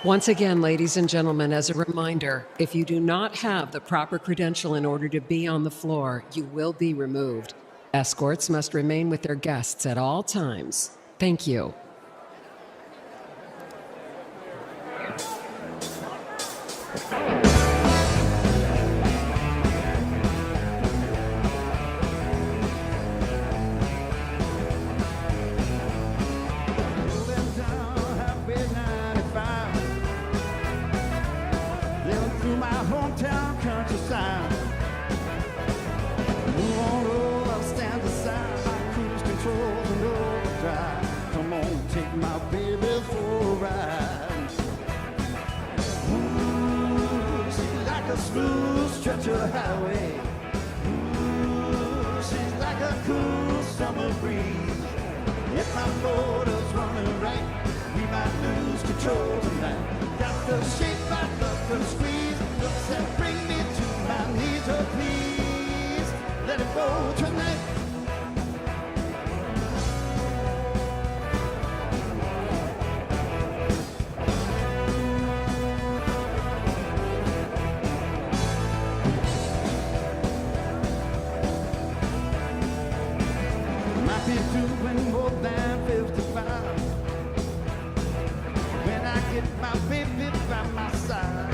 Once again, ladies and gentlemen, as a reminder, if you do not have the proper credential in order to be on the floor, you will be removed. Escorts must remain with their guests at all times. Thank you. Through my hometown countryside. Move on over, stand aside. My cruise controls and overdrive. Come on, take my baby for a ride. Ooh, she's like a smooth stretch of highway. Ooh, she's like a cool summer breeze. If my motor's running right, we might lose control tonight. Got the shape I love to squeeze. And bring me to my knees, oh please, let it go tonight. Might be doing more than 55 when I get my baby by my side.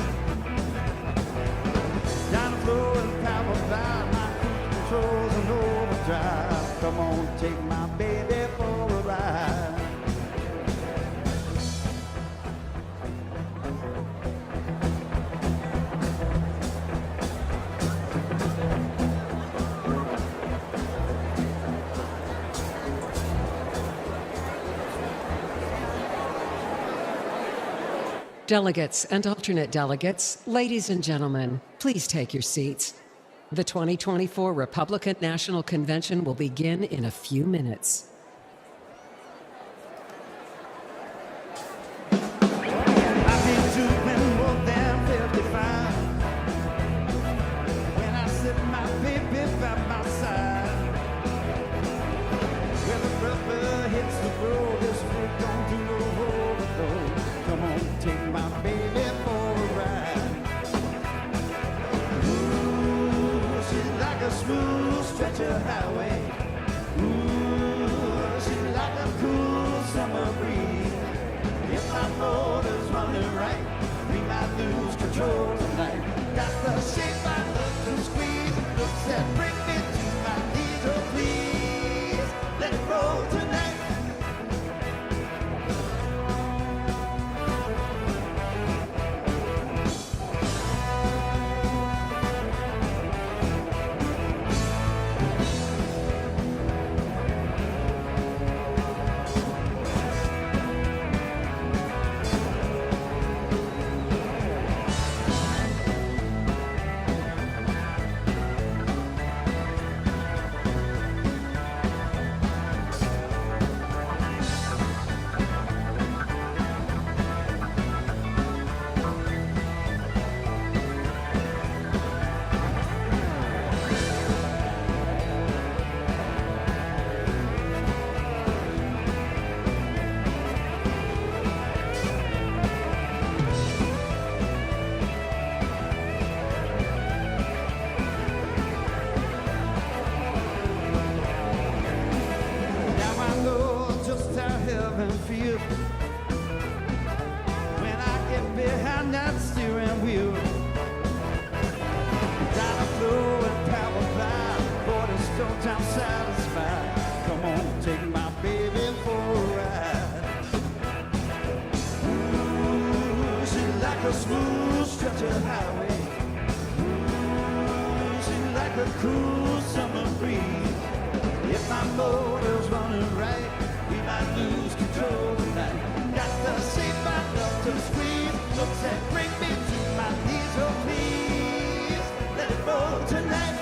Down the floor and power by my cruise controls and overdrive. Come on, take my baby for a ride. Delegates and alternate delegates, ladies and gentlemen, please take your seats. The 2024 Republican National Convention will begin in a few minutes. I've been doing more than 55 when I sit my baby by my side. When the rubber hits the road, this foot don't do no overload. Come on, take my baby for a ride. Ooh, she's like a smooth stretch of highway. Ooh, she's like a cool summer breeze. If my motor's running right, we might lose control tonight. Got the shape I love to squeeze. Looks that bring me to my knees, oh please, let it roll tonight. When I get behind that steering wheel, down a flow and power by, boy, this don't sound satisfied. Come on, take my baby for a ride. Ooh, she's like a smooth stretch of highway. Ooh, she's like a cool summer breeze. If my motor's running right, we might lose control tonight. Got the shape I love to squeeze. Looks that bring me to my knees, oh please, let it roll tonight.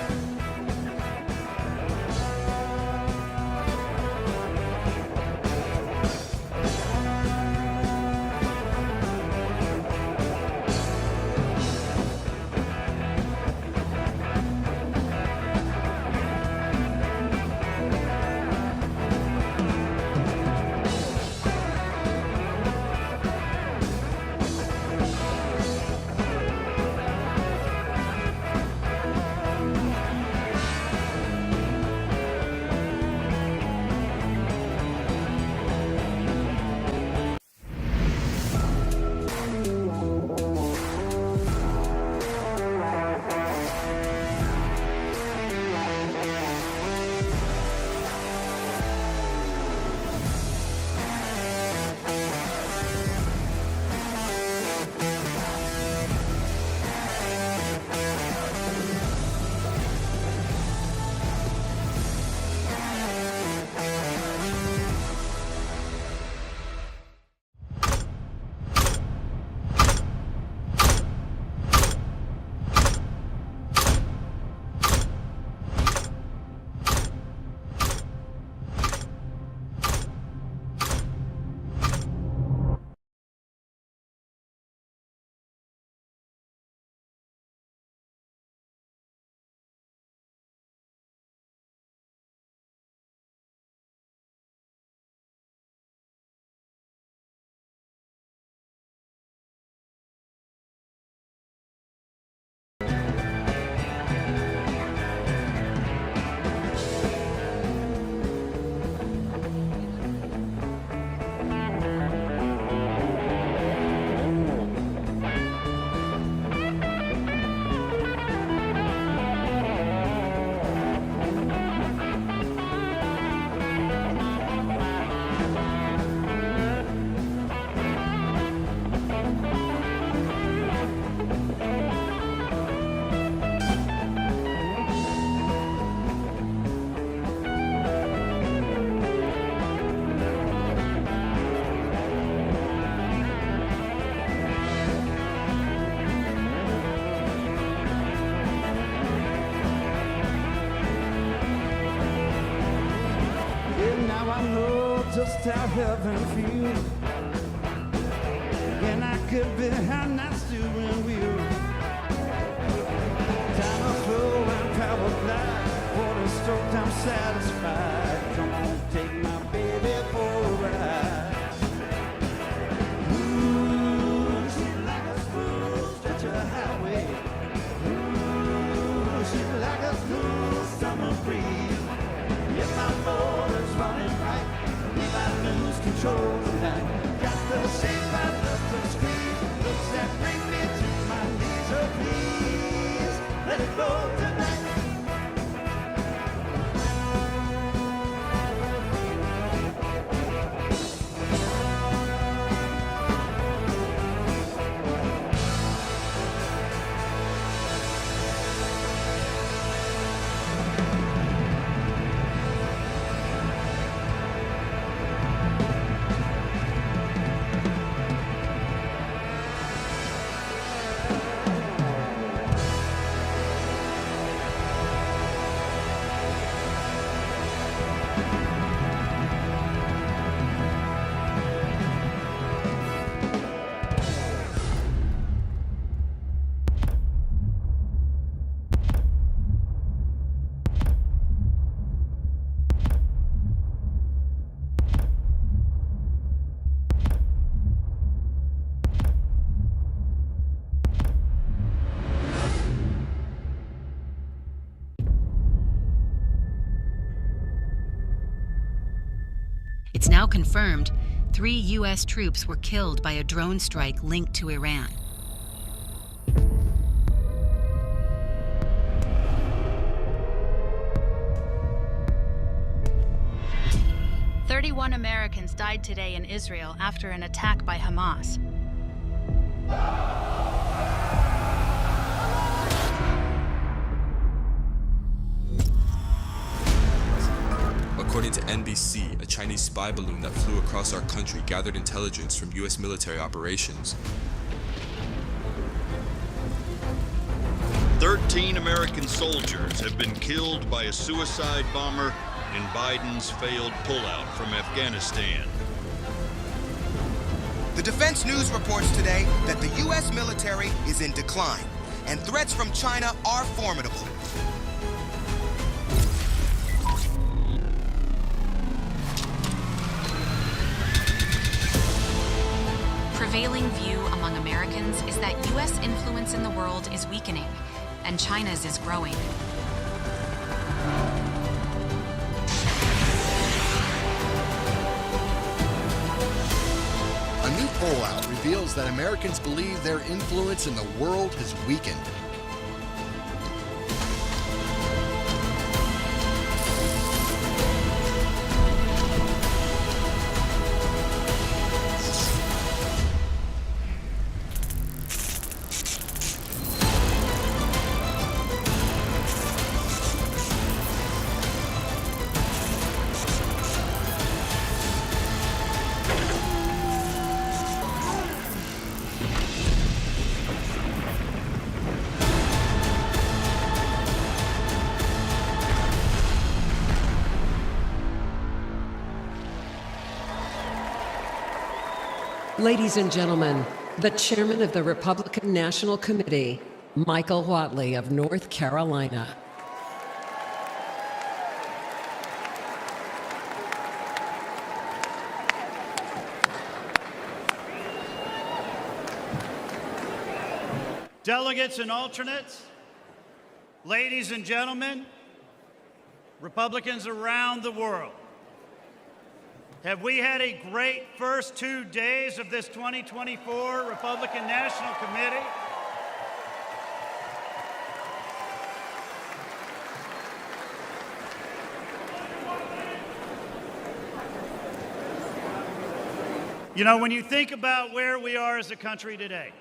Now I know just how heaven feels. When I could behind that steering wheel. Time to flow and power glide. Water stroked, I'm satisfied. Come on, take my baby for a ride. Ooh, she's like a smooth stretch of highway. Ooh, she's like a smooth summer breeze. If my motor's running right, if I lose control tonight, got the shape I love to squeeze. Looks that bring me to my knees. Oh please, let it go tonight. It's now confirmed 3 U.S. troops were killed by a drone strike linked to Iran. "31 Americans died today in Israel after an attack by Hamas. According to NBC, a Chinese spy balloon that flew across our country gathered intelligence from U.S. military operations. 13 American soldiers have been killed by a suicide bomber in Biden's failed pullout from Afghanistan. The Defense News reports today that the U.S. military is in decline, and threats from China are formidable. Prevailing view among Americans is that U.S. influence in the world is weakening, and China's is growing. A new poll out reveals that Americans believe their influence in the world has weakened. Ladies and gentlemen, the chairman of the Republican National Committee, Michael Whatley of North Carolina. Delegates and alternates, ladies and gentlemen, Republicans around the world, have we had a great first 2 days of this 2024 Republican National Committee? You know, when you think about where we are as a country today,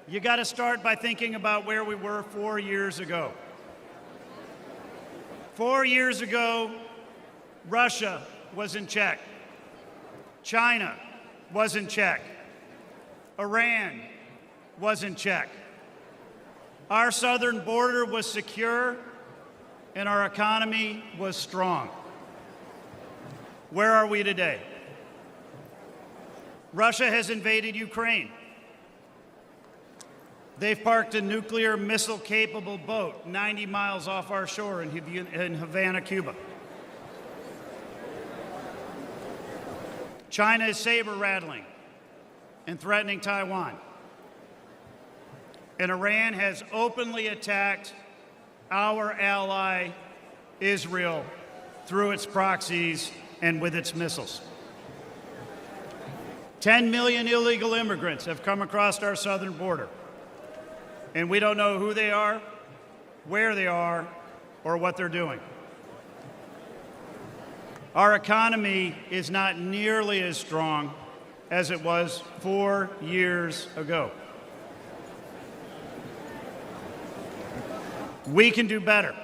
you got to start by thinking about where we were 4 years ago. 4 years ago, Russia was in check. China was in check. Iran was in check. Our southern border was secure, and our economy was strong. Where are we today? Russia has invaded Ukraine. They've parked a nuclear missile-capable boat 90 miles off our shore in Havana, Cuba. China is saber-rattling and threatening Taiwan. And Iran has openly attacked our ally, Israel, through its proxies and with its missiles. 10 million illegal immigrants have come across our southern border. And we don't know who they are, where they are, or what they're doing. Our economy is not nearly as strong as it was 4 years ago. We can do better.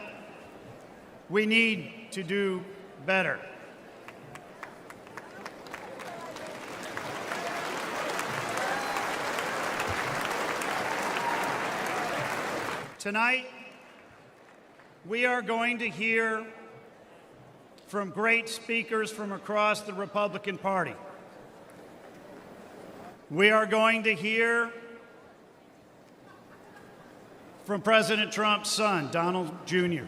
We need to do better. Tonight, we are going to hear from great speakers from across the Republican Party. We are going to hear from President Trump's son, Donald Jr.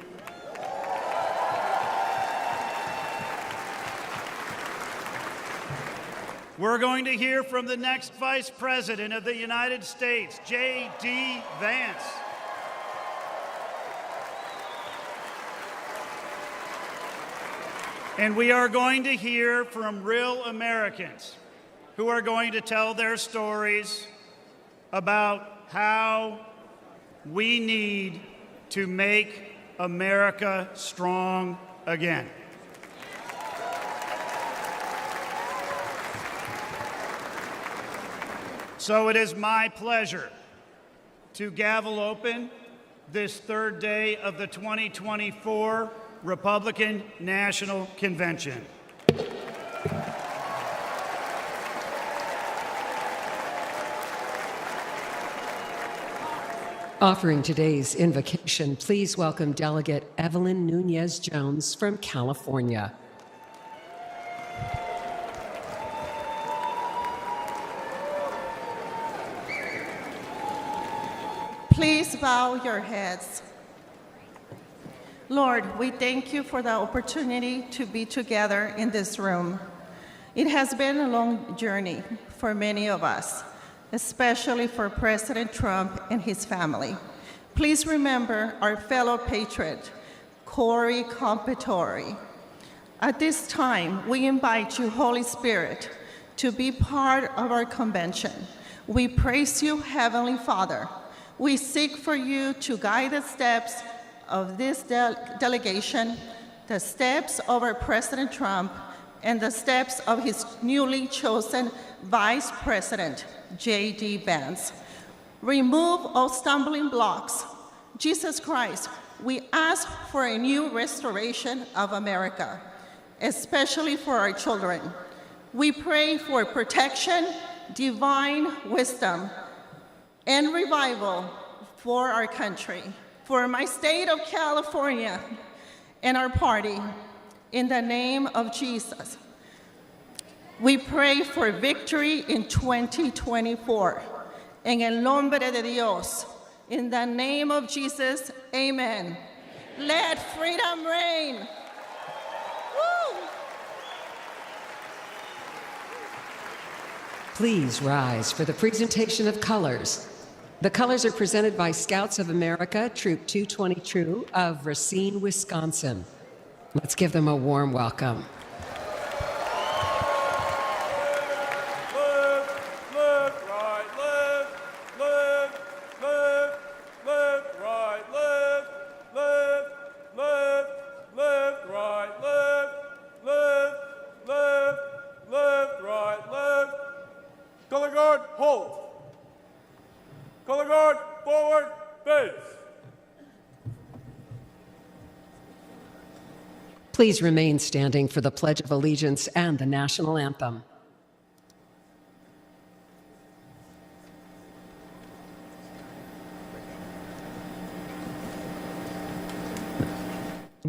We're going to hear from the next Vice President of the United States, J.D. Vance. And we are going to hear from real Americans who are going to tell their stories about how we need to make America strong again. So it is my pleasure to gavel open this third day of the 2024 Republican National Convention. Offering today's invocation, please welcome Delegate Evelyn Nunez-Jones from California. Please bow your heads. Lord, we thank you for the opportunity to be together in this room. It has been a long journey for many of us, especially for President Trump and his family. Please remember our fellow patriot, Cory Competore. At this time, we invite you, Holy Spirit, to be part of our convention. We praise you, Heavenly Father. We seek for you to guide the steps of this delegation, the steps of our President Trump, and the steps of his newly chosen Vice President, J.D. Vance. Remove all stumbling blocks. Jesus Christ, we ask for a new restoration of America, especially for our children. We pray for protection, divine wisdom, and revival for our country, for my state of California and our party. In the name of Jesus, we pray for victory in 2024. En el nombre de Dios, in the name of Jesus, amen. Let freedom reign. Woo! Please rise for the presentation of colors. The colors are presented by Scouts of America, Troop 222 of Racine, Wisconsin. Let's give them a warm welcome. Color guard, hold. Color guard, forward, face. Please remain standing for the Pledge of Allegiance and the National Anthem.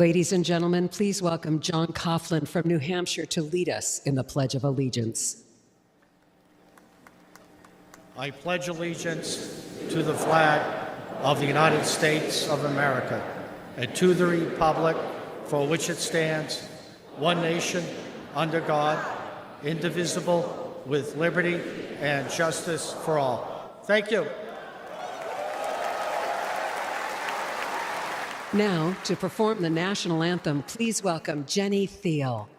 Ladies and gentlemen, please welcome John Coughlin from New Hampshire to lead us in the Pledge of Allegiance. I pledge allegiance to the flag of the United States of America and to the republic for which it stands, one nation, under God, indivisible, with liberty and justice for all. Thank you. Now, to perform the national anthem, please welcome Jenny Thiel.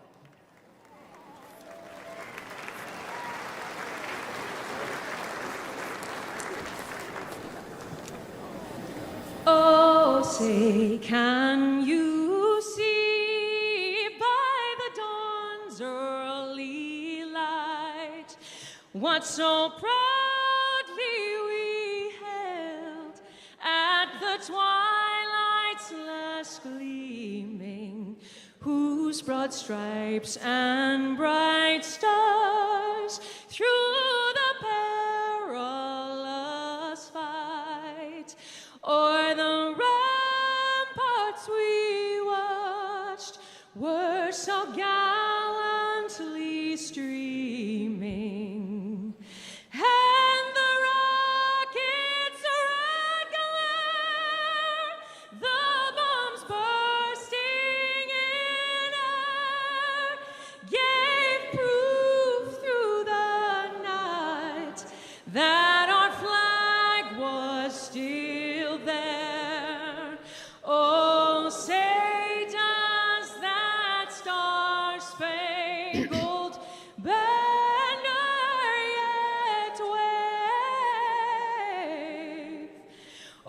Oh, say, can you see by the dawn's early light what so proudly we held at the twilight's last gleaming, whose broad stripes and bright stars through the perilous fight o'er the ramparts we watched were so gallantly streaming, and the rockets' red glare, the bombs bursting in air, gave proof through the night that our flag was still there. Oh, say does that star-spangled banner yet wave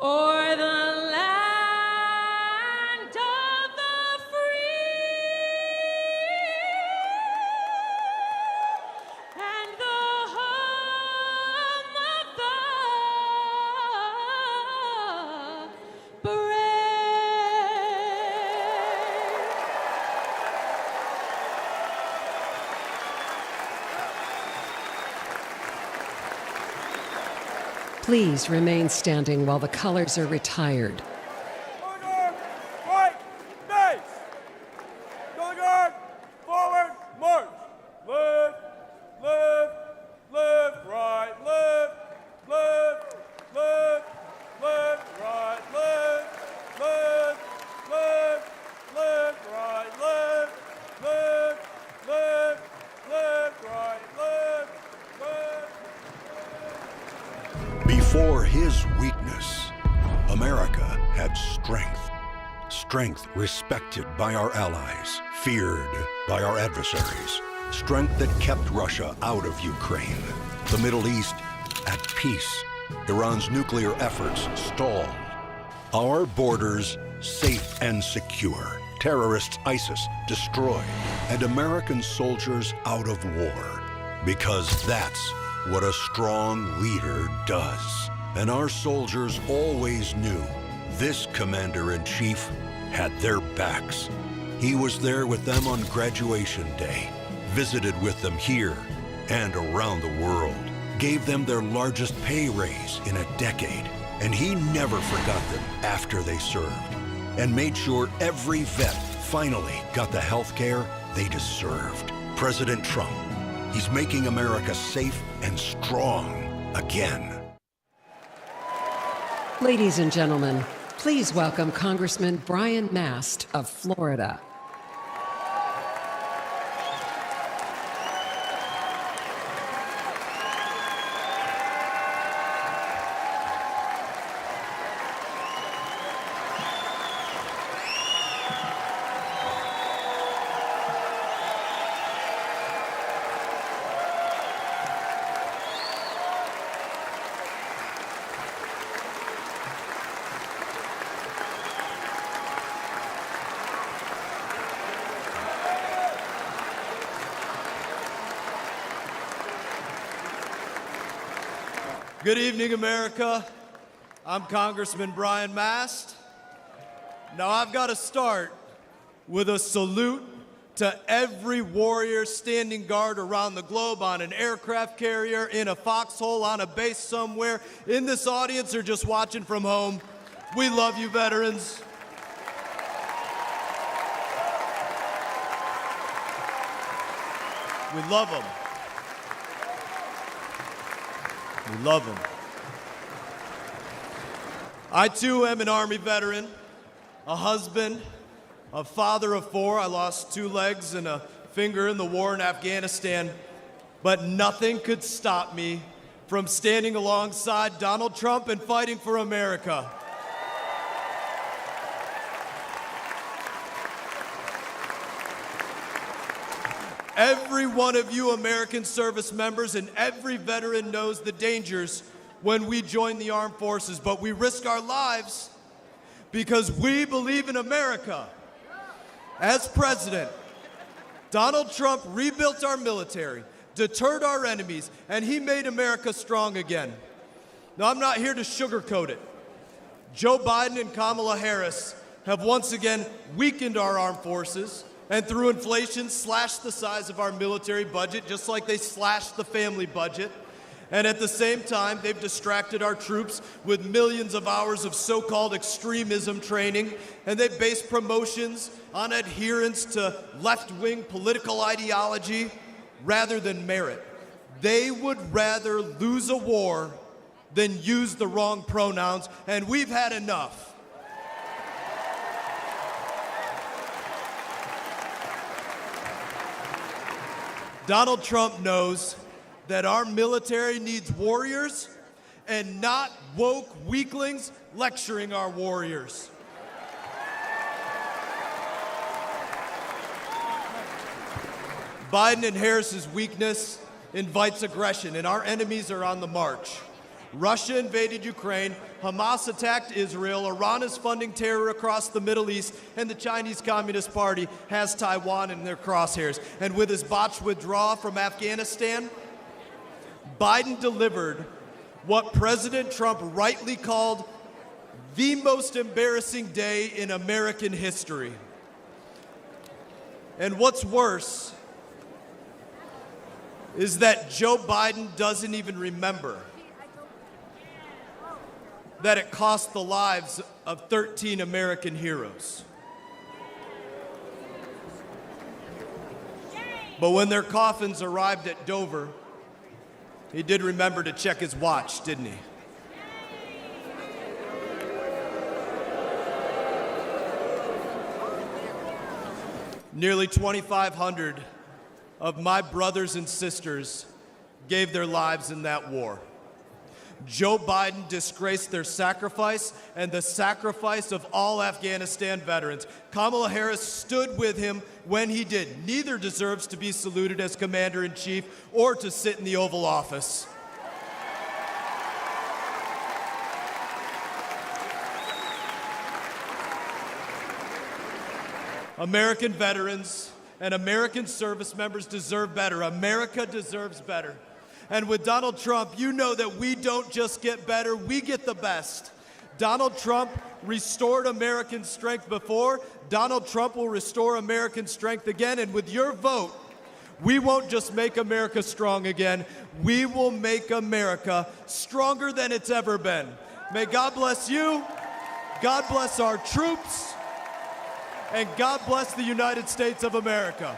o'er the land of the free and the home of the brave? Please remain standing while the colors are retired. Color guard, right, base. Color guard, forward, march. Left, left, left, right, left, left, left, left, right, left, left, left, left, right, left, left, left, left, right, left, left. Before his weakness, America had strength. Strength respected by our allies, feared by our adversaries. Strength that kept Russia out of Ukraine. The Middle East at peace. Iran's nuclear efforts stalled. Our borders safe and secure. Terrorists ISIS destroyed. And American soldiers out of war. Because that's what a strong leader does. And our soldiers always knew this commander-in-chief had their backs. He was there with them on graduation day, visited with them here and around the world, gave them their largest pay raise in a decade, and he never forgot them after they served, and made sure every vet finally got the health care they deserved. President Trump, he's making America safe and strong again. Ladies and gentlemen, please welcome Congressman Brian Mast of Florida. Good evening, America. I'm Congressman Brian Mast. Now, I've got to start with a salute to every warrior standing guard around the globe on an aircraft carrier, in a foxhole, on a base somewhere, in this audience, or just watching from home. We love you, veterans. We love them. We love them. I too am an Army veteran, a husband, a father of 4. I lost 2 legs and a finger in the war in Afghanistan, but nothing could stop me from standing alongside Donald Trump and fighting for America. Every one of you American service members and every veteran knows the dangers when we join the armed forces, but we risk our lives because we believe in America. As president, Donald Trump rebuilt our military, deterred our enemies, and he made America strong again. Now, I'm not here to sugarcoat it. Joe Biden and Kamala Harris have once again weakened our armed forces and through inflation slashed the size of our military budget just like they slashed the family budget. And at the same time, they've distracted our troops with millions of hours of so-called extremism training, and they've based promotions on adherence to left-wing political ideology rather than merit. They would rather lose a war than use the wrong pronouns, and we've had enough. Donald Trump knows that our military needs warriors and not woke weaklings lecturing our warriors. Biden and Harris's weakness invites aggression, and our enemies are on the march. Russia invaded Ukraine, Hamas attacked Israel, Iran is funding terror across the Middle East, and the Chinese Communist Party has Taiwan in their crosshairs. And with his botched withdrawal from Afghanistan, Biden delivered what President Trump rightly called the most embarrassing day in American history. And what's worse is that Joe Biden doesn't even remember that it cost the lives of 13 American heroes. But when their coffins arrived at Dover, he did remember to check his watch, didn't he? Nearly 2,500 of my brothers and sisters gave their lives in that war. Joe Biden disgraced their sacrifice and the sacrifice of all Afghanistan veterans. Kamala Harris stood with him when he did. Neither deserves to be saluted as commander-in-chief or to sit in the Oval Office. American veterans and American service members deserve better. America deserves better. And with Donald Trump, you know that we don't just get better, we get the best. Donald Trump restored American strength before. Donald Trump will restore American strength again. And with your vote, we won't just make America strong again, we will make America stronger than it's ever been. May God bless you, God bless our troops, and God bless the United States of America.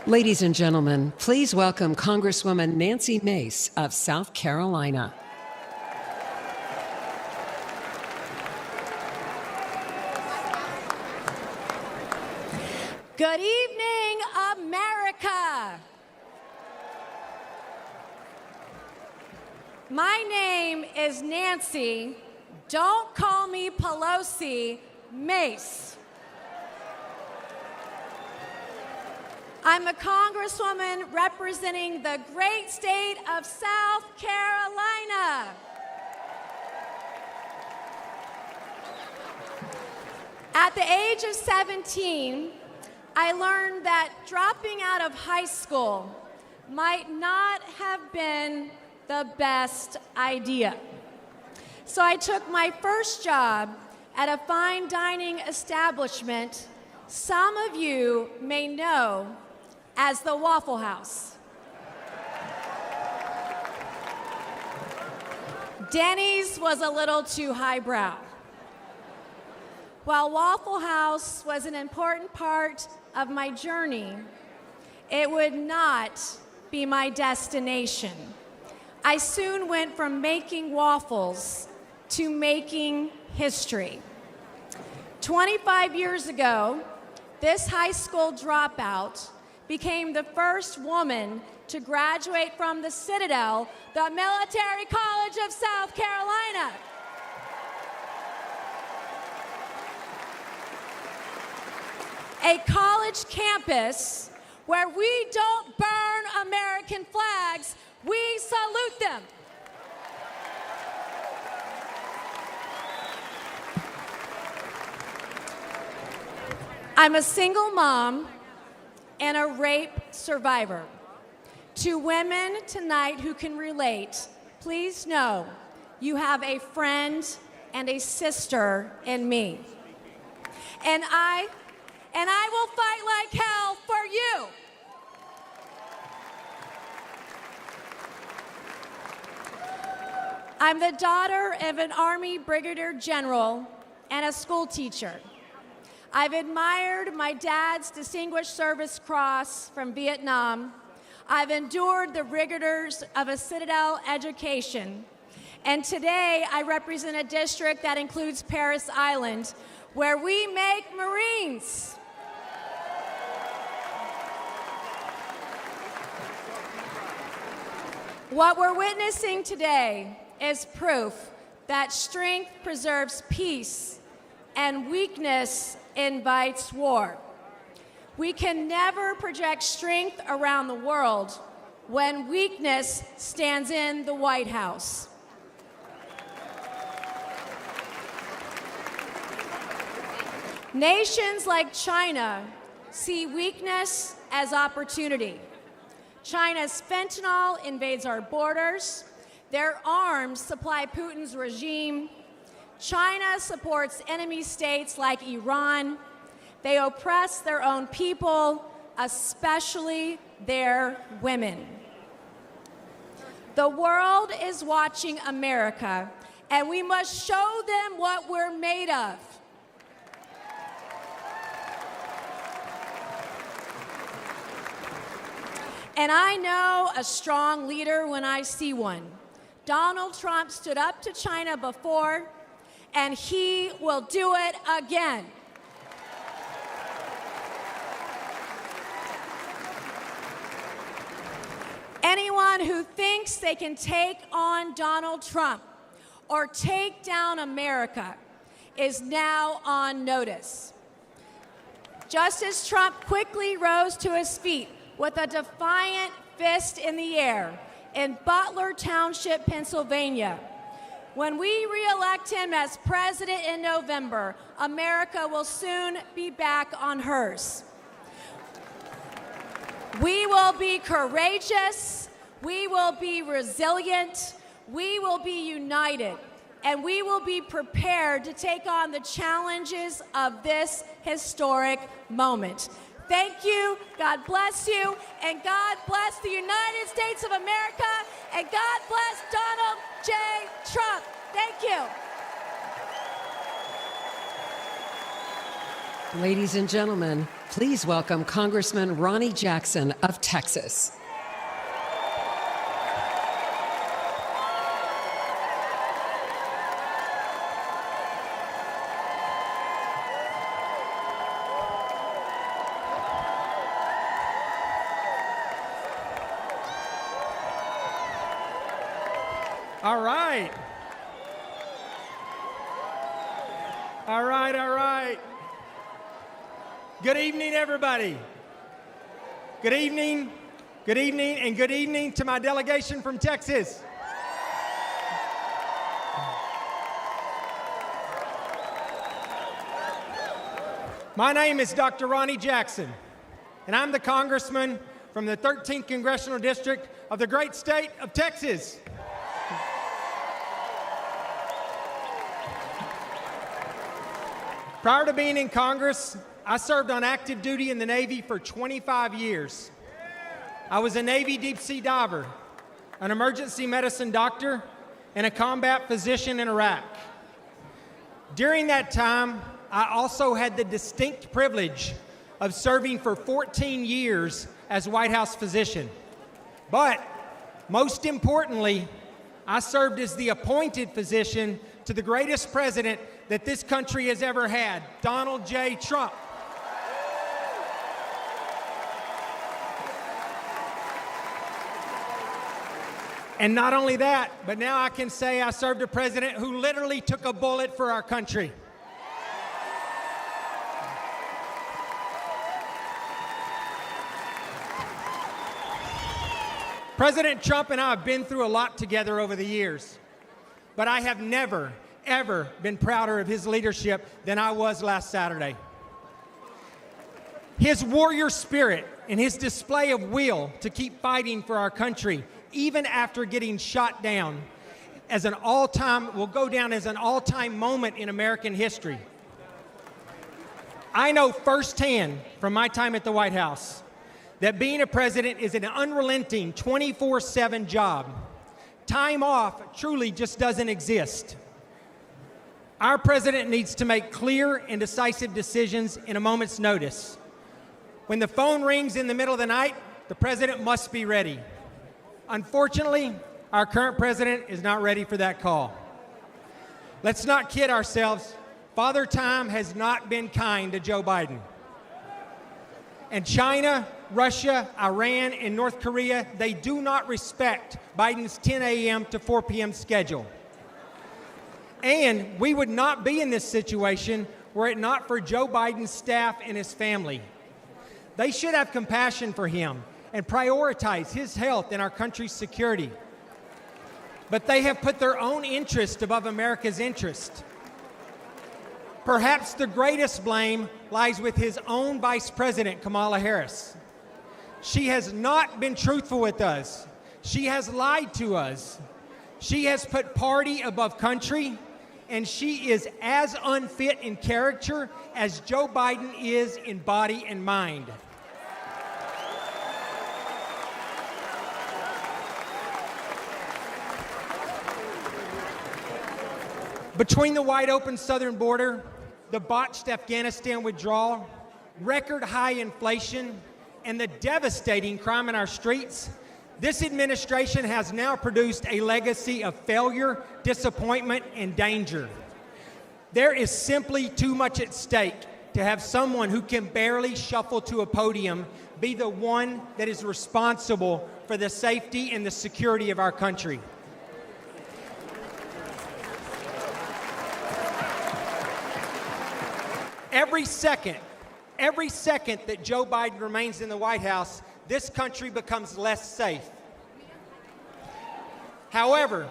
Ladies and gentlemen, please welcome Congresswoman Nancy Mace of South Carolina. Good evening, America. My name is Nancy. Don't call me Pelosi, Mace. I'm a congresswoman representing the great state of South Carolina. At the age of 17, I learned that dropping out of high school might not have been the best idea. So I took my first job at a fine dining establishment some of you may know as the Waffle House. Denny's was a little too highbrow. While Waffle House was an important part of my journey, it would not be my destination. I soon went from making waffles to making history. 25 years ago, this high school dropout became the first woman to graduate from the Citadel, the Military College of South Carolina. A college campus where we don't burn American flags, we salute them. I'm a single mom and a rape survivor. To women tonight who can relate, please know you have a friend and a sister in me. And I will fight like hell for you. I'm the daughter of an Army Brigadier General and a school teacher. I've admired my dad's Distinguished Service Cross from Vietnam. I've endured the rigors of a Citadel education. And today I represent a district that includes Parris Island, where we make Marines. What we're witnessing today is proof that strength preserves peace and weakness invites war. We can never project strength around the world when weakness stands in the White House. Nations like China see weakness as opportunity. China's fentanyl invades our borders. Their arms supply Putin's regime. China supports enemy states like Iran. They oppress their own people, especially their women. The world is watching America, and we must show them what we're made of. And I know a strong leader when I see one. Donald Trump stood up to China before, and he will do it again. Anyone who thinks they can take on Donald Trump or take down America is now on notice. Just as Trump quickly rose to his feet with a defiant fist in the air in Butler Township, Pennsylvania, when we re-elect him as president in November, America will soon be back on hers. We will be courageous, we will be resilient, we will be united, and we will be prepared to take on the challenges of this historic moment. Thank you, God bless you, and God bless the United States of America, and God bless Donald J. Trump. Thank you. Ladies and gentlemen, please welcome Congressman Ronnie Jackson of Texas. All right. All right, all right. Good evening, everybody. Good evening, and good evening to my delegation from Texas. My name is Dr. Ronnie Jackson, and I'm the congressman from the 13th Congressional District of the great state of Texas. Prior to being in Congress, I served on active duty in the Navy for 25 years. I was a Navy deep sea diver, an emergency medicine doctor, and a combat physician in Iraq. During that time, I also had the distinct privilege of serving for 14 years as White House physician. But most importantly, I served as the appointed physician to the greatest president that this country has ever had, Donald J. Trump. And not only that, but now I can say I served a president who literally took a bullet for our country. President Trump and I have been through a lot together over the years, but I have never, ever been prouder of his leadership than I was last Saturday. His warrior spirit and his display of will to keep fighting for our country, even after getting shot down, will go down as an all-time moment in American history. I know firsthand from my time at the White House that being a president is an unrelenting 24/7 job. Time off truly just doesn't exist. Our president needs to make clear and decisive decisions in a moment's notice. When the phone rings in the middle of the night, the president must be ready. Unfortunately, our current president is not ready for that call. Let's not kid ourselves. Father Time has not been kind to Joe Biden. And China, Russia, Iran, and North Korea, they do not respect Biden's 10 a.m. to 4 p.m. schedule. And we would not be in this situation were it not for Joe Biden's staff and his family. They should have compassion for him and prioritize his health and our country's security. But they have put their own interest above America's interest. Perhaps the greatest blame lies with his own Vice President, Kamala Harris. She has not been truthful with us. She has lied to us. She has put party above country, and she is as unfit in character as Joe Biden is in body and mind. Between the wide open southern border, the botched Afghanistan withdrawal, record high inflation, and the devastating crime in our streets, this administration has now produced a legacy of failure, disappointment, and danger. There is simply too much at stake to have someone who can barely shuffle to a podium be the one that is responsible for the safety and the security of our country. Every second that Joe Biden remains in the White House, this country becomes less safe. However,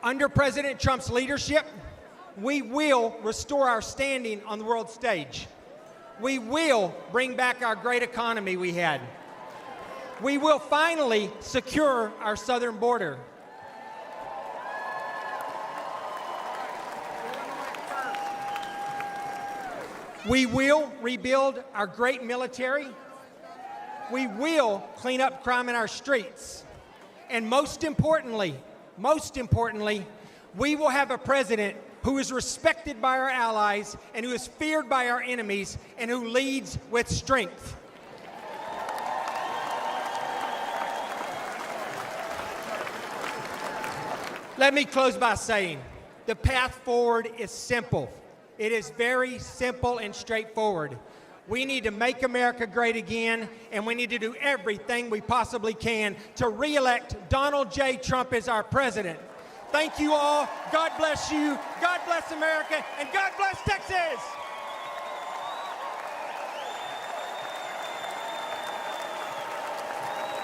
under President Trump's leadership, we will restore our standing on the world stage. We will bring back our great economy we had. We will finally secure our southern border. We will rebuild our great military. We will clean up crime in our streets. And most importantly, we will have a president who is respected by our allies, and who is feared by our enemies, and who leads with strength. Let me close by saying, the path forward is simple. It is very simple and straightforward. We need to make America great again, and we need to do everything we possibly can to re-elect Donald J. Trump as our president. Thank you all. God bless you. God bless America, and God bless Texas.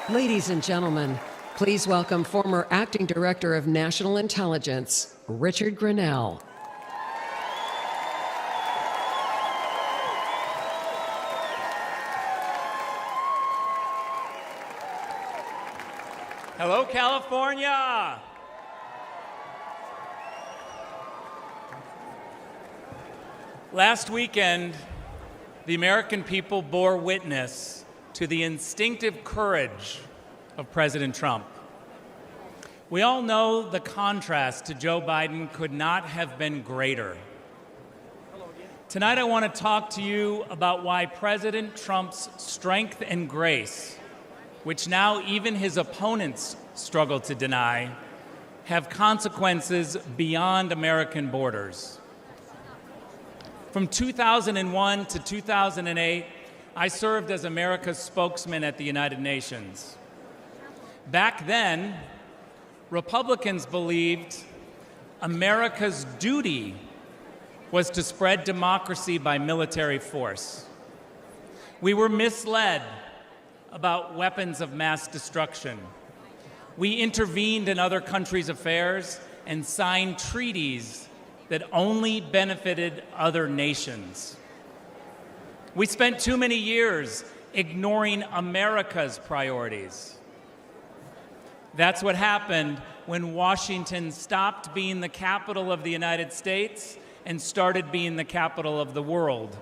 Ladies and gentlemen, please welcome former Acting Director of National Intelligence, Richard Grenell. Hello, California. Last weekend, the American people bore witness to the instinctive courage of President Trump. We all know the contrast to Joe Biden could not have been greater. Tonight, I want to talk to you about why President Trump's strength and grace, which now even his opponents struggle to deny, have consequences beyond American borders. From 2001 to 2008, I served as America's spokesman at the United Nations. Back then, Republicans believed America's duty was to spread democracy by military force. We were misled about weapons of mass destruction. We intervened in other countries' affairs and signed treaties that only benefited other nations. We spent too many years ignoring America's priorities. That's what happened when Washington stopped being the capital of the United States and started being the capital of the world.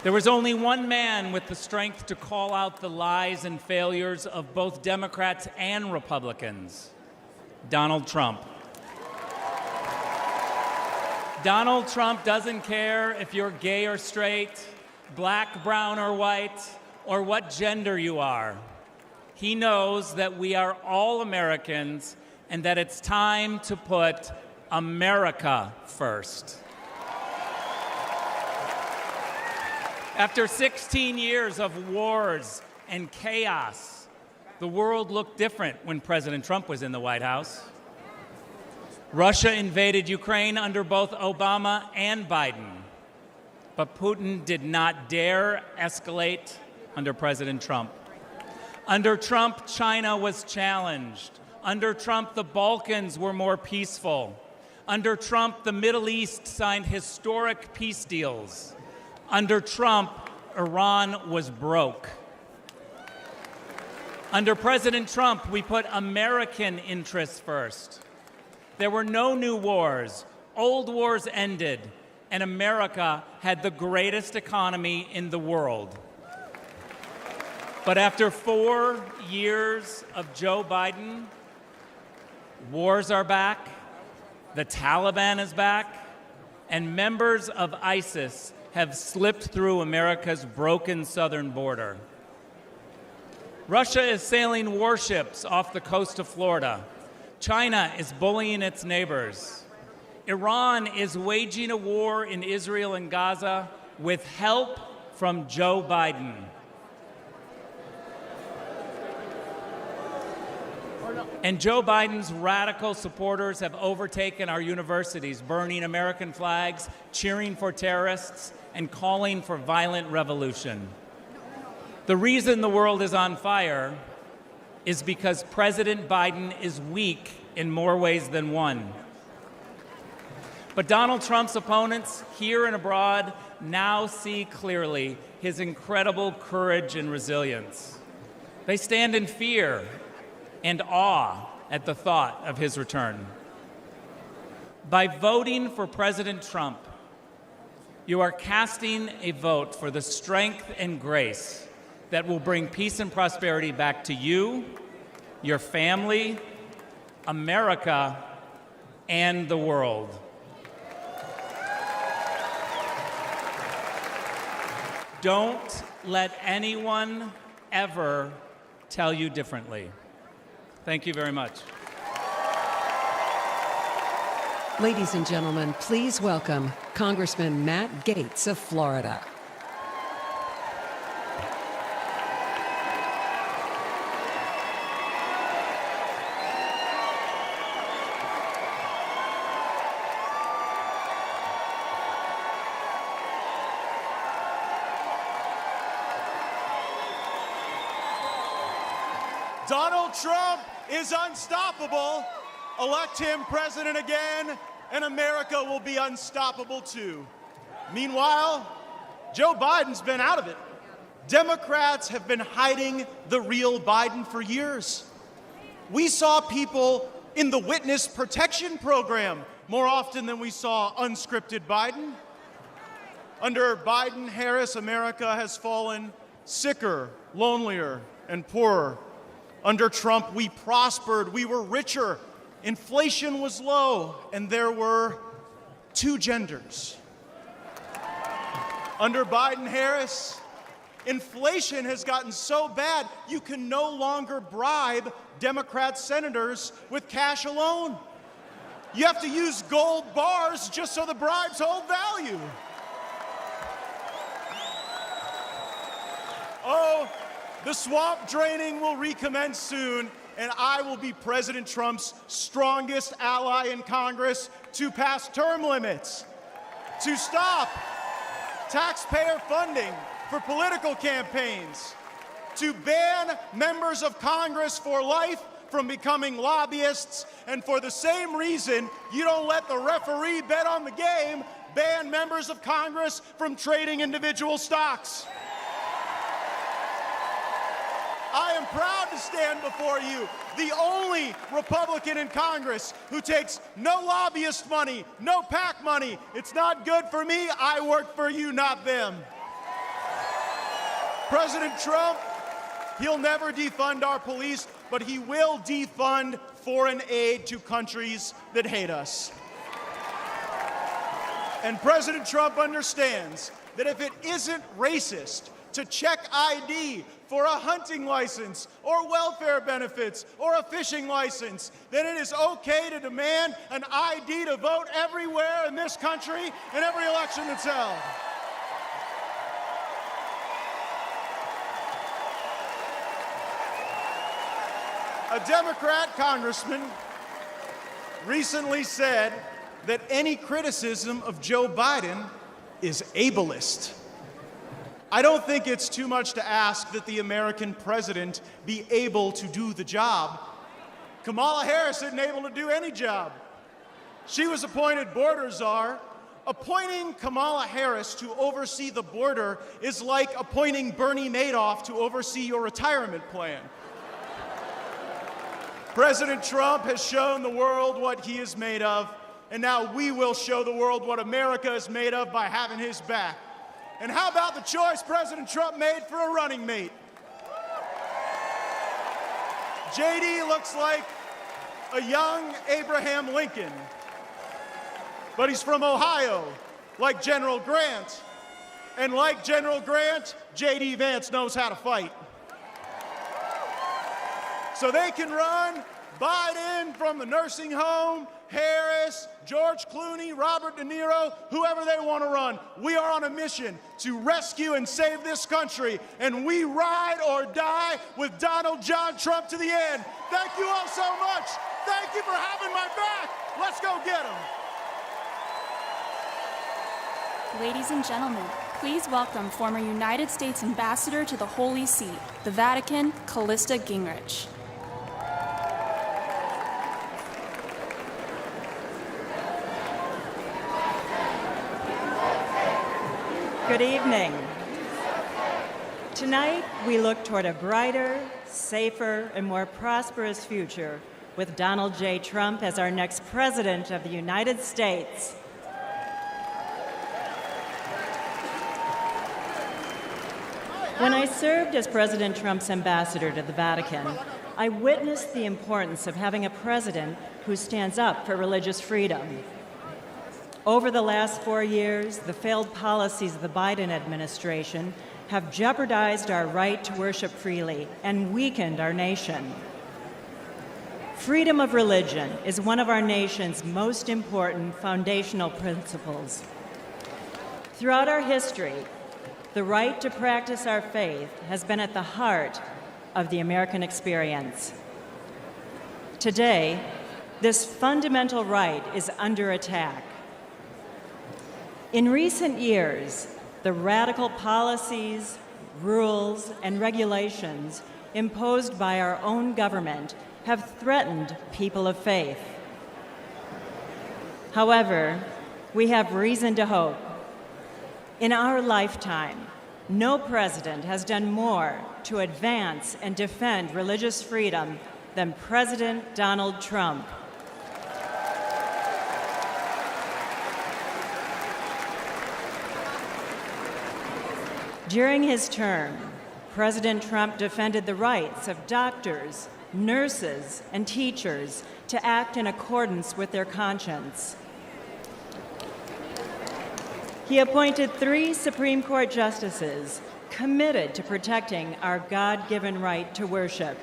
There was only one man with the strength to call out the lies and failures of both Democrats and Republicans: Donald Trump. Donald Trump doesn't care if you're gay or straight, black, brown, or white, or what gender you are. He knows that we are all Americans and that it's time to put America first. After 16 years of wars and chaos, the world looked different when President Trump was in the White House. Russia invaded Ukraine under both Obama and Biden, but Putin did not dare escalate under President Trump. Under Trump, China was challenged. Under Trump, the Balkans were more peaceful. Under Trump, the Middle East signed historic peace deals. Under Trump, Iran was broke. Under President Trump, we put American interests first. There were no new wars. Old wars ended, and America had the greatest economy in the world. But after 4 years of Joe Biden, wars are back, the Taliban is back, and members of ISIS have slipped through America's broken southern border. Russia is sailing warships off the coast of Florida. China is bullying its neighbors. Iran is waging a war in Israel and Gaza with help from Joe Biden. And Joe Biden's radical supporters have overtaken our universities, burning American flags, cheering for terrorists, and calling for violent revolution. The reason the world is on fire is because President Biden is weak in more ways than one. But Donald Trump's opponents here and abroad now see clearly his incredible courage and resilience. They stand in fear and awe at the thought of his return. By voting for President Trump, you are casting a vote for the strength and grace that will bring peace and prosperity back to you, your family, America, and the world. Don't let anyone ever tell you differently. Thank you very much. Ladies and gentlemen, please welcome Congressman Matt Gaetz of Florida. Donald Trump is unstoppable. Elect him president again, and America will be unstoppable too. Meanwhile, Joe Biden's been out of it. Democrats have been hiding the real Biden for years. We saw people in the witness protection program more often than we saw unscripted Biden. Under Biden-Harris, America has fallen sicker, lonelier, and poorer. Under Trump, we prospered, we were richer, inflation was low, and there were two genders. Under Biden-Harris, inflation has gotten so bad you can no longer bribe Democrat senators with cash alone. You have to use gold bars just so the bribes hold value. Oh, the swamp draining will recommence soon, and I will be President Trump's strongest ally in Congress to pass term limits, to stop taxpayer funding for political campaigns, to ban members of Congress for life from becoming lobbyists, and for the same reason you don't let the referee bet on the game, ban members of Congress from trading individual stocks. I am proud to stand before you, the only Republican in Congress who takes no lobbyist money, no PAC money. It's not good for me. I work for you, not them. President Trump, he'll never defund our police, but he will defund foreign aid to countries that hate us. And President Trump understands that if it isn't racist to check ID for a hunting license or welfare benefits or a fishing license, then it is okay to demand an ID to vote everywhere in this country in every election that's held. A Democrat congressman recently said that any criticism of Joe Biden is ableist. I don't think it's too much to ask that the American president be able to do the job. Kamala Harris isn't able to do any job. She was appointed border czar. Appointing Kamala Harris to oversee the border is like appointing Bernie Madoff to oversee your retirement plan. President Trump has shown the world what he is made of, and now we will show the world what America is made of by having his back. And how about the choice President Trump made for a running mate? JD looks like a young Abraham Lincoln, but he's from Ohio, like General Grant. And like General Grant, JD Vance knows how to fight. So they can run Biden from the nursing home, Harris, George Clooney, Robert De Niro, whoever they want to run. We are on a mission to rescue and save this country, and we ride or die with Donald John Trump to the end. Thank you all so much. Thank you for having my back. Let's go get him. Ladies and gentlemen, please welcome former United States Ambassador to the Holy See, the Vatican, Callista Gingrich. Good evening. Tonight, we look toward a brighter, safer, and more prosperous future with Donald J. Trump as our next President of the United States. When I served as President Trump's ambassador to the Vatican, I witnessed the importance of having a president who stands up for religious freedom. Over the last 4 years, the failed policies of the Biden administration have jeopardized our right to worship freely and weakened our nation. Freedom of religion is one of our nation's most important foundational principles. Throughout our history, the right to practice our faith has been at the heart of the American experience. Today, this fundamental right is under attack. In recent years, the radical policies, rules, and regulations imposed by our own government have threatened people of faith. However, we have reason to hope. In our lifetime, no president has done more to advance and defend religious freedom than President Donald Trump. During his term, President Trump defended the rights of doctors, nurses, and teachers to act in accordance with their conscience. He appointed 3 Supreme Court justices committed to protecting our God-given right to worship.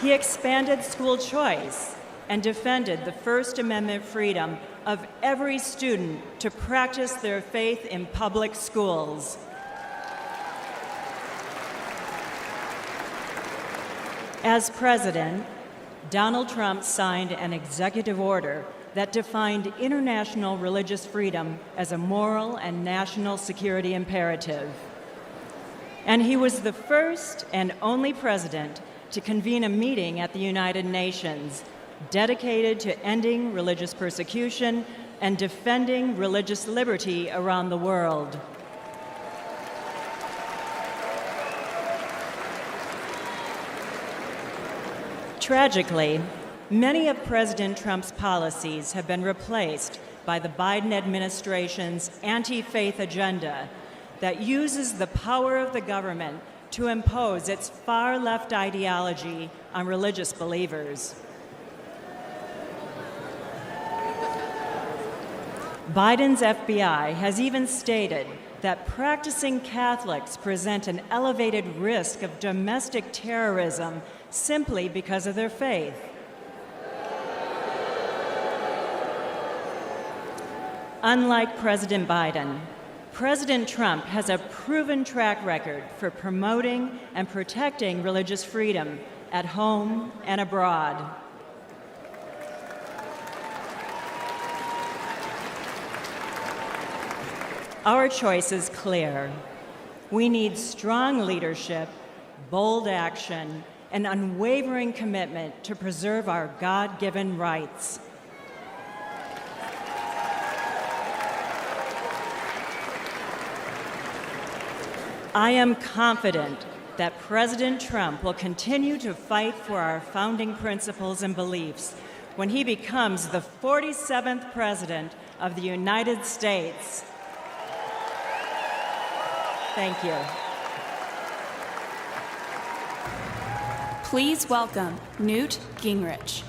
He expanded school choice and defended the First Amendment freedom of every student to practice their faith in public schools. As president, Donald Trump signed an executive order that defined international religious freedom as a moral and national security imperative. And he was the first and only president to convene a meeting at the United Nations dedicated to ending religious persecution and defending religious liberty around the world. Tragically, many of President Trump's policies have been replaced by the Biden administration's anti-faith agenda that uses the power of the government to impose its far-left ideology on religious believers. Biden's FBI has even stated that practicing Catholics present an elevated risk of domestic terrorism simply because of their faith. Unlike President Biden, President Trump has a proven track record for promoting and protecting religious freedom at home and abroad. Our choice is clear. We need strong leadership, bold action, and unwavering commitment to preserve our God-given rights. I am confident that President Trump will continue to fight for our founding principles and beliefs when he becomes the 47th President of the United States. Thank you. Please welcome Newt Gingrich.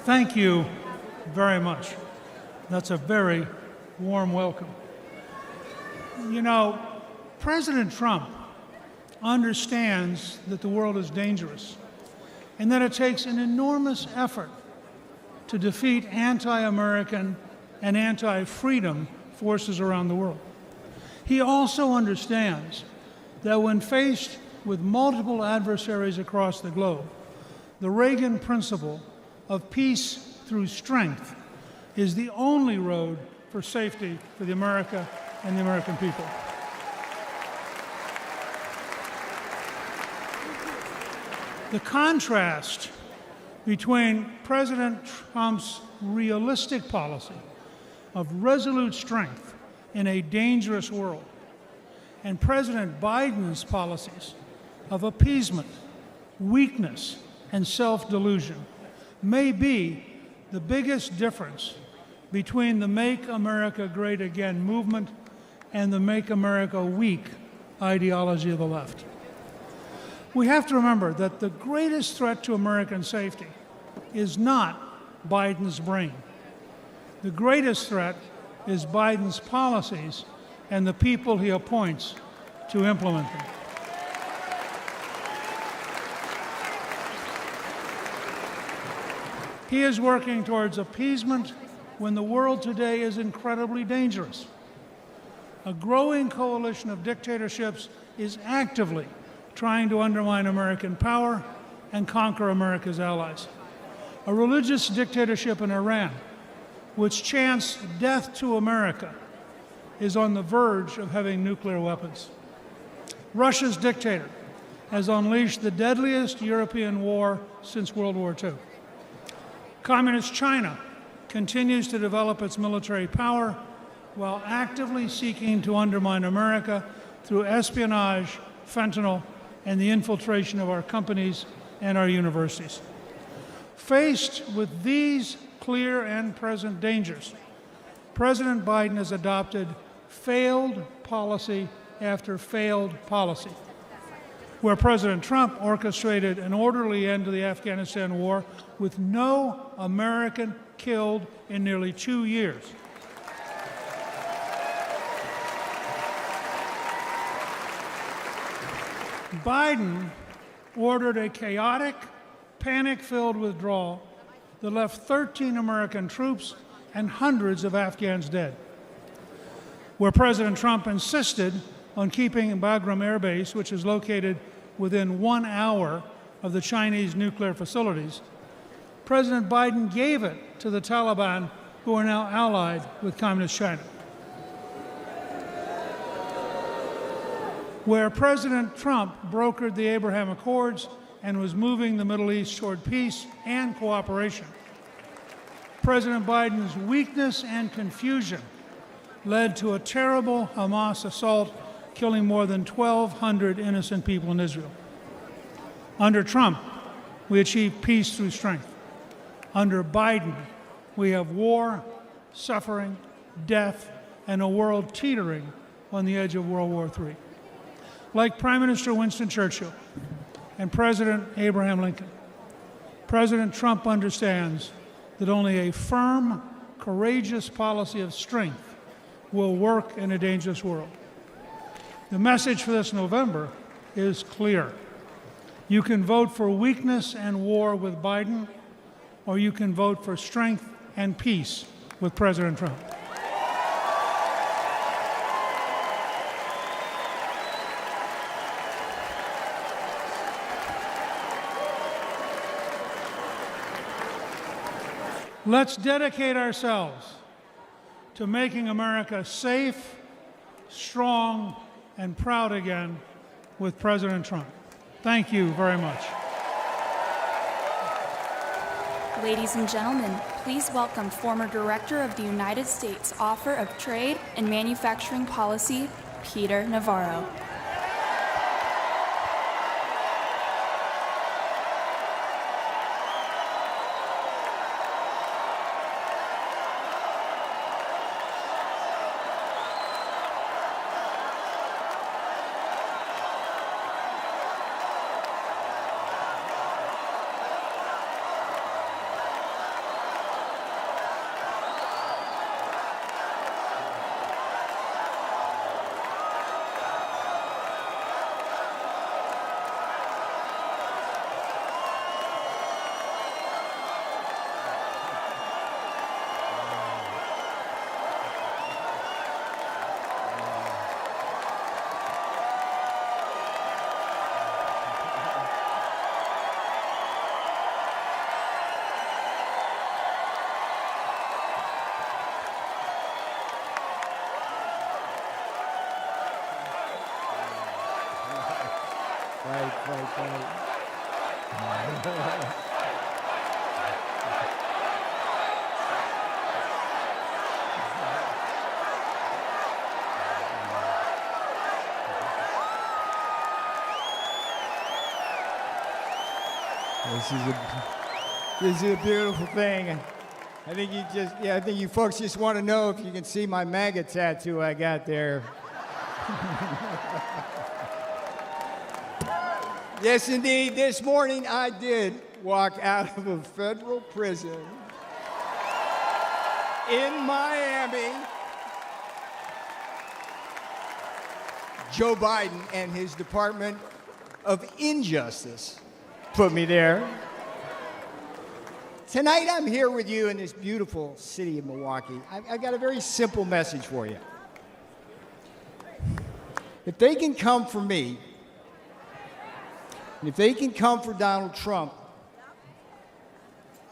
Thank you very much. That's a very warm welcome. You know, President Trump understands that the world is dangerous and that it takes an enormous effort to defeat anti-American and anti-freedom forces around the world. He also understands that when faced with multiple adversaries across the globe, the Reagan principle of peace through strength is the only road for safety for the America and the American people. The contrast between President Trump's realistic policy of resolute strength in a dangerous world and President Biden's policies of appeasement, weakness, and self-delusion may be the biggest difference between the Make America Great Again movement and the Make America Weak ideology of the left. We have to remember that the greatest threat to American safety is not Biden's brain. The greatest threat is Biden's policies and the people he appoints to implement them. He is working towards appeasement when the world today is incredibly dangerous. A growing coalition of dictatorships is actively trying to undermine American power and conquer America's allies. A religious dictatorship in Iran, which chants death to America, is on the verge of having nuclear weapons. Russia's dictator has unleashed the deadliest European war since World War II. Communist China continues to develop its military power while actively seeking to undermine America through espionage, fentanyl, and the infiltration of our companies and our universities. Faced with these clear and present dangers, President Biden has adopted failed policy after failed policy. Where President Trump orchestrated an orderly end to the Afghanistan war with no American killed in nearly 2 years. Biden ordered a chaotic, panic-filled withdrawal that left 13 American troops and hundreds of Afghans dead. Where President Trump insisted on keeping Bagram Air Base, which is located within 1 hour of the Chinese nuclear facilities, President Biden gave it to the Taliban, who are now allied with Communist China. Where President Trump brokered the Abraham Accords and was moving the Middle East toward peace and cooperation, President Biden's weakness and confusion led to a terrible Hamas assault, killing more than 1,200 innocent people in Israel. Under Trump, we achieved peace through strength. Under Biden, we have war, suffering, death, and a world teetering on the edge of World War III. Like Prime Minister Winston Churchill and President Abraham Lincoln, President Trump understands that only a firm, courageous policy of strength will work in a dangerous world. The message for this November is clear. You can vote for weakness and war with Biden, or you can vote for strength and peace with President Trump. Let's dedicate ourselves to making America safe, strong, and proud again with President Trump. Thank you very much. Ladies and gentlemen, please welcome former Director of the United States Office of Trade and Manufacturing Policy, Peter Navarro. This is a beautiful thing. And I think I think you folks just want to know if you can see my MAGA tattoo I got there. Yes, indeed. This morning I did walk out of a federal prison in Miami. Joe Biden and his Department of Injustice put me there. Tonight I'm here with you in this beautiful city of Milwaukee. I've got a very simple message for you. If they can come for me, and if they can come for Donald Trump,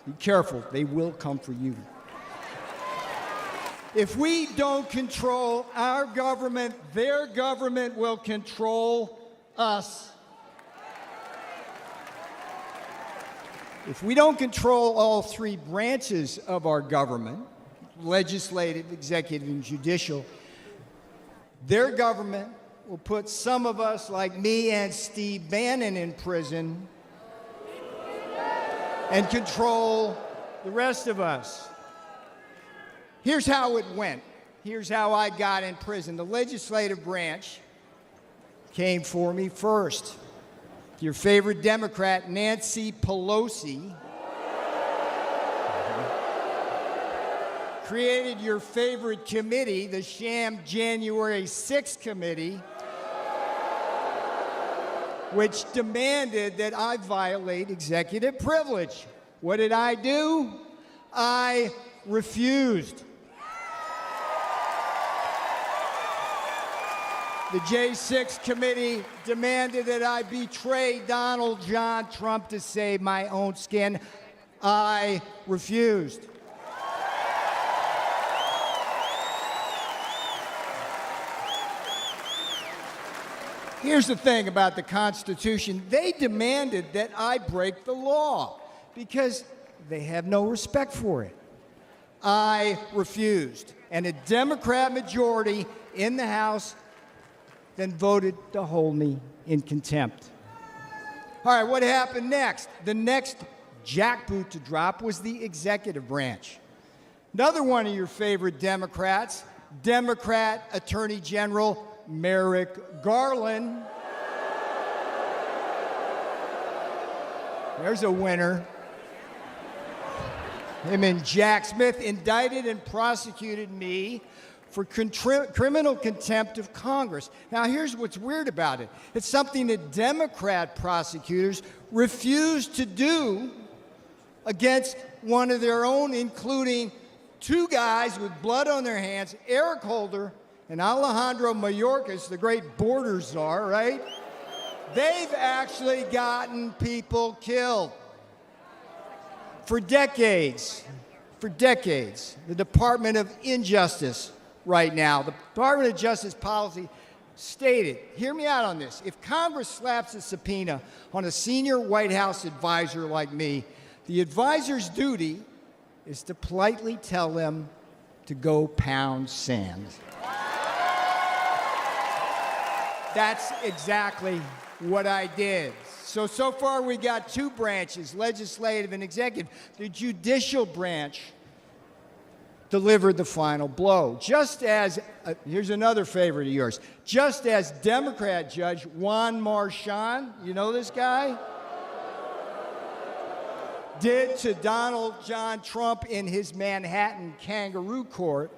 be careful, they will come for you. If we don't control our government, their government will control us. If we don't control all three branches of our government, legislative, executive, and judicial, their government will put some of us, like me and Steve Bannon, in prison and control the rest of us. Here's how it went. Here's how I got in prison. The legislative branch came for me first. Your favorite Democrat, Nancy Pelosi, created your favorite committee, the sham January 6th committee, which demanded that I violate executive privilege. What did I do? I refused. The J6 committee demanded that I betray Donald John Trump to save my own skin. I refused. Here's the thing about the Constitution. They demanded that I break the law because they have no respect for it. I refused. And a Democrat majority in the House then voted to hold me in contempt. All right, what happened next? The next jackboot to drop was the executive branch. Another one of your favorite Democrats, Democrat Attorney General Merrick Garland. There's a winner. Him and Jack Smith indicted and prosecuted me for criminal contempt of Congress. Now, here's what's weird about it. It's something that Democrat prosecutors refused to do against one of their own, including two guys with blood on their hands, Eric Holder and Alejandro Mayorkas, the great border czar, right? They've actually gotten people killed. For decades, the Department of Injustice right now, the Department of Justice policy stated, hear me out on this, if Congress slaps a subpoena on a senior White House advisor like me, the advisor's duty is to politely tell them to go pound sand. That's exactly what I did. So far we got two branches, legislative and executive. The judicial branch delivered the final blow. Just as, here's another favorite of yours, just as Democrat Judge Juan Marchand, you know this guy? Did to Donald John Trump in his Manhattan kangaroo court,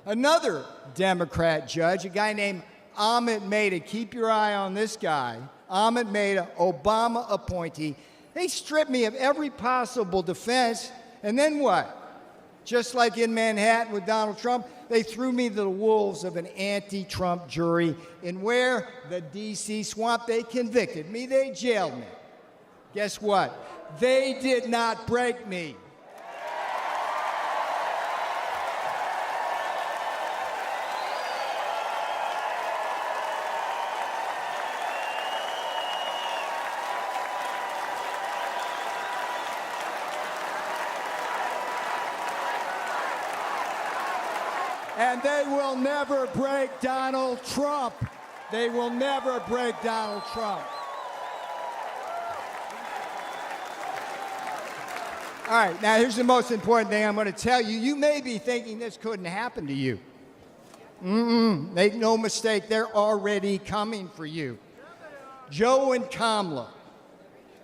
another Democrat judge, a guy named Ahmed Maida, keep your eye on this guy, Ahmed Maida, Obama appointee, they stripped me of every possible defense, and then what? Just like in Manhattan with Donald Trump, they threw me to the wolves of an anti-Trump jury, and where? The D.C. swamp. They convicted me. They jailed me. Guess what? They did not break me. And they will never break Donald Trump. They will never break Donald Trump. All right, now here's the most important thing I'm going to tell you. You may be thinking this couldn't happen to you. Make no mistake, they're already coming for you. Joe and Kamala,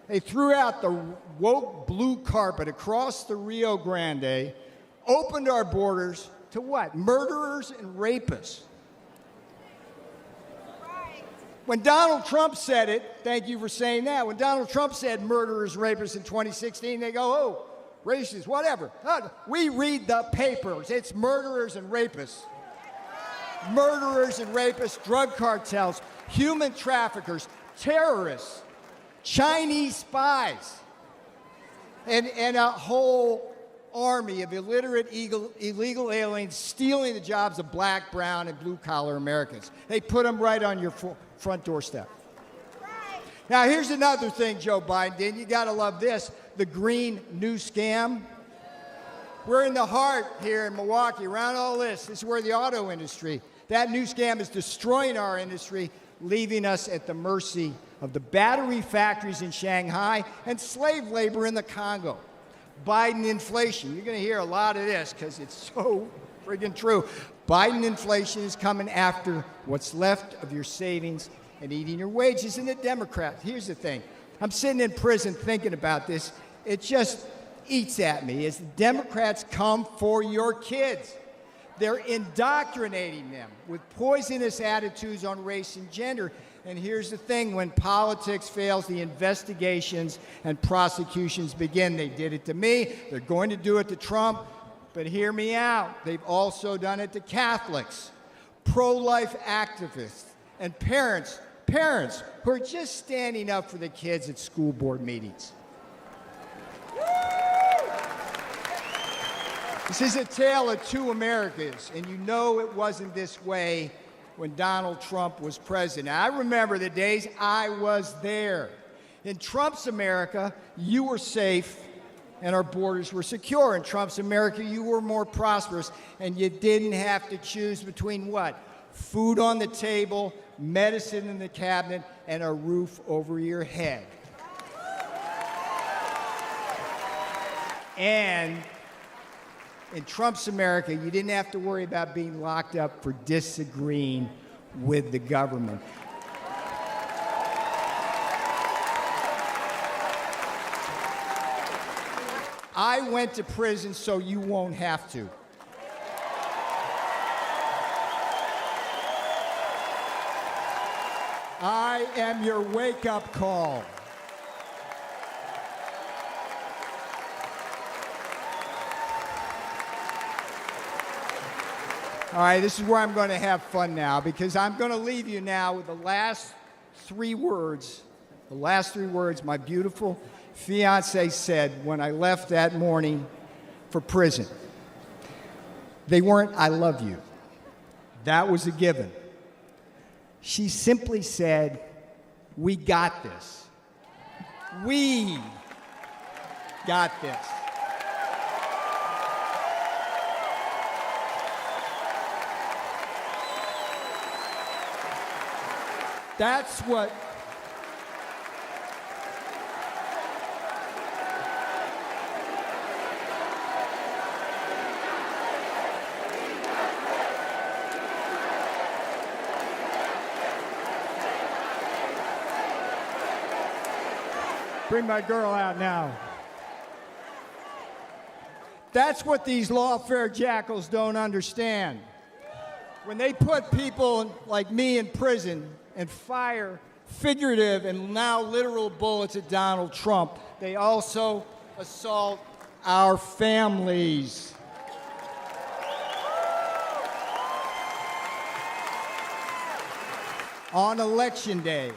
they threw out the woke blue carpet across the Rio Grande, opened our borders to what? Murderers and rapists. When Donald Trump said it, thank you for saying that, when Donald Trump said murderers, rapists in 2016, they go, oh, racist, whatever. We read the papers. It's murderers and rapists. Murderers and rapists, drug cartels, human traffickers, terrorists, Chinese spies, and a whole army of illiterate, illegal aliens stealing the jobs of black, brown, and blue-collar Americans. They put them right on your front doorstep. Now, here's another thing Joe Biden did. You got to love this. The green new scam. We're in the heart here in Milwaukee, around all this. This is where the auto industry, that new scam is destroying our industry, leaving us at the mercy of the battery factories in Shanghai and slave labor in the Congo. Biden inflation. You're going to hear a lot of this because it's so friggin' true. Biden inflation is coming after what's left of your savings and eating your wages. And the Democrats, here's the thing. I'm sitting in prison thinking about this. It just eats at me as the Democrats come for your kids. They're indoctrinating them with poisonous attitudes on race and gender. And here's the thing, when politics fails, the investigations and prosecutions begin. They did it to me. They're going to do it to Trump. But hear me out. They've also done it to Catholics, pro-life activists, and parents who are just standing up for the kids at school board meetings. This is a tale of two Americas, and you know it wasn't this way when Donald Trump was president. I remember the days I was there. In Trump's America, you were safe and our borders were secure. In Trump's America, you were more prosperous, and you didn't have to choose between what? Food on the table, medicine in the cabinet, and a roof over your head. And in Trump's America, you didn't have to worry about being locked up for disagreeing with the government. I went to prison so you won't have to. I am your wake-up call. All right, this is where I'm going to have fun now, because I'm going to leave you now with the last three words my beautiful fiancé said when I left that morning for prison. They weren't, "I love you." That was a given. She simply said, "We got this. We got this." That's what bring my girl out now. That's what these lawfare jackals don't understand. When they put people like me in prison and fire figurative and now literal bullets at Donald Trump, they also assault our families. On Election Day,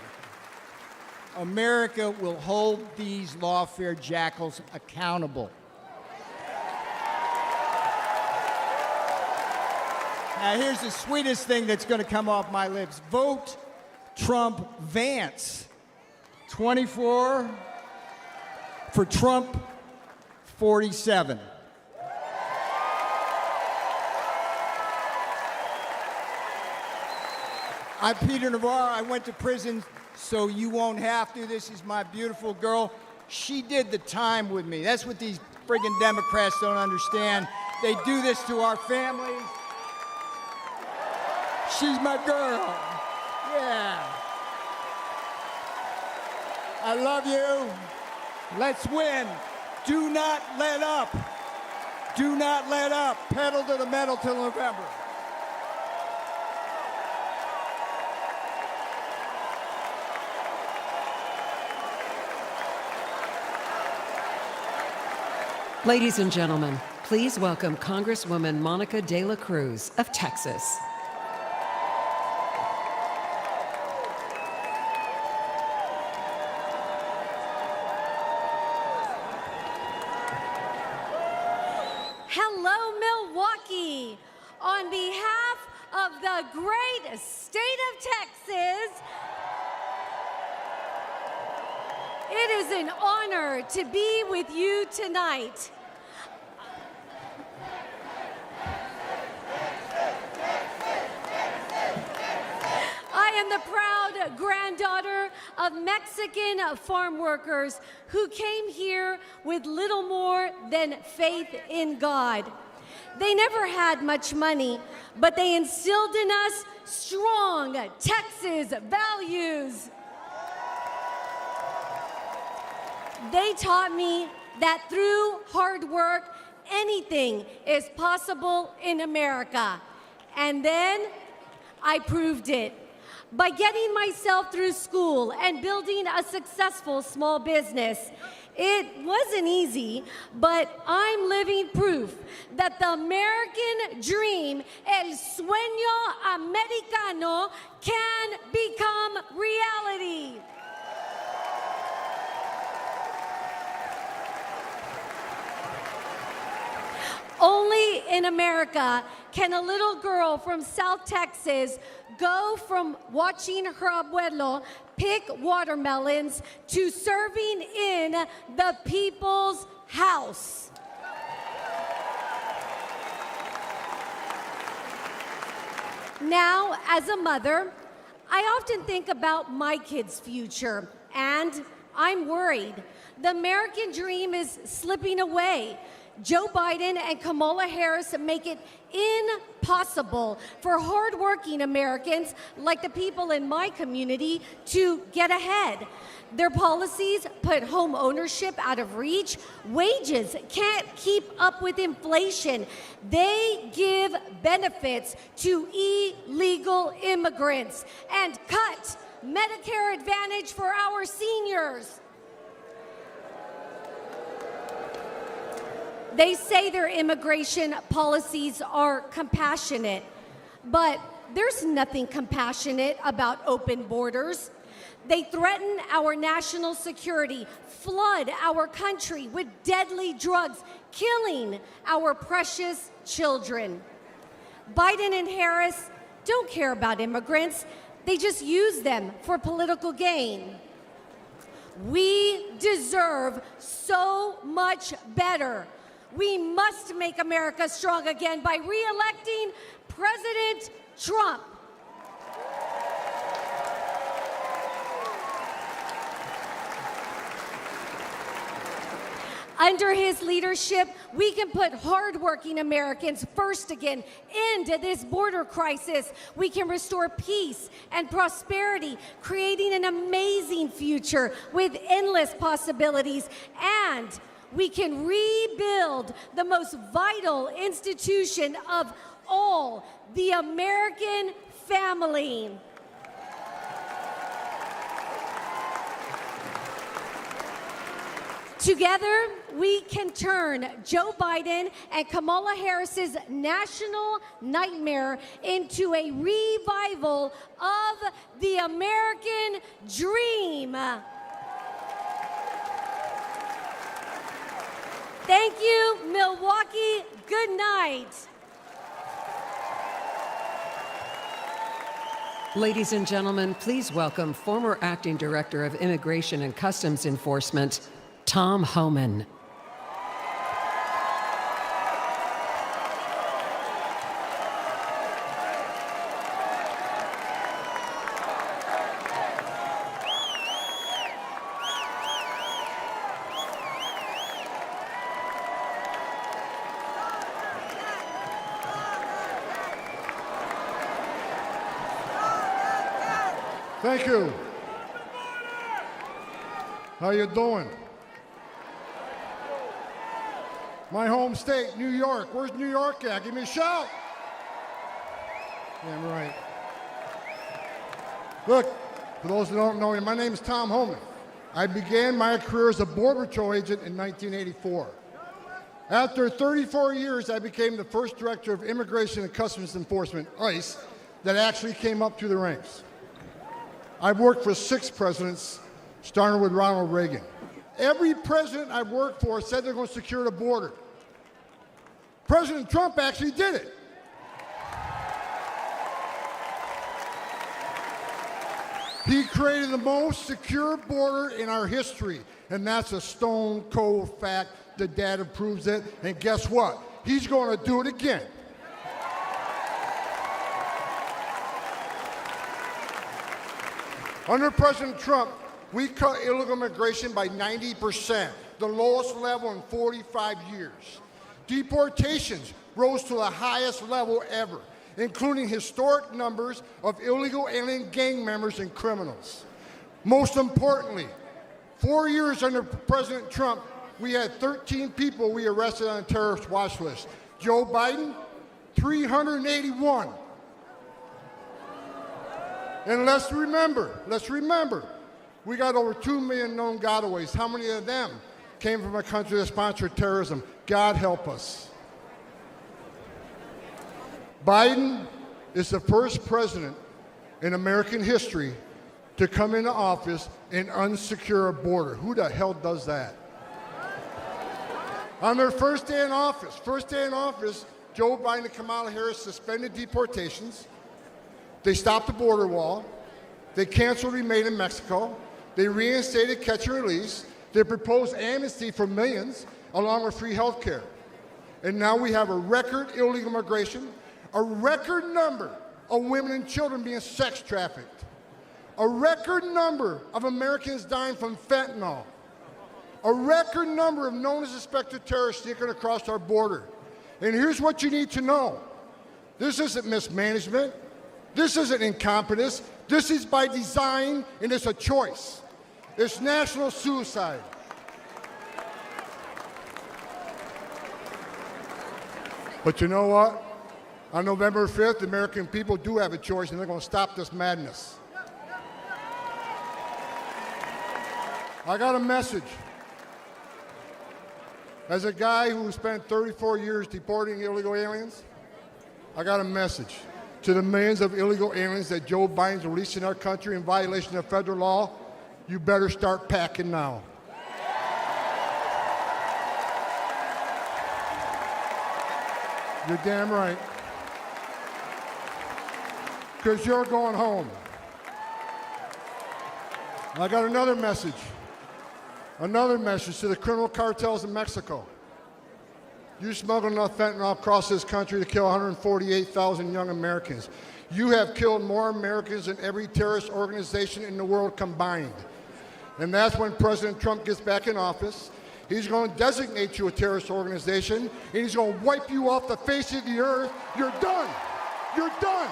America will hold these lawfare jackals accountable. Now, here's the sweetest thing that's going to come off my lips. Vote Trump Vance. 24 for Trump 47. I'm Peter Navarro. I went to prison so you won't have to. This is my beautiful girl. She did the time with me. That's what these friggin' Democrats don't understand. They do this to our families. She's my girl. Yeah. I love you. Let's win. Do not let up. Do not let up. Pedal to the metal till November. Ladies and gentlemen, please welcome Congresswoman Monica De La Cruz of Texas. Hello, Milwaukee. On behalf of the great state of Texas, it is an honor to be with you tonight. I am the proud granddaughter of Mexican farm workers who came here with little more than faith in God. They never had much money, but they instilled in us strong Texas values. They taught me that through hard work, anything is possible in America. And then I proved it. By getting myself through school and building a successful small business. It wasn't easy, but I'm living proof that the American dream, el sueño americano, can become reality. Only in America can a little girl from South Texas go from watching her abuelo pick watermelons to serving in the people's house. Now, as a mother, I often think about my kids' future, and I'm worried. The American dream is slipping away. Joe Biden and Kamala Harris make it impossible for hardworking Americans like the people in my community to get ahead. Their policies put home ownership out of reach. Wages can't keep up with inflation. They give benefits to illegal immigrants and cut Medicare Advantage for our seniors. They say their immigration policies are compassionate, but there's nothing compassionate about open borders. They threaten our national security, flood our country with deadly drugs, killing our precious children. Biden and Harris don't care about immigrants. They just use them for political gain. We deserve so much better. We must make America strong again by re-electing President Trump. Under his leadership, we can put hardworking Americans first again, end this border crisis. We can restore peace and prosperity, creating an amazing future with endless possibilities. And we can rebuild the most vital institution of all, the American family. Together, we can turn Joe Biden and Kamala Harris's national nightmare into a revival of the American dream. Thank you, Milwaukee. Good night. Ladies and gentlemen, please welcome former Acting Director of Immigration and Customs Enforcement, Tom Homan. Thank you. How you doing? My home state, New York. Where's New York at? Give me a shout. Damn right. Look, for those who don't know me, my name is Tom Homan. I began my career as a Border Patrol agent in 1984. After 34 years, I became the first director of Immigration and Customs Enforcement, ICE, that actually came up through the ranks. I've worked for 6 presidents, starting with Ronald Reagan. Every president I've worked for said they're going to secure the border. President Trump actually did it. He created the most secure border in our history, and that's a stone cold fact. The data proves it, and guess what? He's going to do it again. Under President Trump, we cut illegal immigration by 90%, the lowest level in 45 years. Deportations rose to the highest level ever, including historic numbers of illegal alien gang members and criminals. Most importantly, 4 years under President Trump, we had 13 people we arrested on a terrorist watch list. Joe Biden, 381. And let's remember, we got over 2 million known gotaways. How many of them came from a country that sponsored terrorism? God help us. Biden is the first president in American history to come into office and unsecure a border. Who the hell does that? On their first day in office, Joe Biden and Kamala Harris suspended deportations. They stopped the border wall. They canceled Remain in Mexico. They reinstated catch and release. They proposed amnesty for millions, along with free health care. And now we have a record illegal immigration, a record number of women and children being sex trafficked, a record number of Americans dying from fentanyl, a record number of known as suspected terrorists sneaking across our border. And here's what you need to know. This isn't mismanagement. This isn't incompetence. This is by design, and it's a choice. It's national suicide. But you know what? On November 5th, the American people do have a choice, and they're going to stop this madness. I got a message. As a guy who spent 34 years deporting illegal aliens, I got a message to the millions of illegal aliens that Joe Biden's releasing our country in violation of federal law. You better start packing now. You're damn right. Because you're going home. I got another message to the criminal cartels in Mexico. You smuggled enough fentanyl across this country to kill 148,000 young Americans. You have killed more Americans than every terrorist organization in the world combined. And that's when President Trump gets back in office. He's going to designate you a terrorist organization, and he's going to wipe you off the face of the earth. You're done. You're done.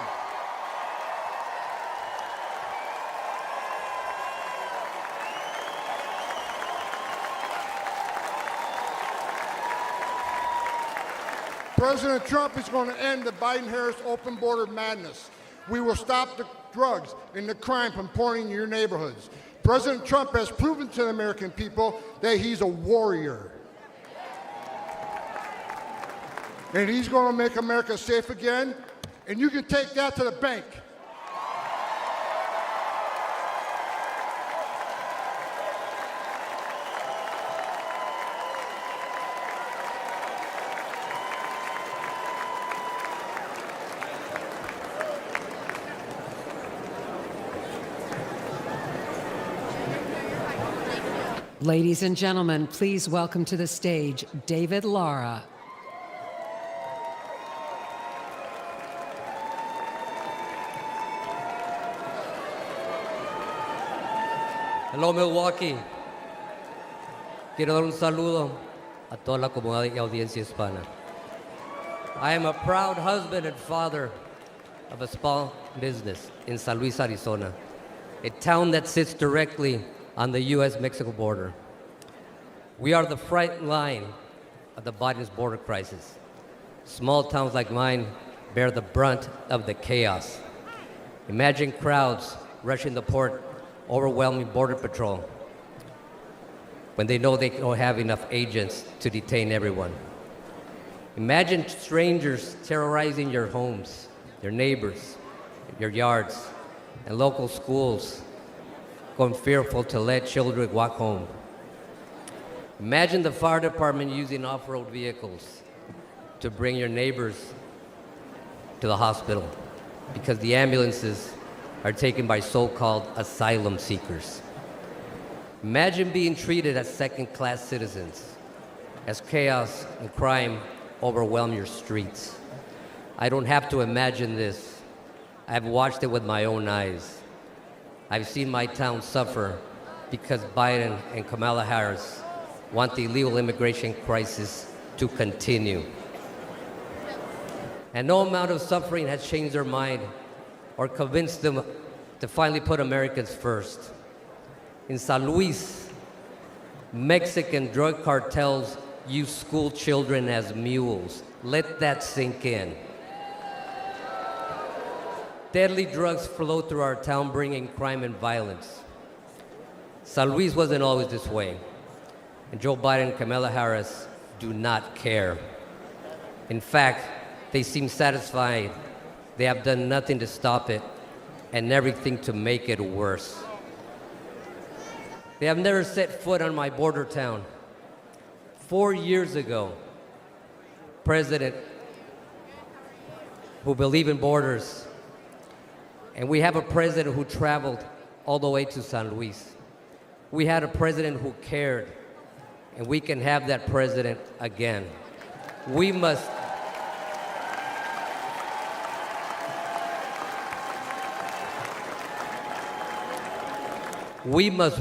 President Trump is going to end the Biden-Harris open border madness. We will stop the drugs and the crime from pouring in your neighborhoods. President Trump has proven to the American people that he's a warrior. And he's going to make America safe again, and you can take that to the bank. Ladies and gentlemen, please welcome to the stage David Lara. Hello, Milwaukee. Quiero dar un saludo a toda la comunidad y audiencia hispana. I am a proud husband and father of a small business in San Luis, Arizona. a town that sits directly on the U.S.-Mexico border. We are the front line of the Biden's border crisis. Small towns like mine bear the brunt of the chaos. Imagine crowds rushing the port, overwhelming Border Patrol when they know they don't have enough agents to detain everyone. Imagine strangers terrorizing your homes, your neighbors, your yards, and local schools going fearful to let children walk home. Imagine the fire department using off-road vehicles to bring your neighbors to the hospital because the ambulances are taken by so-called asylum seekers. Imagine being treated as second-class citizens, as chaos and crime overwhelm your streets. I don't have to imagine this. I've watched it with my own eyes. I've seen my town suffer because Biden and Kamala Harris want the illegal immigration crisis to continue. And no amount of suffering has changed their mind or convinced them to finally put Americans first. In San Luis, Mexican drug cartels use school children as mules. Let that sink in. Deadly drugs flow through our town, bringing crime and violence. San Luis wasn't always this way, and Joe Biden and Kamala Harris do not care. In fact, they seem satisfied. They have done nothing to stop it and everything to make it worse. They have never set foot on my border town. 4 years ago, president who believed in borders, and we have a president who traveled all the way to San Luis. We had a president who cared, and we can have that president again. We must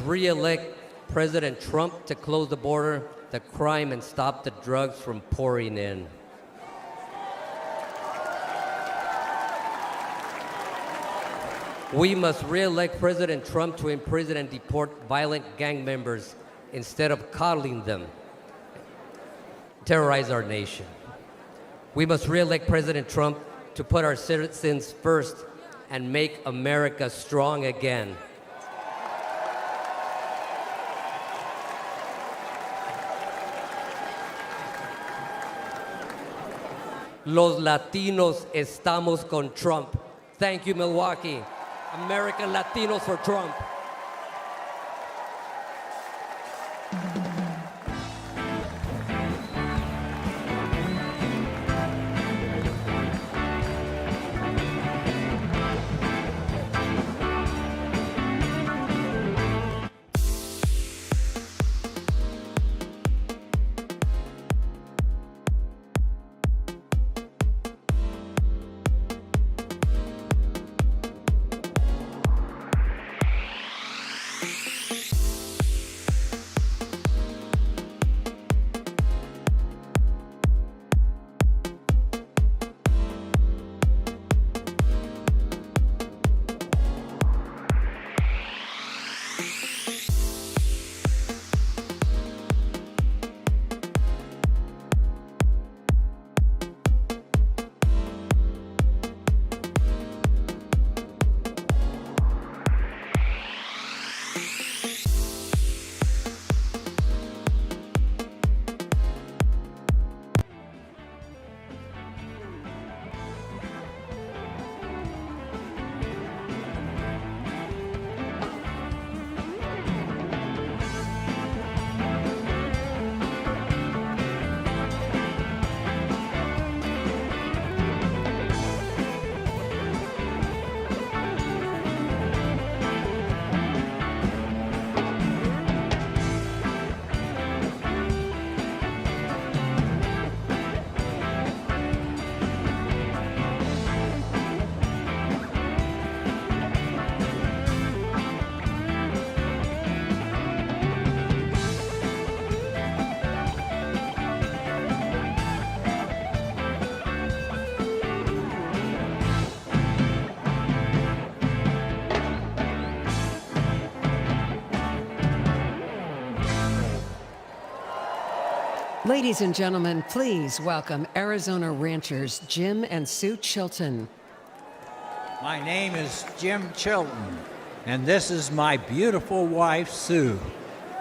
re-elect President Trump to close the border, the crime, and stop the drugs from pouring in. We must re-elect President Trump to imprison and deport violent gang members instead of coddling them, terrorize our nation. We must re-elect President Trump to put our citizens first and make America strong again. Los Latinos estamos con Trump. Thank you, Milwaukee. American Latinos for Trump. Ladies and gentlemen, please welcome Arizona ranchers Jim and Sue Chilton. My name is Jim Chilton, and this is my beautiful wife, Sue.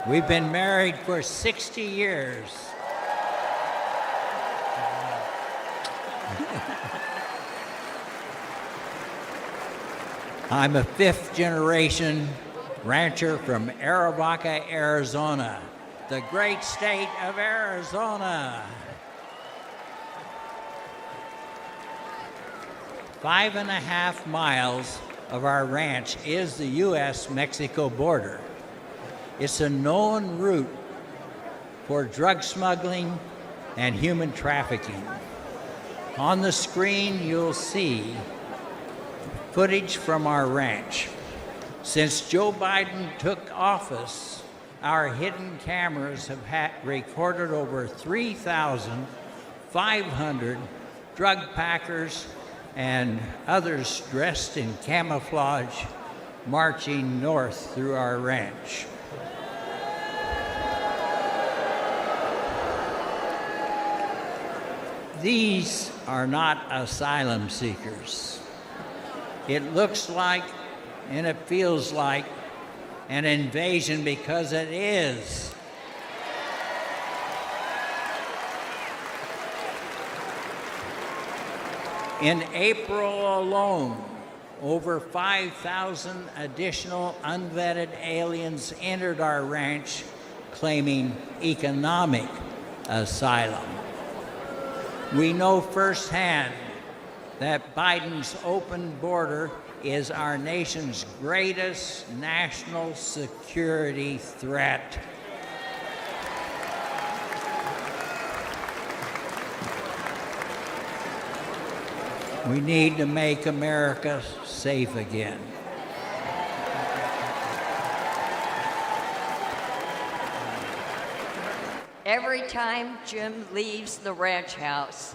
We've been married for 60 years. I'm a fifth-generation rancher from Arivaca, Arizona, the great state of Arizona. 5.5 miles of our ranch is the U.S.-Mexico border. It's a known route for drug smuggling and human trafficking. On the screen, you'll see footage from our ranch. Since Joe Biden took office, our hidden cameras have recorded over 3,500 drug packers and others dressed in camouflage marching north through our ranch. These are not asylum seekers. It looks like and it feels like an invasion because it is. In April alone, over 5,000 additional unvetted aliens entered our ranch claiming economic asylum. We know firsthand that Biden's open border is our nation's greatest national security threat. We need to make America safe again. Every time Jim leaves the ranch house,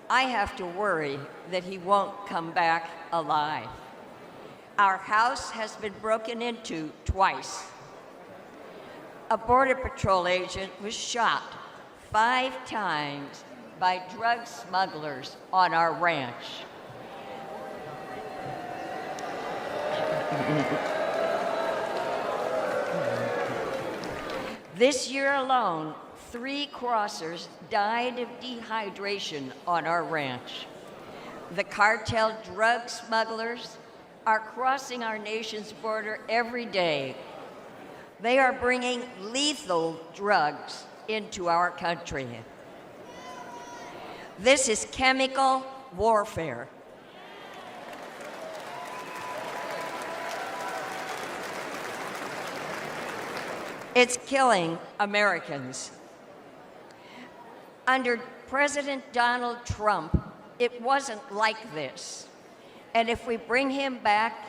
I have to worry that he won't come back alive. Our house has been broken into twice. A Border Patrol agent was shot 5 times by drug smugglers on our ranch. This year alone, 3 crossers died of dehydration on our ranch. The cartel drug smugglers are crossing our nation's border every day. They are bringing lethal drugs into our country. This is chemical warfare. It's killing Americans. Under President Donald Trump, it wasn't like this. And if we bring him back,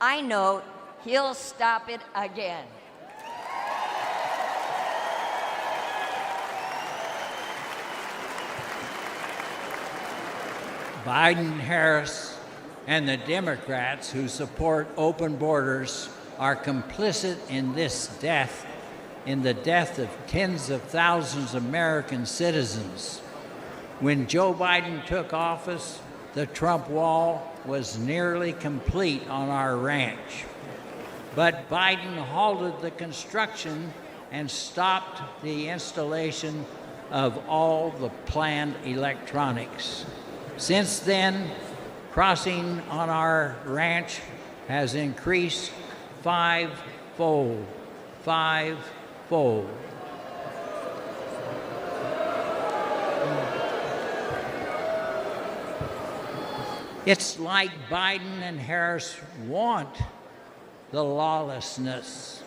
I know he'll stop it again. Biden, Harris, and the Democrats who support open borders are complicit in this death, in the death of tens of thousands of American citizens. When Joe Biden took office, the Trump wall was nearly complete on our ranch. But Biden halted the construction and stopped the installation of all the planned electronics. Since then, crossing on our ranch has increased 5-fold. 5-fold. It's like Biden and Harris want the lawlessness.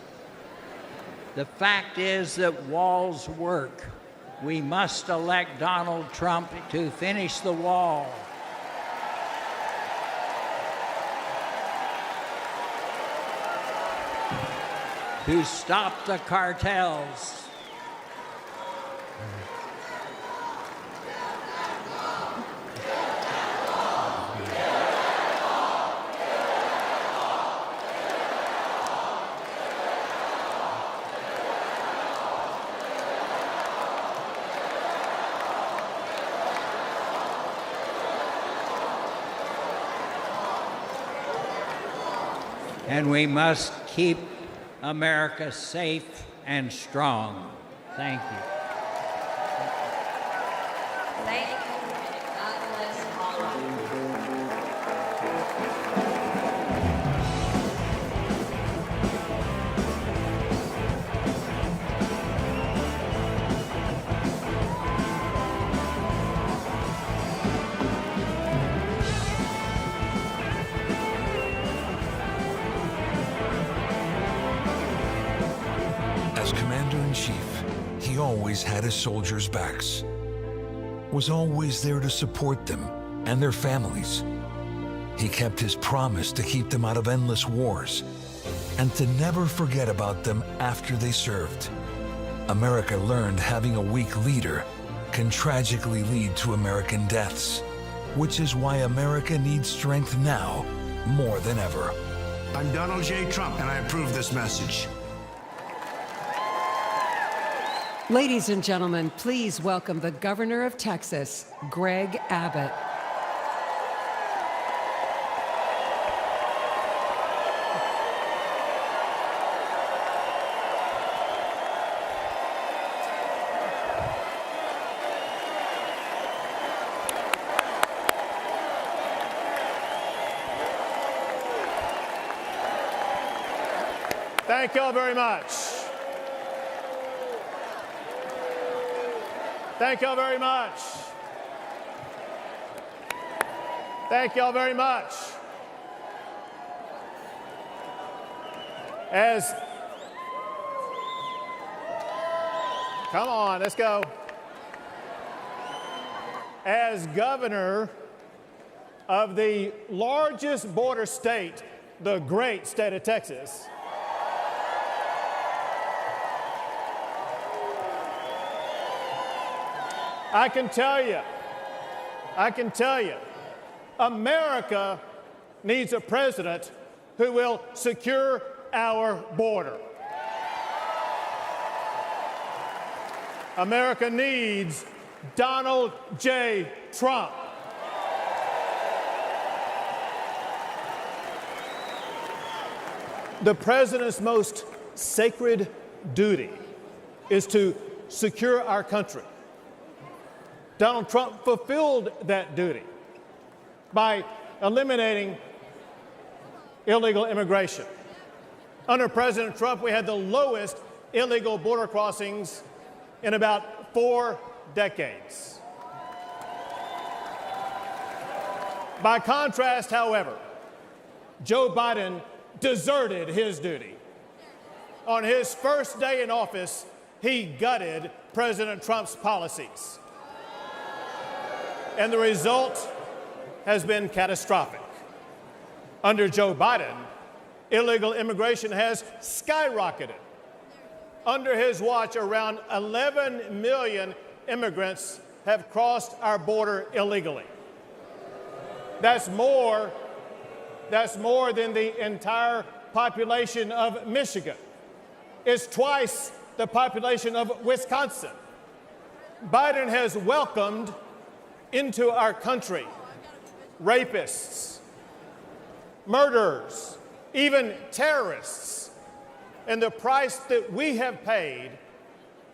The fact is that walls work. We must elect Donald Trump to finish the wall. To stop the cartels. and we must keep America safe and strong. Thank you. Thank you. God bless all of you. As Commander-in-Chief, he always had his soldiers' backs, was always there to support them and their families. He kept his promise to keep them out of endless wars and to never forget about them after they served. America learned having a weak leader can tragically lead to American deaths, which is why America needs strength now more than ever. I'm Donald J. Trump, and I approve this message. Ladies and gentlemen, please welcome the Governor of Texas, Greg Abbott. Thank you all very much. Thank you all very much. Thank you all very much. Come on, let's go. As governor of the largest border state, the great state of Texas, I can tell you, America needs a president who will secure our border. America needs Donald J. Trump. The president's most sacred duty is to secure our country. Donald Trump fulfilled that duty by eliminating illegal immigration. Under President Trump, we had the lowest illegal border crossings in about 4 decades. By contrast, however, Joe Biden deserted his duty. On his first day in office, he gutted President Trump's policies. And the result has been catastrophic. Under Joe Biden, illegal immigration has skyrocketed. Under his watch, around 11 million immigrants have crossed our border illegally. That's more than the entire population of Michigan. It's twice the population of Wisconsin. Biden has welcomed into our country rapists, murderers, even terrorists. And the price that we have paid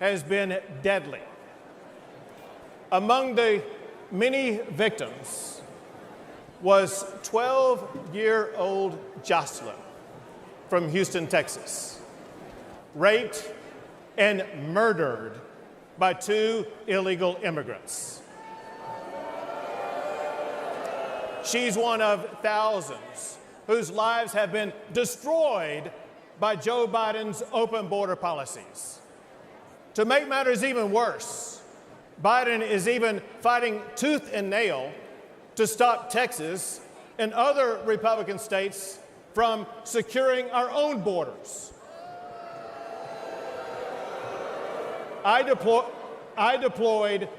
has been deadly. Among the many victims was 12-year-old Jocelyn from Houston, Texas, raped and murdered by 2 illegal immigrants. She's one of thousands whose lives have been destroyed by Joe Biden's open border policies. To make matters even worse, Biden is even fighting tooth and nail to stop Texas and other Republican states from securing our own borders. I deployed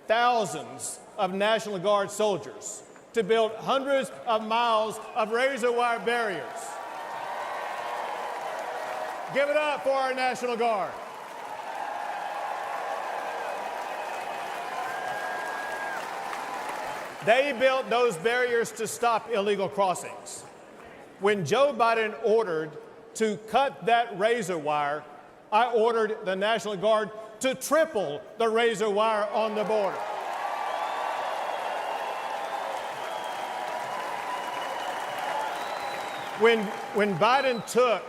thousands of National Guard soldiers to build hundreds of miles of razor wire barriers. Give it up for our National Guard. They built those barriers to stop illegal crossings. When Joe Biden ordered to cut that razor wire, I ordered the National Guard to triple the razor wire on the border. When Biden took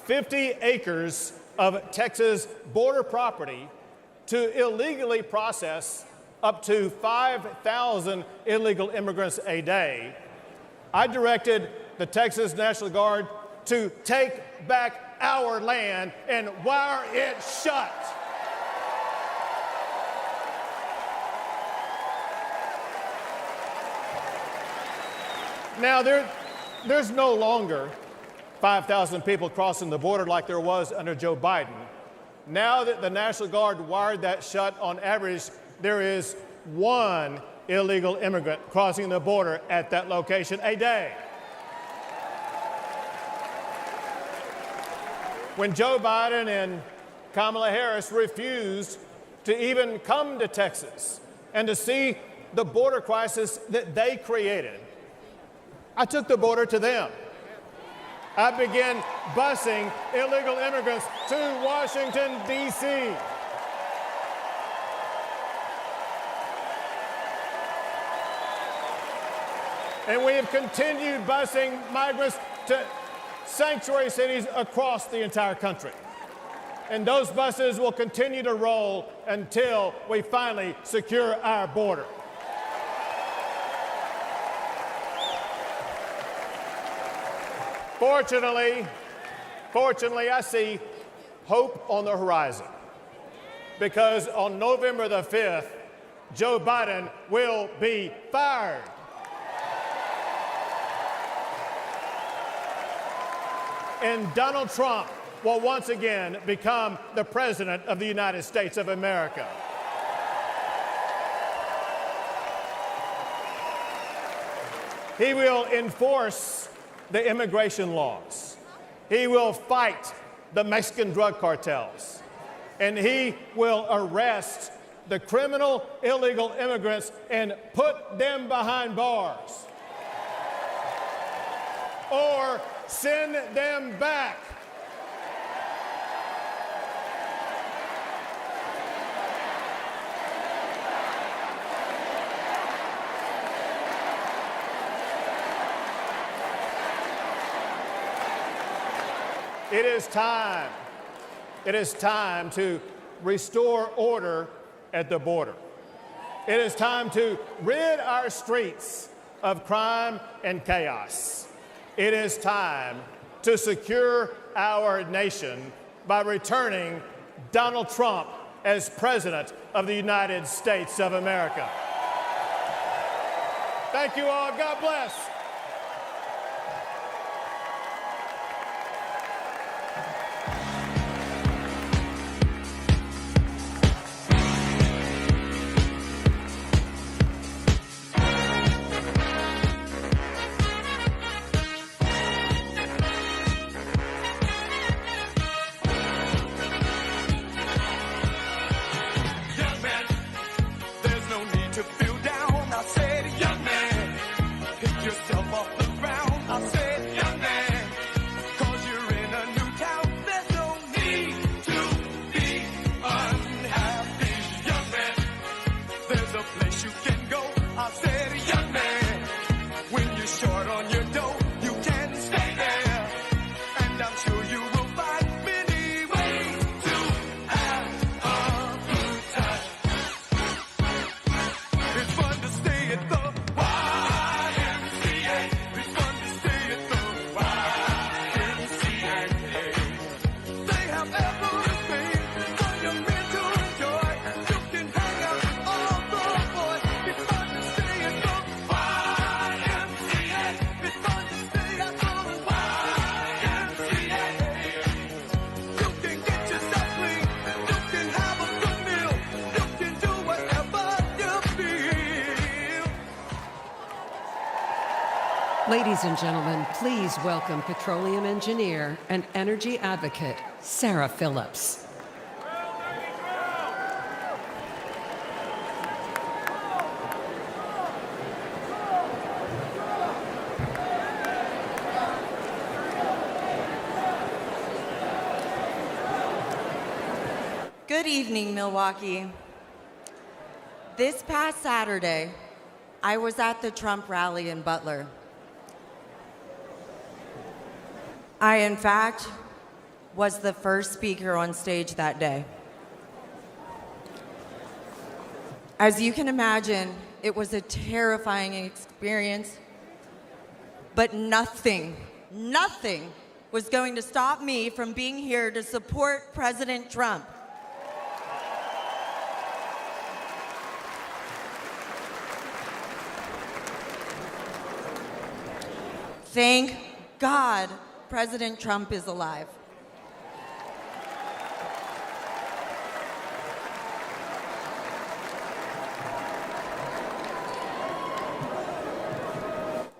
50 acres of Texas border property to illegally process up to 5,000 illegal immigrants a day, I directed the Texas National Guard to take back our land and wire it shut. Now, there's no longer 5,000 people crossing the border like there was under Joe Biden. Now that the National Guard wired that shut, on average, there is one illegal immigrant crossing the border at that location a day. When Joe Biden and Kamala Harris refused to even come to Texas and to see the border crisis that they created, I took the border to them. I began busing illegal immigrants to Washington, D.C. And we have continued busing migrants to sanctuary cities across the entire country. And those buses will continue to roll until we finally secure our border. Fortunately, I see hope on the horizon, because on November the 5th, Joe Biden will be fired. And Donald Trump will once again become the President of the United States of America. He will enforce the immigration laws. He will fight the Mexican drug cartels. And he will arrest the criminal illegal immigrants and put them behind bars. Or send them back. It is time. It is time to restore order at the border. It is time to rid our streets of crime and chaos. It is time to secure our nation by returning Donald Trump as President of the United States of America. Thank you all. God bless. Ladies and gentlemen, please welcome petroleum engineer and energy advocate, Sarah Phillips. Good evening, Milwaukee. This past Saturday, I was at the Trump rally in Butler. I, in fact, was the first speaker on stage that day. As you can imagine, it was a terrifying experience, but nothing was going to stop me from being here to support President Trump. Thank God President Trump is alive.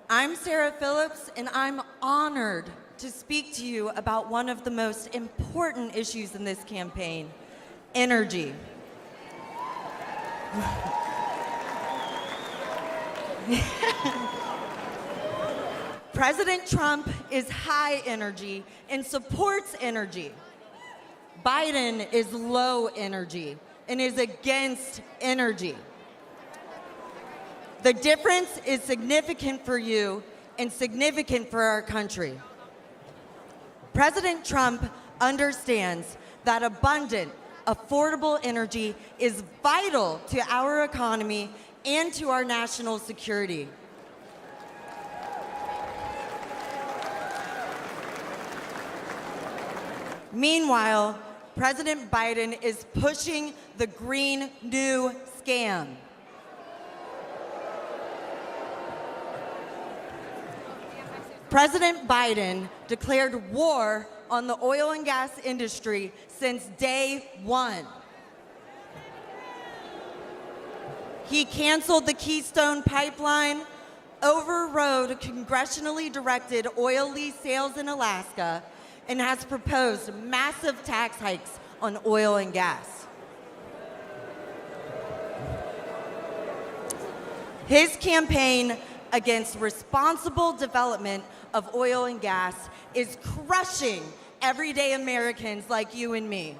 I'm Sarah Phillips, and I'm honored to speak to you about one of the most important issues in this campaign, energy. President Trump is high energy and supports energy. Biden is low energy and is against energy. The difference is significant for you and significant for our country. President Trump understands that abundant, affordable energy is vital to our economy and to our national security. Meanwhile, President Biden is pushing the Green New scam. President Biden declared war on the oil and gas industry since day one. He canceled the Keystone Pipeline, overrode congressionally directed oil lease sales in Alaska, and has proposed massive tax hikes on oil and gas. His campaign against responsible development of oil and gas is crushing everyday Americans like you and me.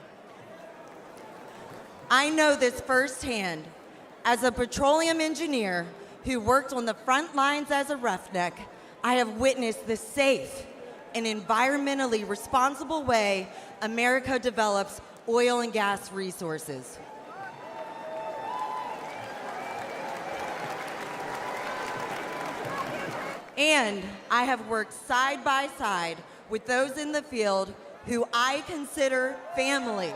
I know this firsthand. As a petroleum engineer who worked on the front lines as a roughneck, I have witnessed the safe and environmentally responsible way America develops oil and gas resources. And I have worked side by side with those in the field who I consider family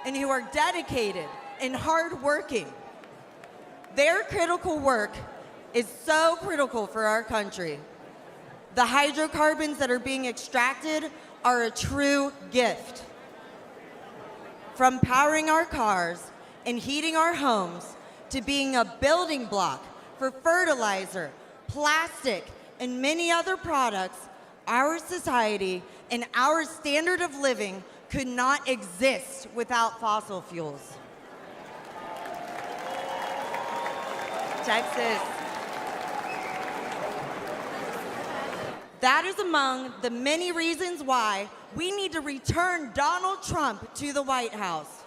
and who are dedicated and hardworking. Their critical work is so critical for our country. The hydrocarbons that are being extracted are a true gift. From powering our cars and heating our homes to being a building block for fertilizer, plastic, and many other products, our society and our standard of living could not exist without fossil fuels. Texas. That is among the many reasons why we need to return Donald Trump to the White House.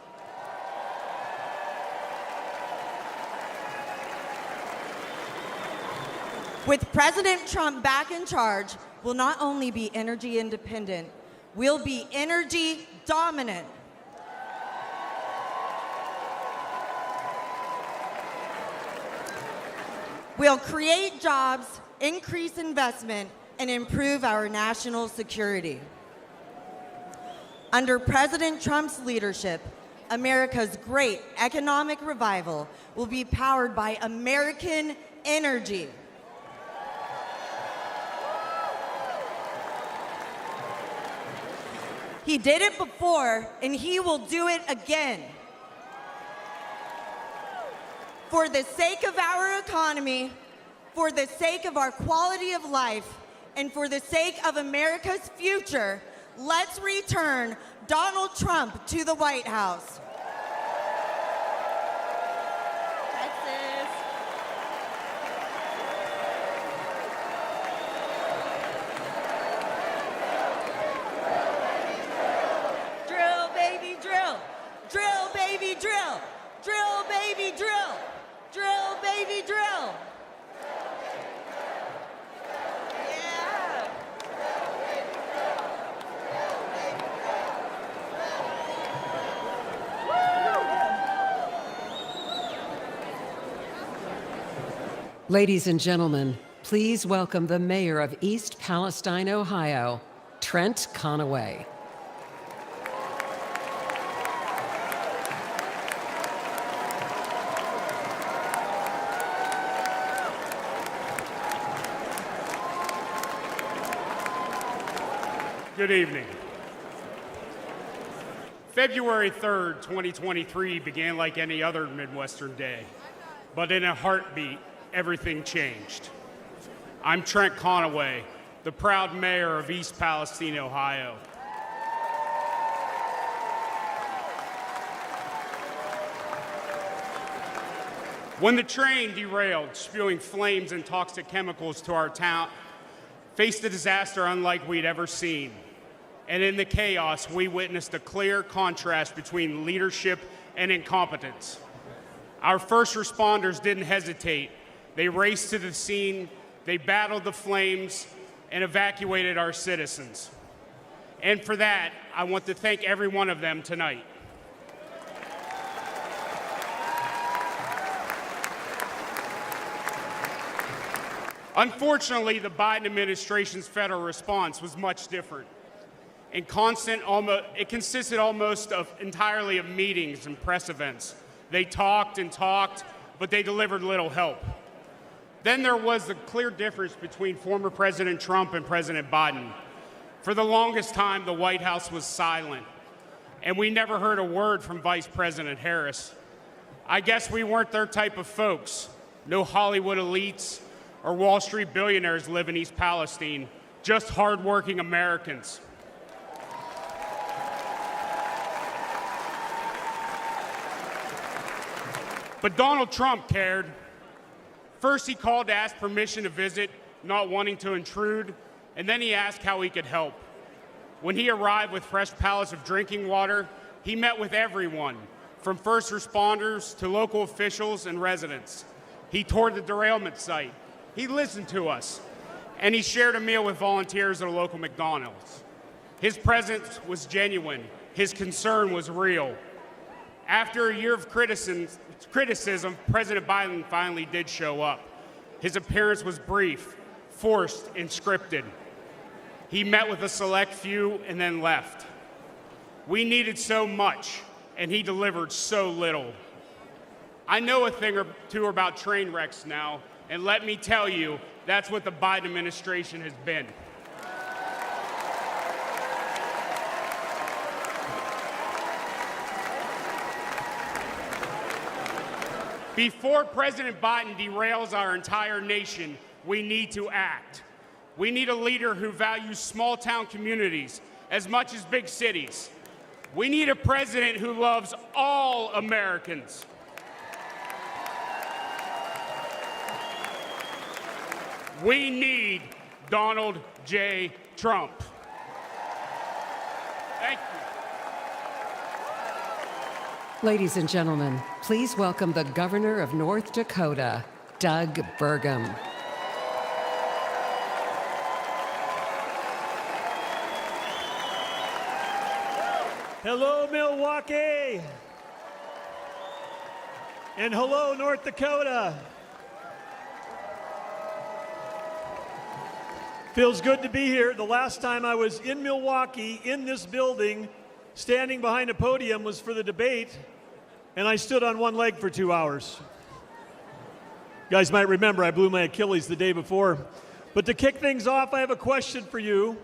With President Trump back in charge, we'll not only be energy independent, we'll be energy dominant. We'll create jobs, increase investment, and improve our national security. Under President Trump's leadership, America's great economic revival will be powered by American energy. He did it before, and he will do it again. For the sake of our economy, for the sake of our quality of life, and for the sake of America's future, let's return Donald Trump to the White House. Texas. Drill, baby, drill. Drill, baby, baby, drill. Drill, baby, drill. Drill, baby, drill. Yeah. Ladies and gentlemen, please welcome the mayor of East Palestine, Ohio, Trent Conaway. Good evening. February 3rd, 2023 began like any other Midwestern day, but in a heartbeat, everything changed. I'm Trent Conaway, the proud mayor of East Palestine, Ohio. When the train derailed, spewing flames and toxic chemicals to our town, faced a disaster unlike we'd ever seen. And in the chaos, we witnessed a clear contrast between leadership and incompetence. Our first responders didn't hesitate. They raced to the scene, they battled the flames, and evacuated our citizens. And for that, I want to thank every one of them tonight. Unfortunately, the Biden administration's federal response was much different. It consisted almost entirely of meetings and press events. They talked and talked, but they delivered little help. Then there was the clear difference between former President Trump and President Biden. For the longest time, the White House was silent, and we never heard a word from Vice President Harris. I guess we weren't their type of folks. No Hollywood elites or Wall Street billionaires live in East Palestine, just hardworking Americans. But Donald Trump cared. First, he called to ask permission to visit, not wanting to intrude, and then he asked how he could help. When he arrived with fresh pallets of drinking water, he met with everyone, from first responders to local officials and residents. He toured the derailment site. He listened to us, and he shared a meal with volunteers at a local McDonald's. His presence was genuine. His concern was real. After a year of criticism, President Biden finally did show up. His appearance was brief, forced, and scripted. He met with a select few and then left. We needed so much, and he delivered so little. I know a thing or two about train wrecks now, and let me tell you, that's what the Biden administration has been. Before President Biden derails our entire nation, we need to act. We need a leader who values small-town communities as much as big cities. We need a president who loves all Americans. We need Donald J. Trump. Thank you. Ladies and gentlemen, please welcome the governor of North Dakota, Doug Burgum. Hello, Milwaukee. And hello, North Dakota. Feels good to be here. The last time I was in Milwaukee, in this building, standing behind a podium was for the debate, and I stood on one leg for 2 hours. You guys might remember I blew my Achilles the day before. But to kick things off, I have a question for you,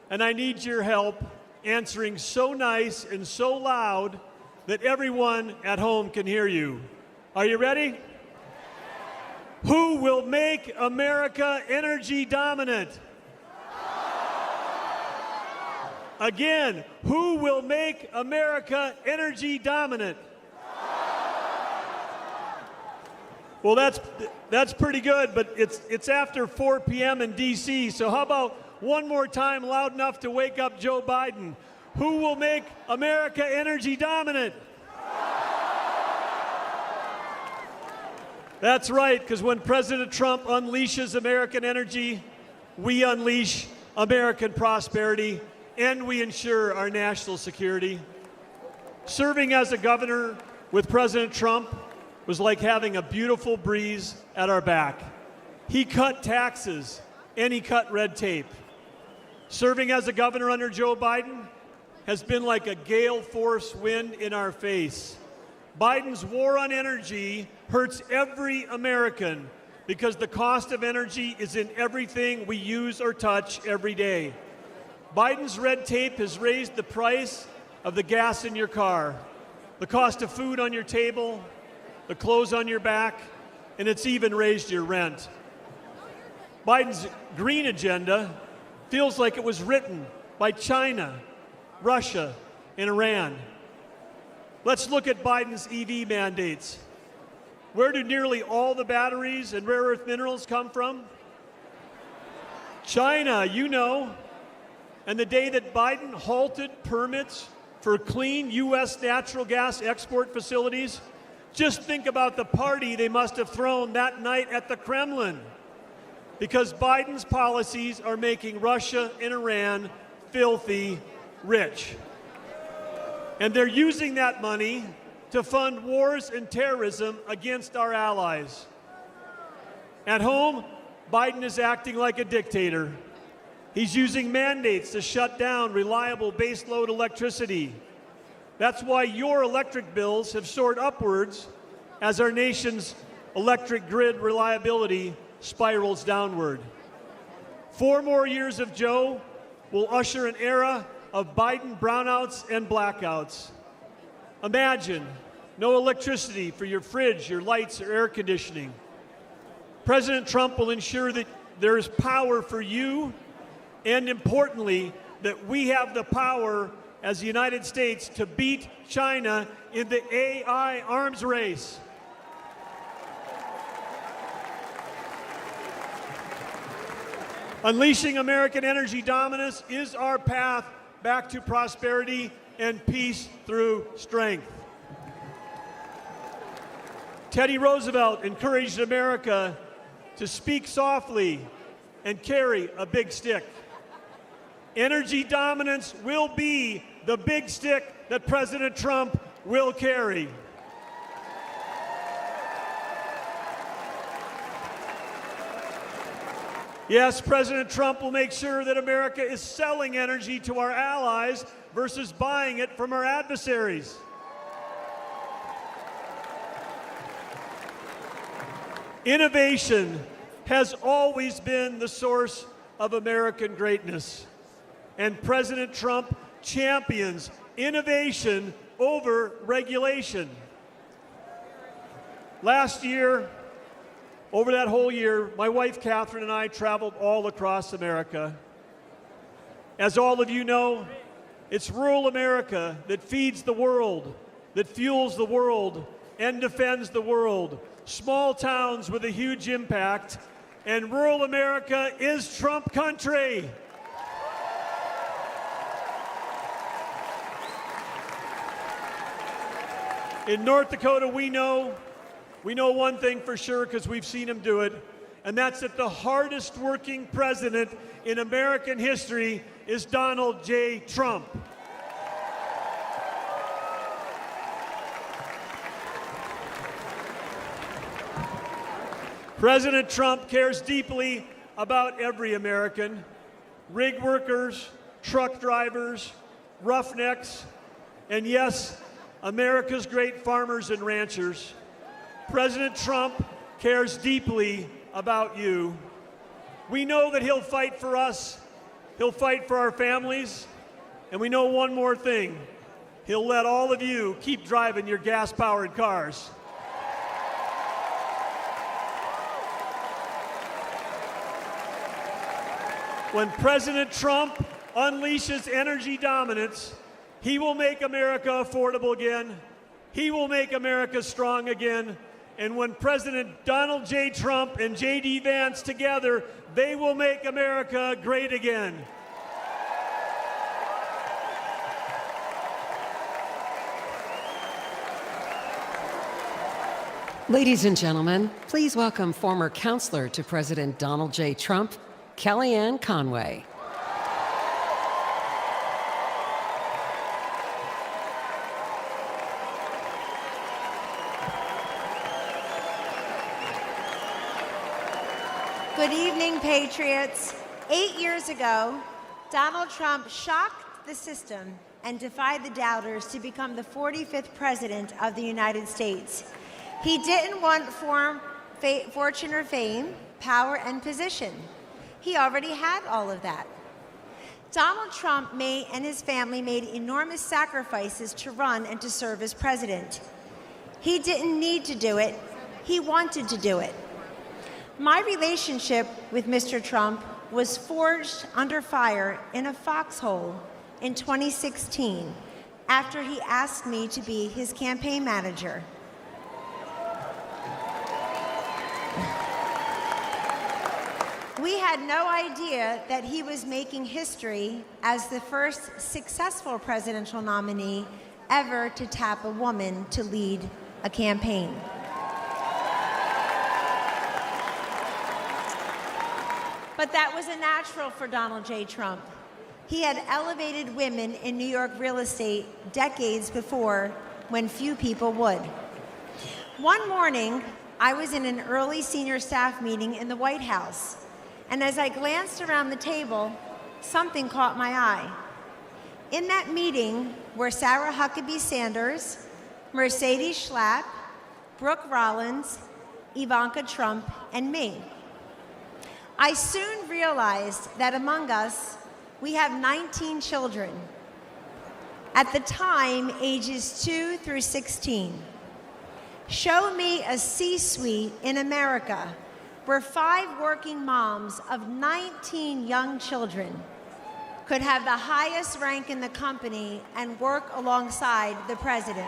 and I need your help answering so nice and so loud that everyone at home can hear you. Are you ready? Who will make America energy dominant? Again, who will make America energy dominant? Well, that's pretty good, but it's after 4 p.m. in D.C., so how about one more time loud enough to wake up Joe Biden? Who will make America energy dominant? That's right, because when President Trump unleashes American energy, we unleash American prosperity, and we ensure our national security. Serving as a governor with President Trump was like having a beautiful breeze at our back. He cut taxes, and he cut red tape. Serving as a governor under Joe Biden has been like a gale force wind in our face. Biden's war on energy hurts every American because the cost of energy is in everything we use or touch every day. Biden's red tape has raised the price of the gas in your car, the cost of food on your table, the clothes on your back, and it's even raised your rent. Biden's green agenda feels like it was written by China, Russia, and Iran. Let's look at Biden's EV mandates. Where do nearly all the batteries and rare earth minerals come from? China, you know. And the day that Biden halted permits for clean U.S. natural gas export facilities, just think about the party they must have thrown that night at the Kremlin. Because Biden's policies are making Russia and Iran filthy rich. And they're using that money to fund wars and terrorism against our allies. At home, Biden is acting like a dictator. He's using mandates to shut down reliable baseload electricity. That's why your electric bills have soared upwards as our nation's electric grid reliability spirals downward. 4 more years of Joe will usher an era of Biden brownouts and blackouts. Imagine no electricity for your fridge, your lights, or air conditioning. President Trump will ensure that there is power for you, and importantly, that we have the power as the United States to beat China in the AI arms race. Unleashing American energy dominance is our path back to prosperity and peace through strength. Teddy Roosevelt encouraged America to speak softly and carry a big stick. Energy dominance will be the big stick that President Trump will carry. Yes, President Trump will make sure that America is selling energy to our allies versus buying it from our adversaries. Innovation has always been the source of American greatness, and President Trump champions innovation over regulation. Last year, over that whole year, my wife Catherine and I traveled all across America. As all of you know, it's rural America that feeds the world, that fuels the world, and defends the world. Small towns with a huge impact, and rural America is Trump country. In North Dakota, we know one thing for sure because we've seen him do it, and that's that the hardest working president in American history is Donald J. Trump. President Trump cares deeply about every American, rig workers, truck drivers, roughnecks, and yes, America's great farmers and ranchers. President Trump cares deeply about you. We know that he'll fight for us, he'll fight for our families, and we know one more thing. He'll let all of you keep driving your gas-powered cars. When President Trump unleashes energy dominance, he will make America affordable again. He will make America strong again. And when President Donald J. Trump and J.D. Vance together, they will make America great again. Ladies and gentlemen, please welcome former counselor to President Donald J. Trump, Kellyanne Conway. Good evening, Patriots. 8 years ago, Donald Trump shocked the system and defied the doubters to become the 45th president of the United States. He didn't want fortune or fame, power and position. He already had all of that. Donald Trump and his family made enormous sacrifices to run and to serve as president. He didn't need to do it. He wanted to do it. My relationship with Mr. Trump was forged under fire in a foxhole in 2016 after he asked me to be his campaign manager. We had no idea that he was making history as the first successful presidential nominee ever to tap a woman to lead a campaign. But that was a natural for Donald J. Trump. He had elevated women in New York real estate decades before when few people would. One morning, I was in an early senior staff meeting in the White House, and as I glanced around the table, something caught my eye. In that meeting were Sarah Huckabee Sanders, Mercedes Schlapp, Brooke Rollins, Ivanka Trump, and me. I soon realized that among us, we have 19 children. At the time, ages 2 through 16. Show me a C-suite in America where 5 working moms of 19 young children could have the highest rank in the company and work alongside the president.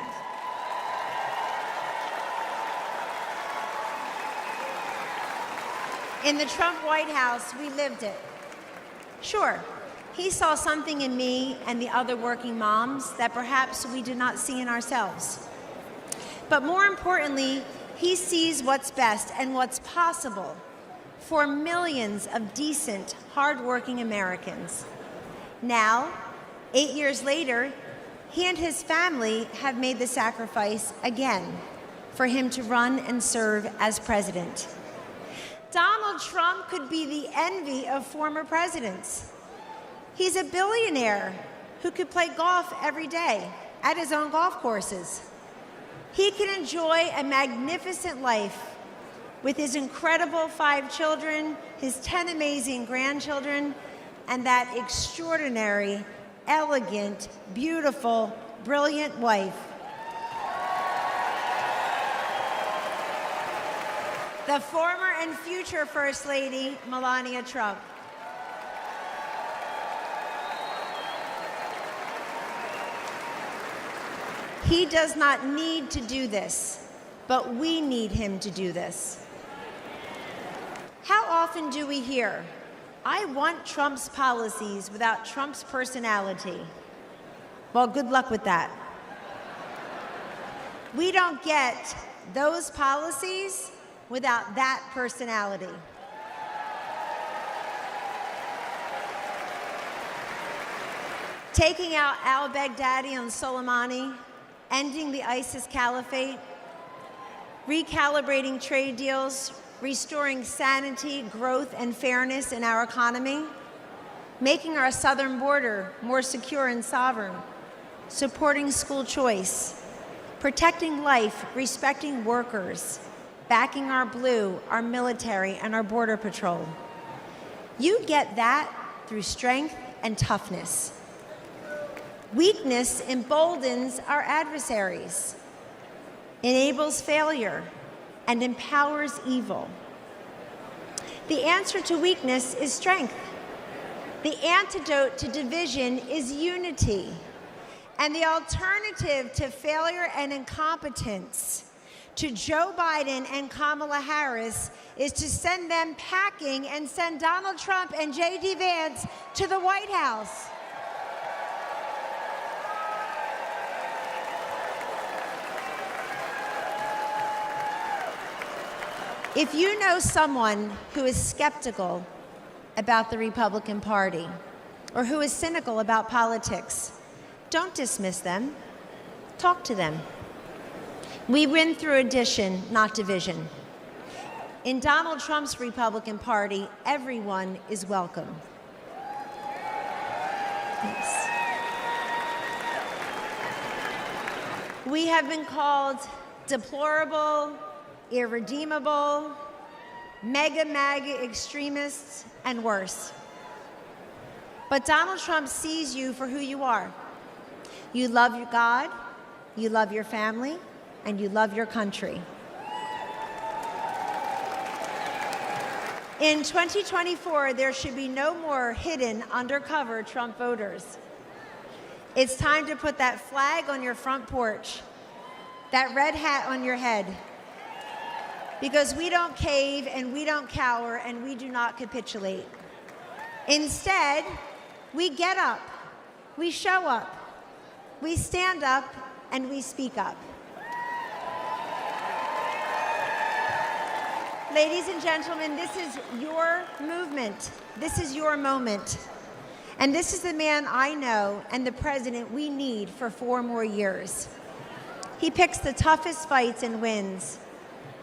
In the Trump White House, we lived it. Sure, he saw something in me and the other working moms that perhaps we did not see in ourselves. But more importantly, he sees what's best and what's possible for millions of decent, hardworking Americans. Now, 8 years later, he and his family have made the sacrifice again for him to run and serve as president. Donald Trump could be the envy of former presidents. He's a billionaire who could play golf every day at his own golf courses. He can enjoy a magnificent life with his incredible 5 children, his 10 amazing grandchildren, and that extraordinary, elegant, beautiful, brilliant wife. The former and future First Lady, Melania Trump. He does not need to do this, but we need him to do this. How often do we hear, "I want Trump's policies without Trump's personality"? Well, good luck with that. We don't get those policies without that personality. Taking out al-Baghdadi and Soleimani, ending the ISIS caliphate, recalibrating trade deals, restoring sanity, growth, and fairness in our economy, making our southern border more secure and sovereign, supporting school choice, protecting life, respecting workers, backing our blue, our military, and our border patrol. You get that through strength and toughness. Weakness emboldens our adversaries, enables failure, and empowers evil. The answer to weakness is strength. The antidote to division is unity. And the alternative to failure and incompetence, to Joe Biden and Kamala Harris, is to send them packing and send Donald Trump and J.D. Vance to the White House. If you know someone who is skeptical about the Republican Party or who is cynical about politics, don't dismiss them. Talk to them. We win through addition, not division. In Donald Trump's Republican Party, everyone is welcome. Yes. We have been called deplorable, irredeemable, MAGA extremists, and worse. But Donald Trump sees you for who you are. You love your God, you love your family, and you love your country. In 2024, there should be no more hidden, undercover Trump voters. It's time to put that flag on your front porch, that red hat on your head, because we don't cave and we don't cower and we do not capitulate. Instead, we get up, we show up, we stand up, and we speak up. Ladies and gentlemen, this is your movement. This is your moment. And this is the man I know and the president we need for 4 more years. He picks the toughest fights and wins.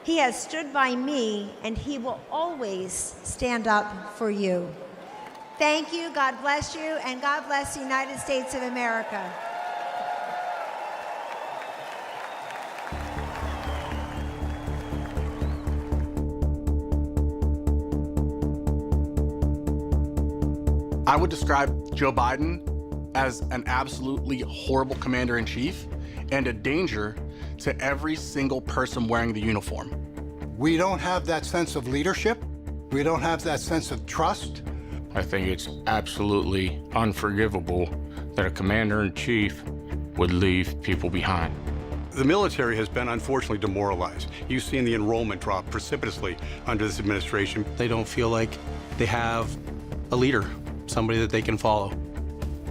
He has stood by me, and he will always stand up for you. Thank you, God bless you, and God bless the United States of America. I would describe Joe Biden as an absolutely horrible commander-in-chief and a danger to every single person wearing the uniform. We don't have that sense of leadership. We don't have that sense of trust. I think it's absolutely unforgivable that a commander-in-chief would leave people behind. The military has been unfortunately demoralized. You've seen the enrollment drop precipitously under this administration. They don't feel like they have a leader, somebody that they can follow.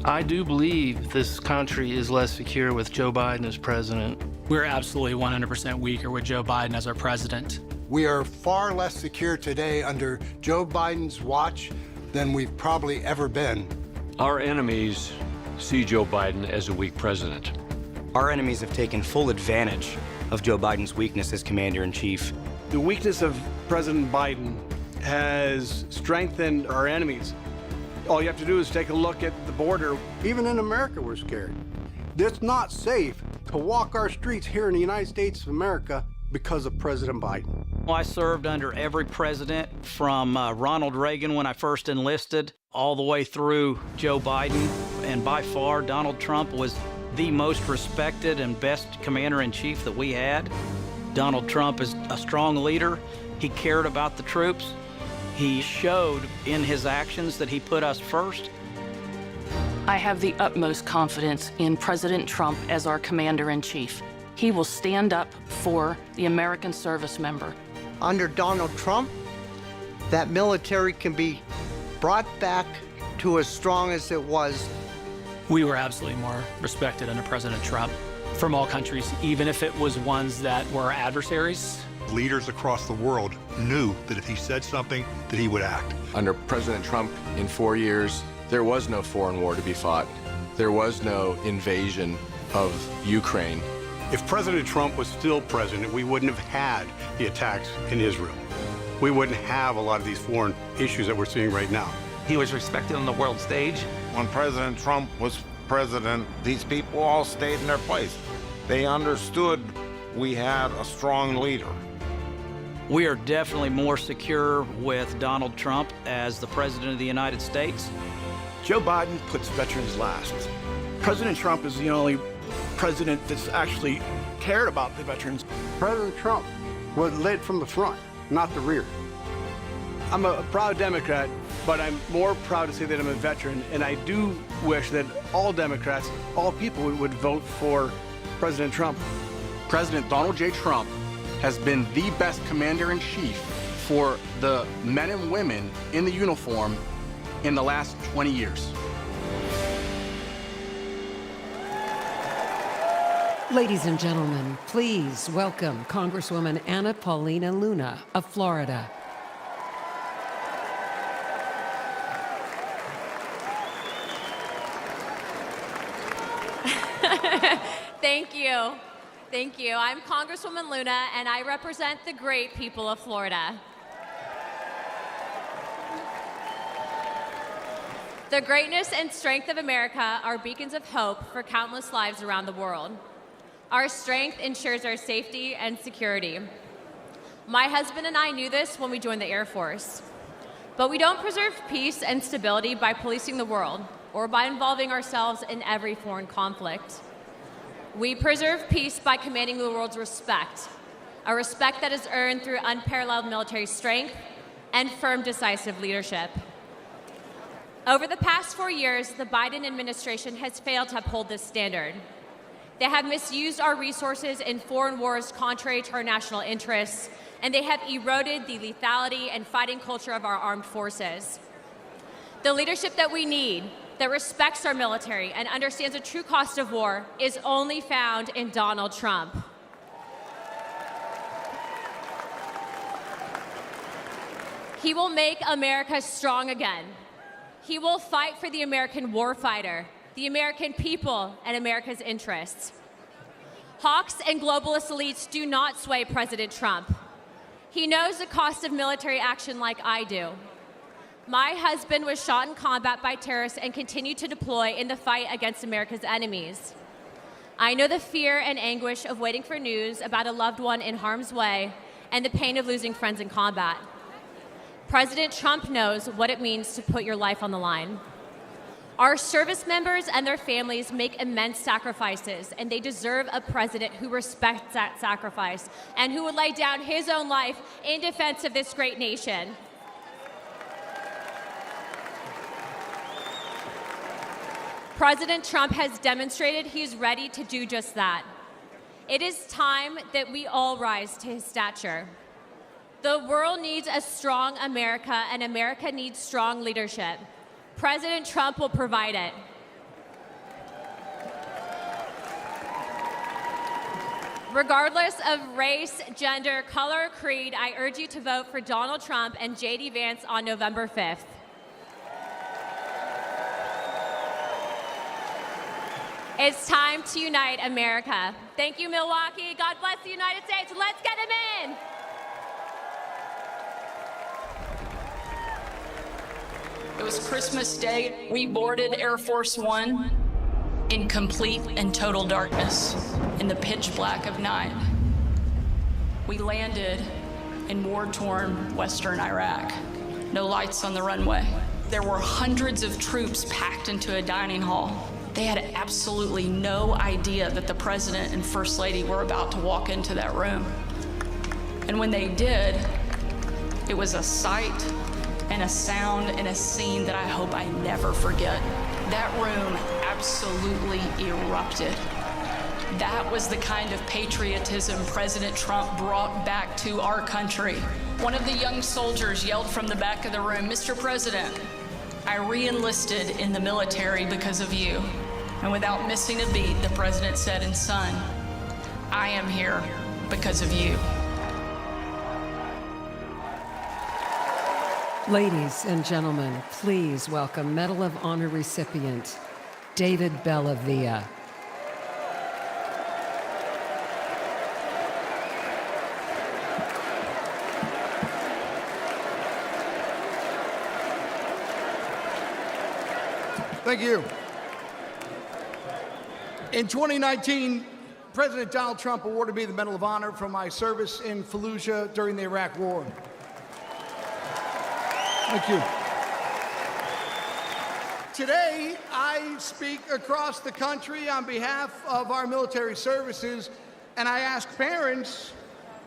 I do believe this country is less secure with Joe Biden as president. We're absolutely 100% weaker with Joe Biden as our president. We are far less secure today under Joe Biden's watch than we've probably ever been. Our enemies see Joe Biden as a weak president. Our enemies have taken full advantage of Joe Biden's weakness as commander-in-chief. The weakness of President Biden has strengthened our enemies. All you have to do is take a look at the border. Even in America, we're scared. It's not safe to walk our streets here in the United States of America because of President Biden. Well, I served under every president from Ronald Reagan when I first enlisted, all the way through Joe Biden. And by far, Donald Trump was the most respected and best commander-in-chief that we had. Donald Trump is a strong leader. He cared about the troops. He showed in his actions that he put us first. I have the utmost confidence in President Trump as our commander-in-chief. He will stand up for the American service member. Under Donald Trump, that military can be brought back to as strong as it was. We were absolutely more respected under President Trump from all countries, even if it was ones that were adversaries. Leaders across the world knew that if he said something, that he would act. Under President Trump, in 4 years, there was no foreign war to be fought. There was no invasion of Ukraine. If President Trump was still president, we wouldn't have had the attacks in Israel. We wouldn't have a lot of these foreign issues that we're seeing right now. He was respected on the world stage. When President Trump was president, these people all stayed in their place. They understood we had a strong leader. We are definitely more secure with Donald Trump as the President of the United States. Joe Biden puts veterans last. President Trump is the only president that's actually cared about the veterans. President Trump was led from the front, not the rear. I'm a proud Democrat, but I'm more proud to say that I'm a veteran, and I do wish that all Democrats, all people would vote for President Trump. President Donald J. Trump has been the best commander-in-chief for the men and women in the uniform in the last 20 years. Ladies and gentlemen, please welcome Congresswoman Anna Paulina Luna of Florida. Thank you. Thank you. I'm Congresswoman Luna, and I represent the great people of Florida. The greatness and strength of America are beacons of hope for countless lives around the world. Our strength ensures our safety and security. My husband and I knew this when we joined the Air Force. But we don't preserve peace and stability by policing the world or by involving ourselves in every foreign conflict. We preserve peace by commanding the world's respect, a respect that is earned through unparalleled military strength and firm, decisive leadership. Over the past 4 years, the Biden administration has failed to uphold this standard. They have misused our resources in foreign wars contrary to our national interests, and they have eroded the lethality and fighting culture of our armed forces. The leadership that we need, that respects our military and understands the true cost of war, is only found in Donald Trump. He will make America strong again. He will fight for the American warfighter, the American people, and America's interests. Hawks and globalist elites do not sway President Trump. He knows the cost of military action like I do. My husband was shot in combat by terrorists and continued to deploy in the fight against America's enemies. I know the fear and anguish of waiting for news about a loved one in harm's way and the pain of losing friends in combat. President Trump knows what it means to put your life on the line. Our service members and their families make immense sacrifices, and they deserve a president who respects that sacrifice and who would lay down his own life in defense of this great nation. President Trump has demonstrated he's ready to do just that. It is time that we all rise to his stature. The world needs a strong America, and America needs strong leadership. President Trump will provide it. Regardless of race, gender, color, or creed, I urge you to vote for Donald Trump and J.D. Vance on November 5th. It's time to unite America. Thank you, Milwaukee. God bless the United States. Let's get him in. It was Christmas Day. We boarded Air Force One in complete and total darkness, in the pitch black of night. We landed in war-torn western Iraq. No lights on the runway. There were hundreds of troops packed into a dining hall. They had absolutely no idea that the president and first lady were about to walk into that room. And when they did, it was a sight and a sound and a scene that I hope I never forget. That room absolutely erupted. That was the kind of patriotism President Trump brought back to our country. One of the young soldiers yelled from the back of the room, "Mr. President, I re-enlisted in the military because of you." And without missing a beat, the president said, "And son, I am here because of you." Ladies and gentlemen, please welcome Medal of Honor recipient David Bellavia. Thank you. In 2019, President Donald Trump awarded me the Medal of Honor for my service in Fallujah during the Iraq War. Thank you. Today, I speak across the country on behalf of our military services, and I ask parents,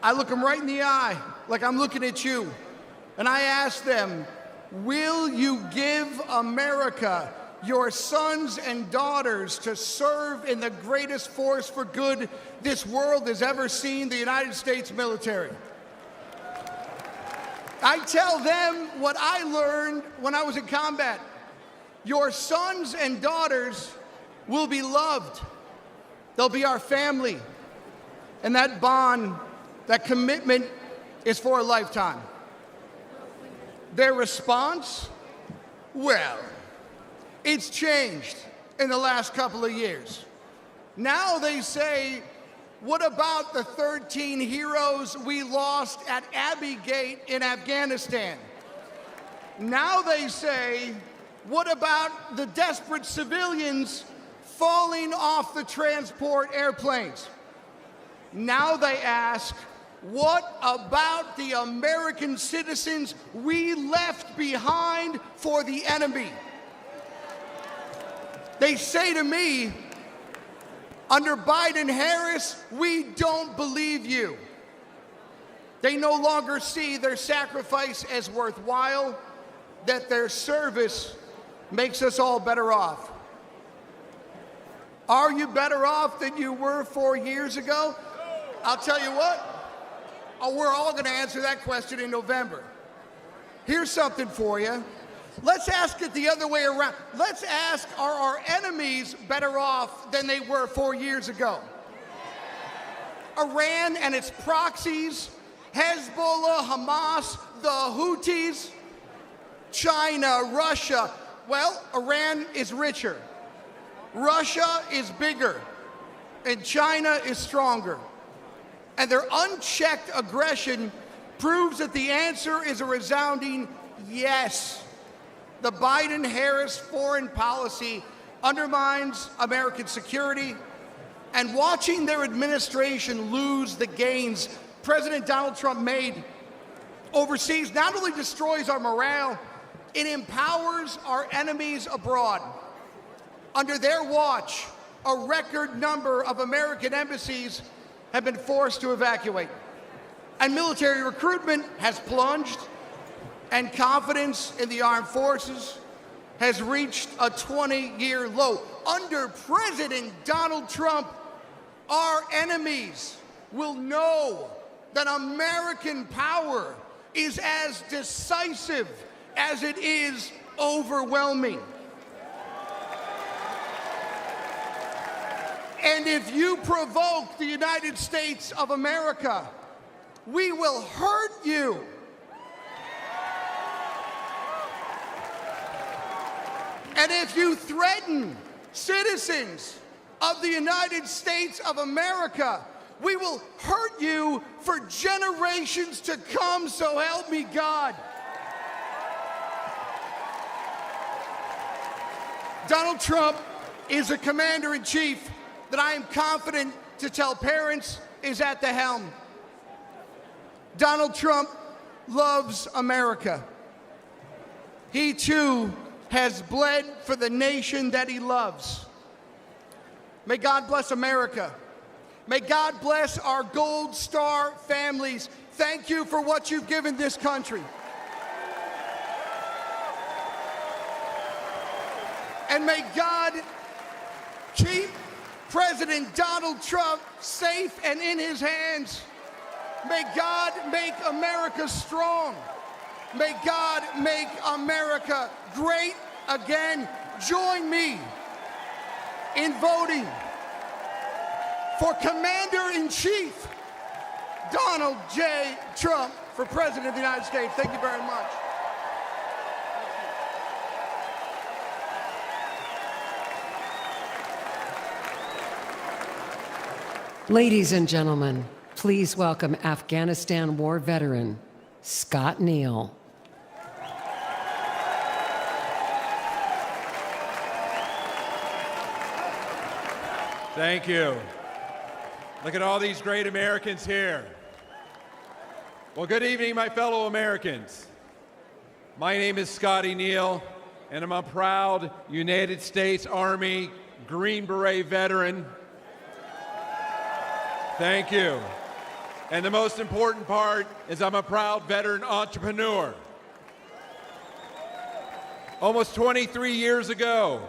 I look them right in the eye, like I'm looking at you, and I ask them, will you give America your sons and daughters to serve in the greatest force for good this world has ever seen, the United States military? I tell them what I learned when I was in combat. Your sons and daughters will be loved. They'll be our family. And that bond, that commitment is for a lifetime. Their response? Well, it's changed in the last couple of years. Now they say, what about the 13 heroes we lost at Abbey Gate in Afghanistan? Now they say, what about the desperate civilians falling off the transport airplanes? Now they ask, what about the American citizens we left behind for the enemy? They say to me, under Biden-Harris, we don't believe you. They no longer see their sacrifice as worthwhile, that their service makes us all better off. Are you better off than you were 4 years ago? I'll tell you what, we're all going to answer that question in November. Here's something for you. Let's ask it the other way around. Let's ask, are our enemies better off than they were 4 years ago? Iran and its proxies, Hezbollah, Hamas, the Houthis, China, Russia. Well, Iran is richer, Russia is bigger, and China is stronger. And their unchecked aggression proves that the answer is a resounding yes. The Biden-Harris foreign policy undermines American security, and watching their administration lose the gains President Donald Trump made overseas not only destroys our morale, it empowers our enemies abroad. Under their watch, a record number of American embassies have been forced to evacuate, and military recruitment has plunged, and confidence in the armed forces has reached a 20-year low. Under President Donald Trump, our enemies will know that American power is as decisive as it is overwhelming. And if you provoke the United States of America, we will hurt you. And if you threaten citizens of the United States of America, we will hurt you for generations to come, so help me God. Donald Trump is a commander-in-chief that I am confident to tell parents is at the helm. Donald Trump loves America. He too has bled for the nation that he loves. May God bless America. May God bless our Gold Star families. Thank you for what you've given this country. And may God keep President Donald Trump safe and in his hands. May God make America strong. May God make America great again. Join me in voting for Commander-in-Chief Donald J. Trump for President of the United States. Thank you very much. Ladies and gentlemen, please welcome Afghanistan war veteran, Scott Neal. Thank you. Look at all these great Americans here. Well, good evening, my fellow Americans. My name is Scotty Neal, and I'm a proud United States Army Green Beret veteran. Thank you. And the most important part is I'm a proud veteran entrepreneur. Almost 23 years ago,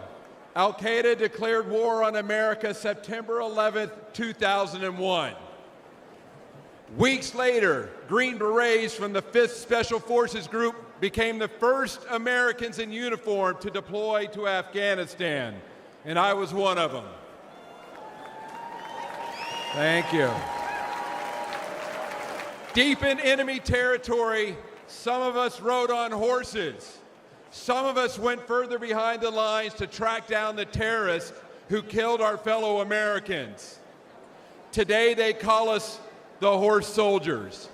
Al-Qaeda declared war on America September 11th, 2001. Weeks later, Green Berets from the 5th Special Forces Group became the first Americans in uniform to deploy to Afghanistan, and I was one of them. Thank you. Deep in enemy territory, some of us rode on horses. Some of us went further behind the lines to track down the terrorists who killed our fellow Americans. Today they call us the horse soldiers.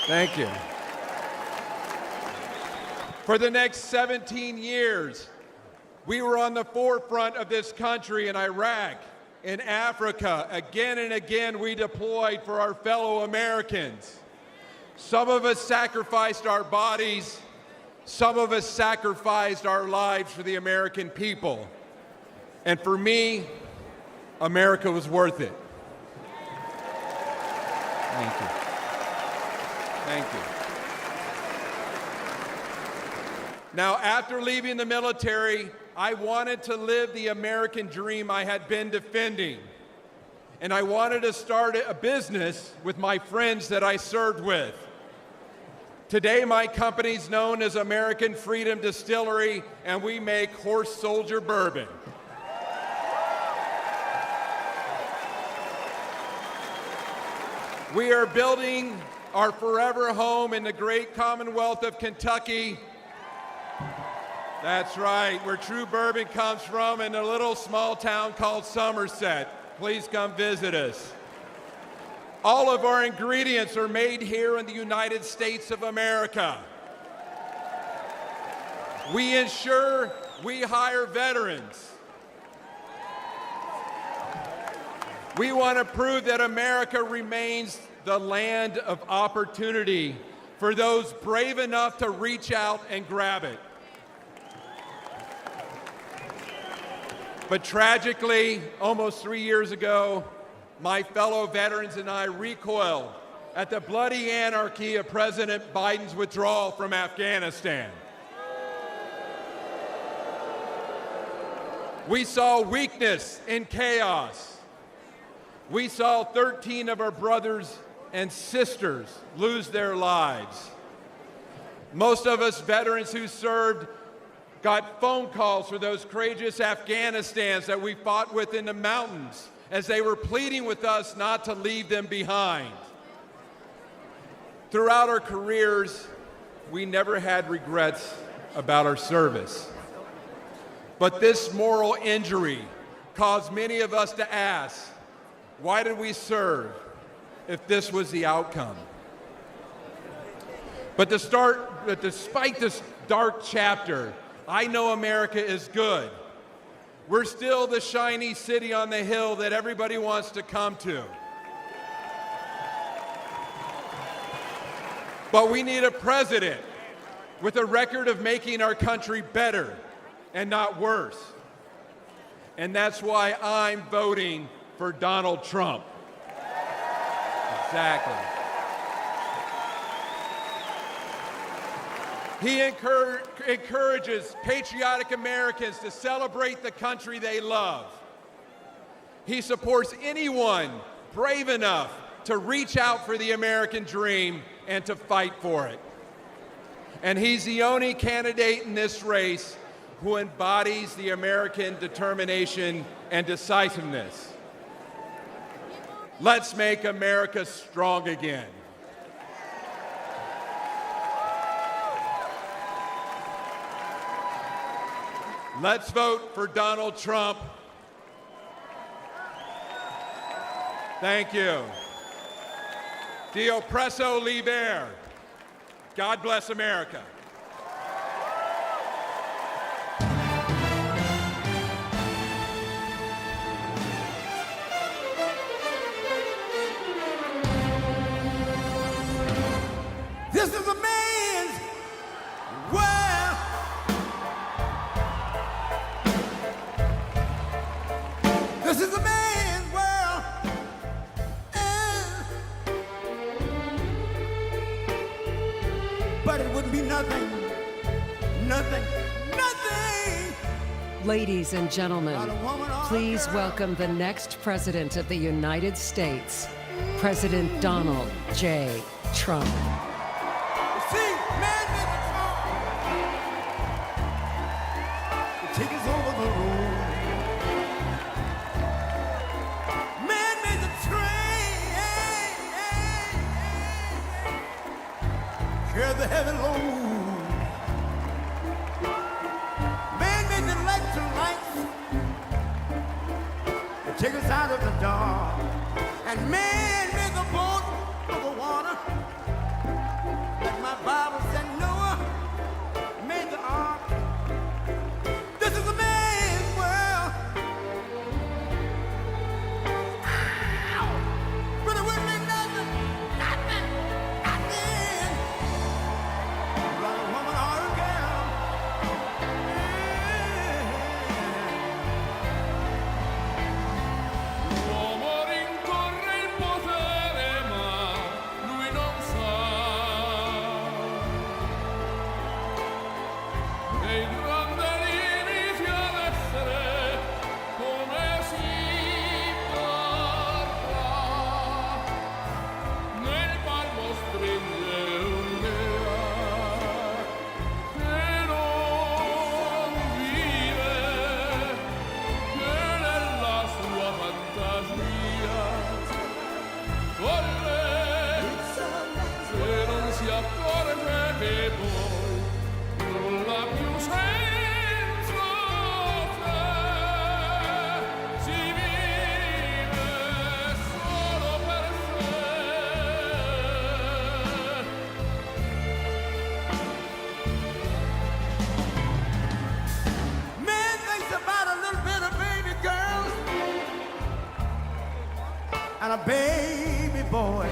Thank you. For the next 17 years, we were on the forefront of this country in Iraq, in Africa. Again and again, we deployed for our fellow Americans. Some of us sacrificed our bodies. Some of us sacrificed our lives for the American people. And for me, America was worth it. Thank you. Thank you. Now, after leaving the military, I wanted to live the American dream I had been defending. And I wanted to start a business with my friends that I served with. Today, my company's known as American Freedom Distillery, and we make horse soldier bourbon. We are building our forever home in the great Commonwealth of Kentucky. That's right, where true bourbon comes from, in a little small town called Somerset. Please come visit us. All of our ingredients are made here in the United States of America. We ensure we hire veterans. We want to prove that America remains the land of opportunity for those brave enough to reach out and grab it. But tragically, almost 3 years ago, my fellow veterans and I recoiled at the bloody anarchy of President Biden's withdrawal from Afghanistan. We saw weakness and chaos. We saw 13 of our brothers and sisters lose their lives. Most of us veterans who served got phone calls for those courageous Afghanistans that we fought with in the mountains as they were pleading with us not to leave them behind. Throughout our careers, we never had regrets about our service. But this moral injury caused many of us to ask, why did we serve if this was the outcome? But despite this dark chapter, I know America is good. We're still the shiny city on the hill that everybody wants to come to. But we need a president with a record of making our country better and not worse. And that's why I'm voting for Donald Trump. Exactly. He encourages patriotic Americans to celebrate the country they love. He supports anyone brave enough to reach out for the American dream and to fight for it. And he's the only candidate in this race who embodies the American determination and decisiveness. Let's make America strong again. Let's vote for Donald Trump. Thank you. Dio presso liber. God bless America. This is a man's world. This is a man's world. But it wouldn't be nothing. Ladies and gentlemen, please welcome the next President of the United States, President Donald J. Trump. See, man, take us over the road. bear the heavy load. Man made the electric lights and take us out of the dark. And man made the boat of the water. Like my Bible said, Noah made the ark. This is a man's world. Ow! But it wouldn't be nothing, nothing, nothing like a woman or a girl. L'uomo rincorre il potere, ma lui non sa che il grande inizia ad essere come si parla. Nel palmo stringe un'idea che non vive, che nella sua fantasia corre, se non si accorge che poi nulla più senza te, si vive solo per sé. Man thinks about a little bit of baby girls and a baby boy.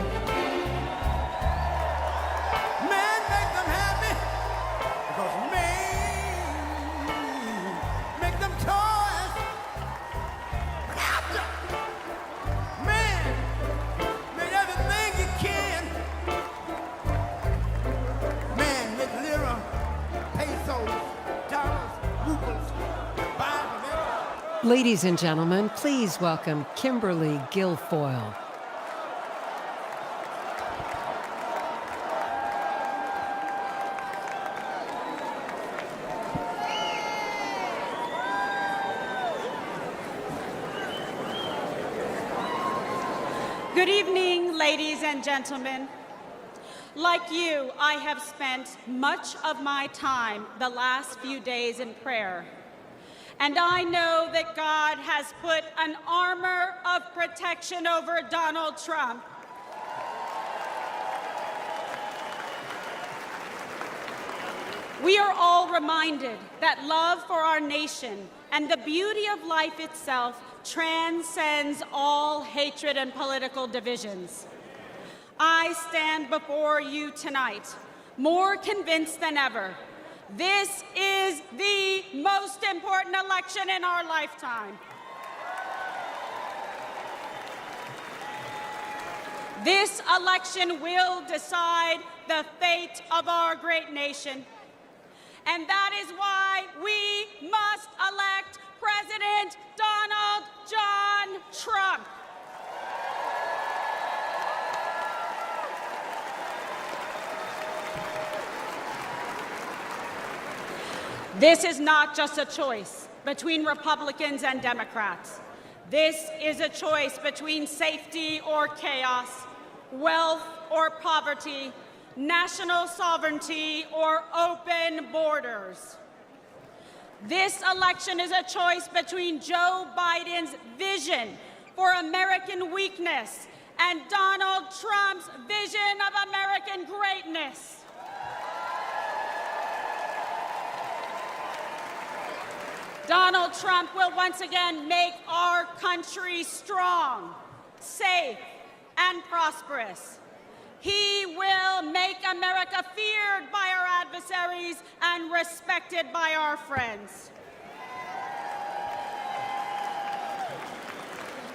Man make them happy because man make them toys. But after man made everything he can. Man make lira, pesos, dollars, rubles, Bible. Ladies and gentlemen, please welcome Kimberly Guilfoyle. Good evening, ladies and gentlemen. Like you, I have spent much of my time the last few days in prayer. And I know that God has put an armor of protection over Donald Trump. We are all reminded that love for our nation and the beauty of life itself transcends all hatred and political divisions. I stand before you tonight more convinced than ever. This is the most important election in our lifetime. This election will decide the fate of our great nation. And that is why we must elect President Donald John Trump. This is not just a choice between Republicans and Democrats. This is a choice between safety or chaos, wealth or poverty, national sovereignty or open borders. This election is a choice between Joe Biden's vision for American weakness and Donald Trump's vision of American greatness. Donald Trump will once again make our country strong, safe, and prosperous. He will make America feared by our adversaries and respected by our friends.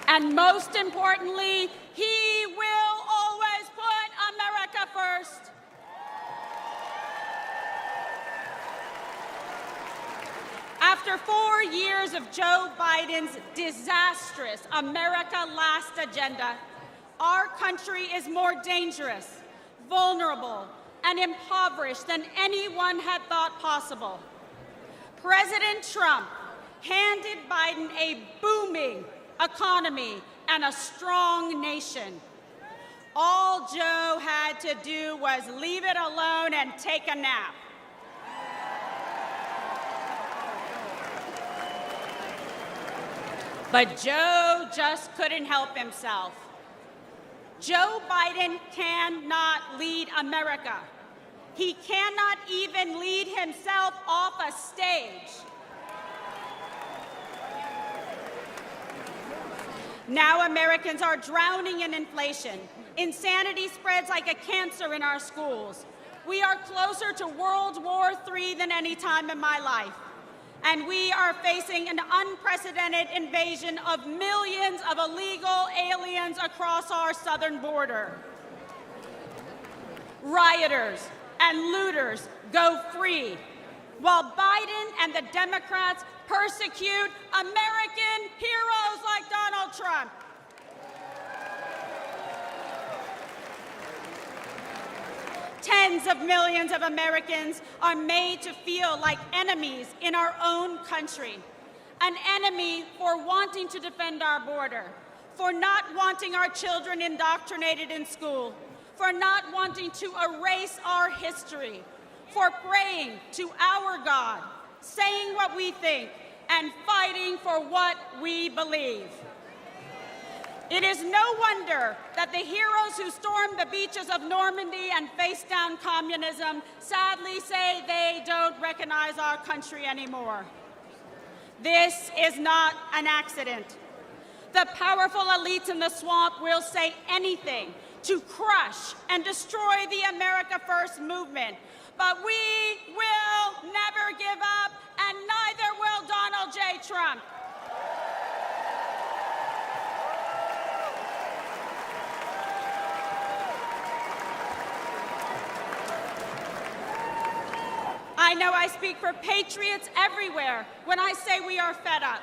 And most importantly, he will always put America first. After 4 years of Joe Biden's disastrous America Last agenda, our country is more dangerous, vulnerable, and impoverished than anyone had thought possible. President Trump handed Biden a booming economy and a strong nation. All all Joe had to do was leave it alone and take a nap. But Joe just couldn't help himself. Joe Biden cannot lead America. He cannot even lead himself off a stage. Now Americans are drowning in inflation. Insanity spreads like a cancer in our schools. We are closer to World War III than any time in my life. And we are facing an unprecedented invasion of millions of illegal aliens across our southern border. Rioters and looters go free, while Biden and the Democrats persecute American heroes like Donald Trump. Tens of millions of Americans are made to feel like enemies in our own country. An enemy for wanting to defend our border, for not wanting our children indoctrinated in school, for not wanting to erase our history, for praying to our God, saying what we think, and fighting for what we believe. It is no wonder that the heroes who stormed the beaches of Normandy and faced down communism sadly say they don't recognize our country anymore. This is not an accident. The powerful elites in the swamp will say anything to crush and destroy the America First movement. But we will never give up, and neither will Donald J. Trump. I know I speak for patriots everywhere when I say we are fed up.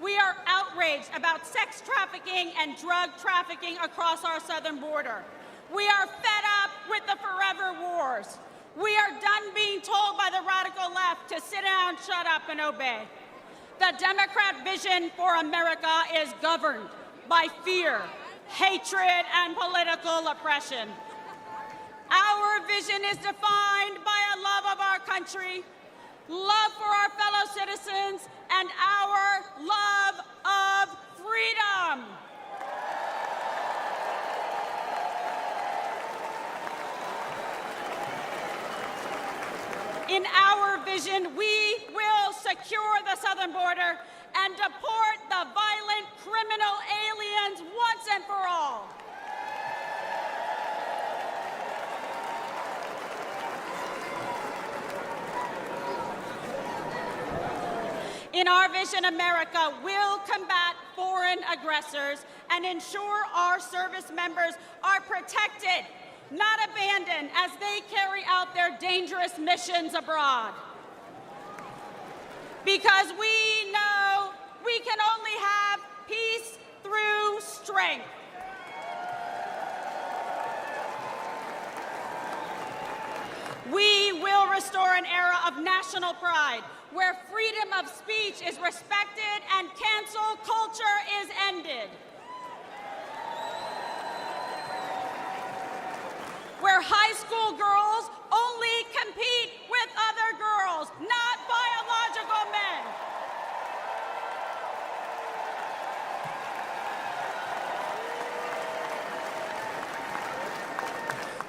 We are outraged about sex trafficking and drug trafficking across our southern border. We are fed up with the forever wars. We are done being told by the radical left to sit down, shut up, and obey. The Democrat vision for America is governed by fear, hatred, and political oppression. Our vision is defined by a love of our country, love for our fellow citizens, and our love of freedom. In our vision, we will secure the southern border and deport the violent criminal aliens once and for all. In our vision, America will combat foreign aggressors and ensure our service members are protected, not abandoned as they carry out their dangerous missions abroad. Because we know we can only have peace through strength. We will restore an era of national pride where freedom of speech is respected and cancel culture is ended. Where high school girls only compete with other girls, not biological men.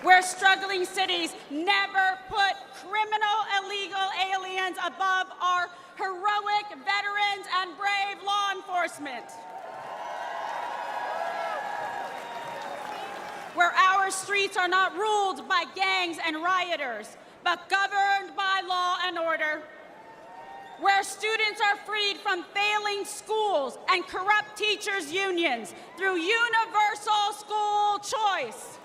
Where struggling cities never put criminal illegal aliens above our heroic veterans and brave law enforcement. Where our streets are not ruled by gangs and rioters, but governed by law and order. Where students are freed from failing schools and corrupt teachers' unions through universal school choice.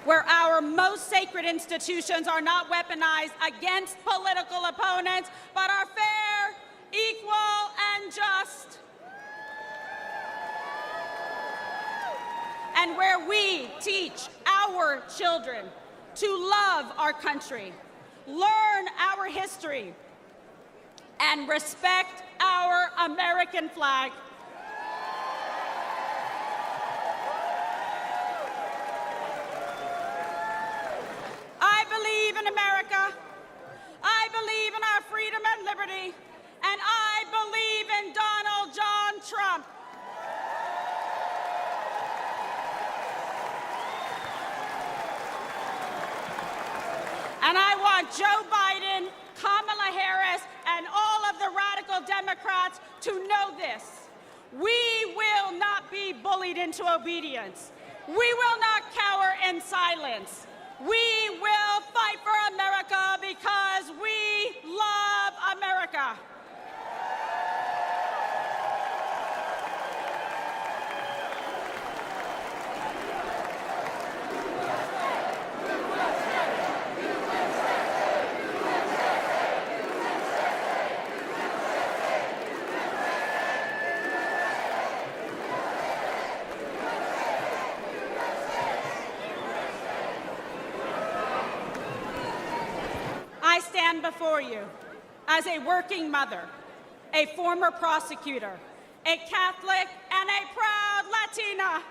Where our most sacred institutions are not weaponized against political opponents, but are fair, equal, and just. And where we teach our children to love our country, learn our history, and respect our American flag. I believe in America. I believe in our freedom and liberty. And I believe in Donald John Trump. And I want Joe Biden, Kamala Harris, and all of the radical Democrats to know this. We will not be bullied into obedience. We will not cower in silence. We will fight for America because we love America. I stand before you as a working mother, a former prosecutor, a Catholic, and a proud Latina.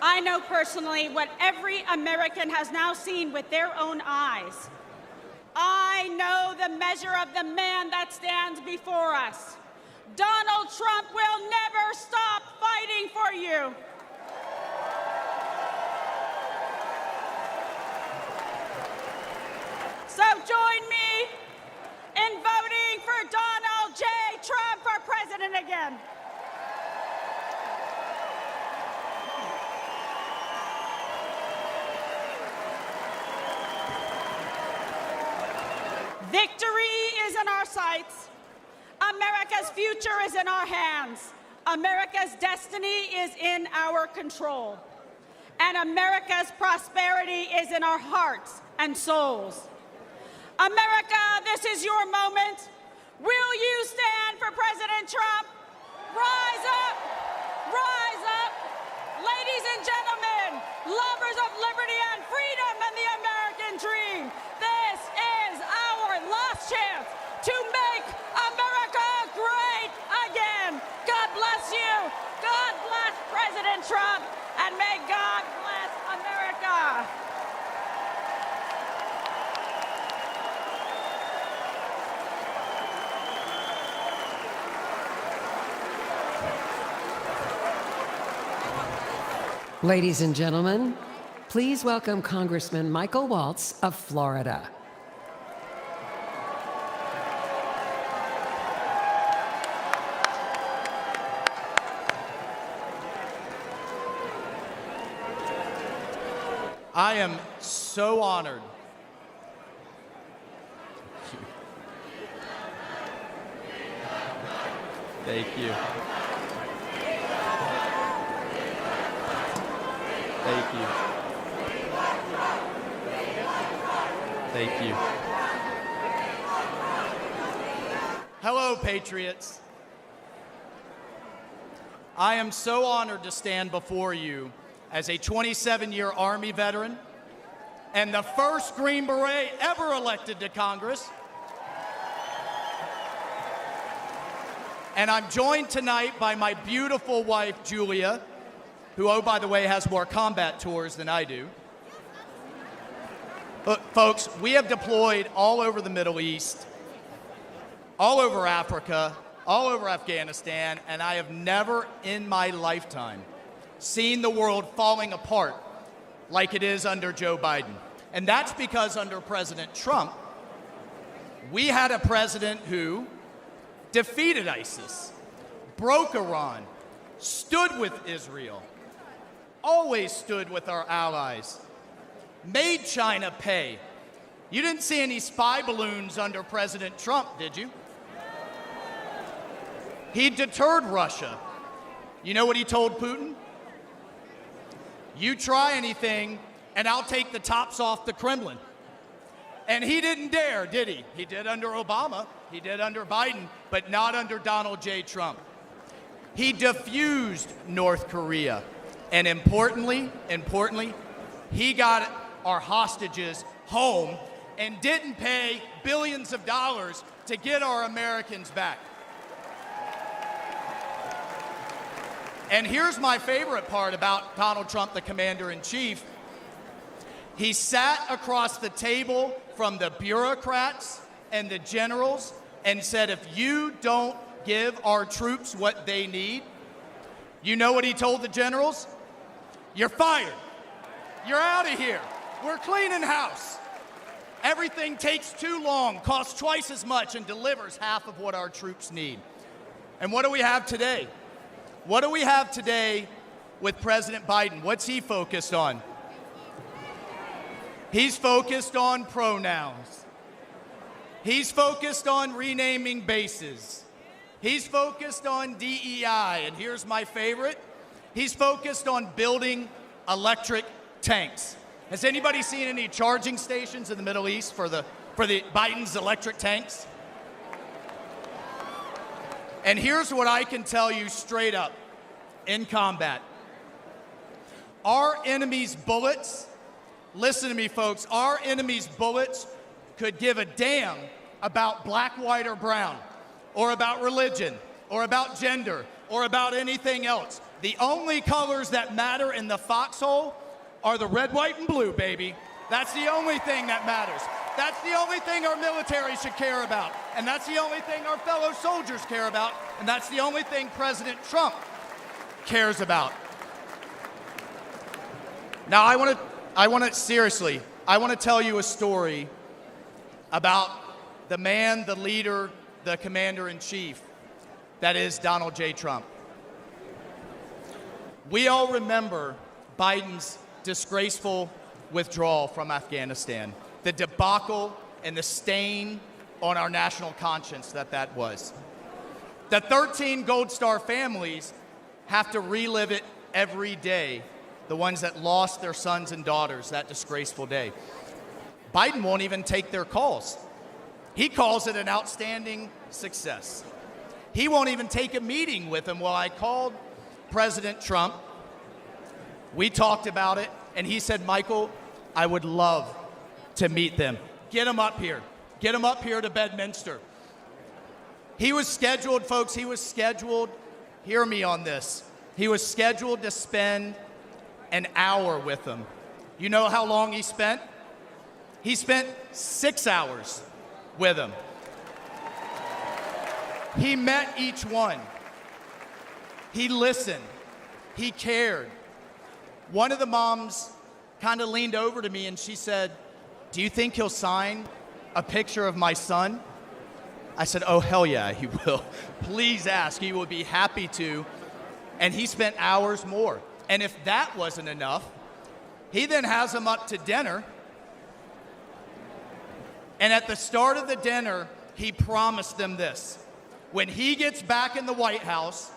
I know personally what every American has now seen with their own eyes. I know the measure of the man that stands before us. Donald Trump will never stop fighting for you. So join me in voting for Donald J. Trump for president again. Victory is in our sights. America's future is in our hands. America's destiny is in our control. And America's prosperity is in our hearts and souls. America, this is your moment. Will you stand for President Trump? Rise up! Rise up! Ladies and gentlemen, lovers of liberty and freedom and the American dream, this is our last chance to make America great again. God bless you. God bless President Trump, and may God bless America. Ladies and gentlemen, please welcome Congressman Michael Waltz of Florida. I am so honored. Thank you. Thank you. Thank you. Hello, Patriots. I am so honored to stand before you as a 27-year Army veteran and the first Green Beret ever elected to Congress. And I'm joined tonight by my beautiful wife, Julia, who, oh, by the way, has more combat tours than I do. Look, folks, we have deployed all over the Middle East, all over Africa, all over Afghanistan, and I have never in my lifetime seen the world falling apart like it is under Joe Biden. And that's because under President Trump, we had a president who defeated ISIS, broke Iran, stood with Israel, always stood with our allies, made China pay. You didn't see any spy balloons under President Trump, did you? He deterred Russia. You know what he told Putin? You try anything, and I'll take the tops off the Kremlin. And he didn't dare, did he? He did under Obama, he did under Biden, but not under Donald J. Trump. He defused North Korea. And importantly, he got our hostages home and didn't pay billions of dollars to get our Americans back. And here's my favorite part about Donald Trump, the commander-in-chief. He sat across the table from the bureaucrats and the generals and said, if you don't give our troops what they need, you know what he told the generals? You're fired. You're out of here. We're cleaning house. Everything takes too long, costs twice as much, and delivers half of what our troops need. And what do we have today? What do we have today with President Biden? What's he focused on? He's focused on pronouns. He's focused on renaming bases. He's focused on DEI. And here's my favorite. He's focused on building electric tanks. Has anybody seen any charging stations in the Middle East for the Biden's electric tanks? And here's what I can tell you straight up in combat. Our enemy's bullets, listen to me folks, our enemy's bullets could give a damn about black, white, or brown, or about religion, or about gender, or about anything else. The only colors that matter in the foxhole are the red, white, and blue, baby. That's the only thing that matters. That's the only thing our military should care about. And that's the only thing our fellow soldiers care about. And that's the only thing President Trump cares about. Now, I want to tell you a story about the man, the leader, the commander-in-chief, that is Donald J. Trump. We all remember Biden's disgraceful withdrawal from Afghanistan, the debacle and the stain on our national conscience that was. The 13 Gold Star families have to relive it every day, the ones that lost their sons and daughters that disgraceful day. Biden won't even take their calls. He calls it an outstanding success. He won't even take a meeting with him. Well, I called President Trump. We talked about it, and he said, Michael, I would love to meet them. Get him up here. Get him up here to Bedminster. He was scheduled, folks, hear me on this. He was scheduled to spend an hour with them. You know how long he spent? He spent 6 hours with them. He met each one. He listened. He cared. One of the moms kind of leaned over to me and she said, do you think he'll sign a picture of my son? I said, oh, hell yeah, he will. Please ask. He would be happy to. And he spent hours more. And if that wasn't enough, he then has them up to dinner. And at the start of the dinner, he promised them this. When he gets back in the White House,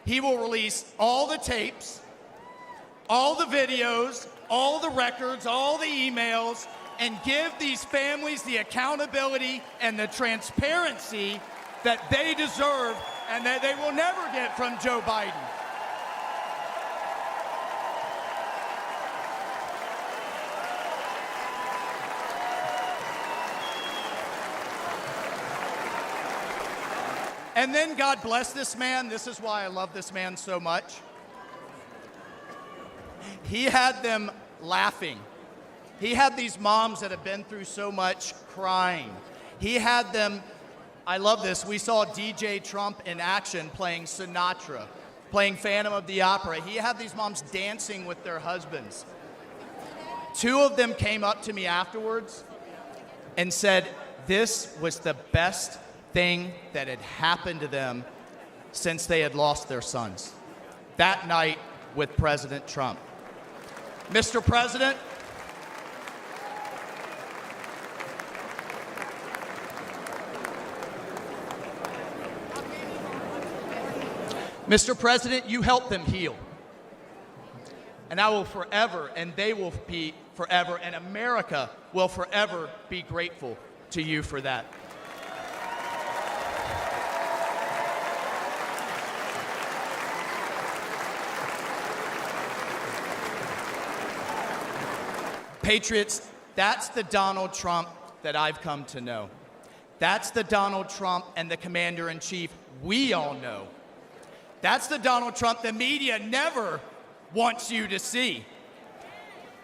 he will release all the tapes, all the videos, all the records, all the emails, and give these families the accountability and the transparency that they deserve and that they will never get from Joe Biden. And then God bless this man. This is why I love this man so much. He had them laughing. He had these moms that have been through so much crying. He had them, I love this, we saw DJ Trump in action playing Sinatra, playing Phantom of the Opera. He had these moms dancing with their husbands. 2 of them came up to me afterwards and said, this was the best thing that had happened to them since they had lost their sons. That night with President Trump. Mr. President, Mr. President, you helped them heal. And I will forever, and they will be forever, and America will forever be grateful to you for that. Patriots, that's the Donald Trump that I've come to know. That's the Donald Trump and the Commander-in-Chief we all know. That's the Donald Trump the media never wants you to see.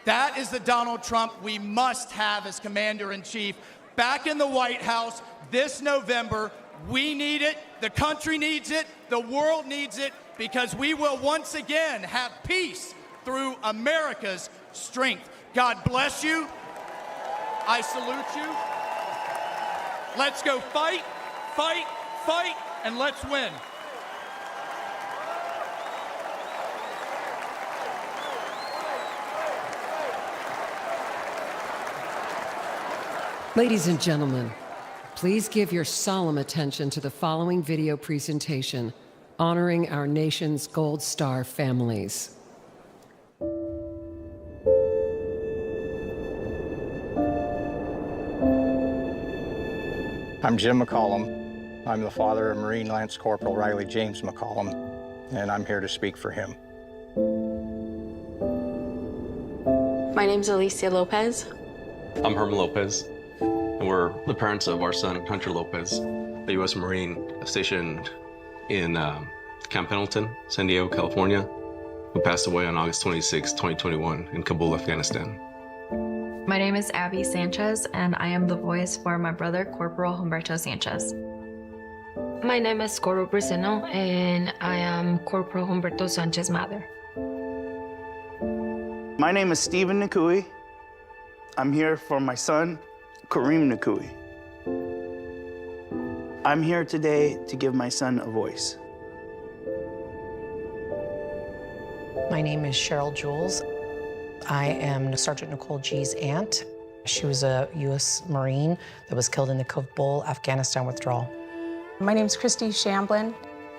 That is the Donald Trump we must have as Commander-in-Chief back in the White House this November. We need it, the country needs it, the world needs it, because we will once again have peace through America's strength. God bless you. I salute you. Let's go fight, fight, fight, and let's win. Ladies and gentlemen, please give your solemn attention to the following video presentation honoring our nation's Gold Star families. I'm Jim McCollum. I'm the father of Marine Lance Corporal Riley James McCollum, and I'm here to speak for him. My name's Alicia Lopez. I'm Herman Lopez, and we're the parents of our son, Hunter Lopez, a U.S. Marine stationed in Camp Pendleton, San Diego, California, who passed away on August 26, 2021 in Kabul, Afghanistan. My name is Abby Sanchez, and I am the voice for my brother, Corporal Humberto Sanchez. My name is Coro Briseno, and I am Corporal Humberto Sanchez's mother. My name is Stephen Nakui. I'm here for my son, Kareem Nakui. I'm here today to give my son a voice. My name is Cheryl Jules. I am Sergeant Nicole G's aunt. She was a U.S. Marine that was killed in the Kabul, Afghanistan withdrawal. My name's Christy Shamblin,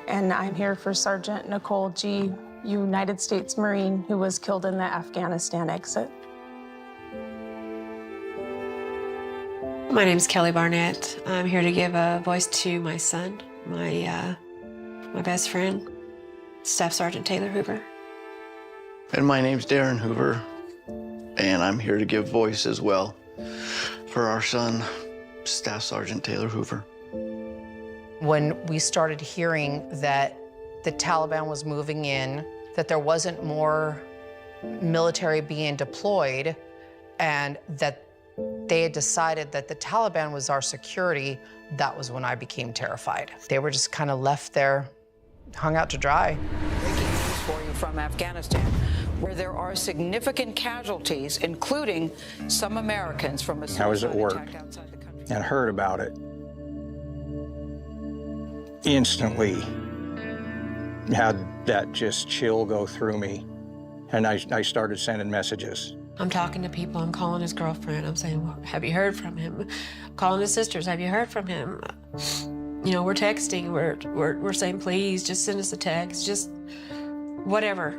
and I'm here for Sergeant Nicole G, United States Marine, who was killed in the Afghanistan exit. My name's Kelly Barnett. I'm here to give a voice to my son, my best friend, Staff Sergeant Taylor Hoover. And my name's Darren Hoover, and I'm here to give voice as well for our son, Staff Sergeant Taylor Hoover. When we started hearing that the Taliban was moving in, that there wasn't more military being deployed, and that they had decided that the Taliban was our security, that was when I became terrified. They were just kind of left there, hung out to dry. Breaking news for you from Afghanistan, where there are significant casualties, including some Americans from a suicide I was at work attack outside the country. and heard about it. Instantly had that just chill go through me, and I started sending messages. I'm talking to people. I'm calling his girlfriend. I'm saying, well, have you heard from him? I'm calling his sisters. Have you heard from him? You know, we're texting. We're saying, please, just send us a text. Just whatever.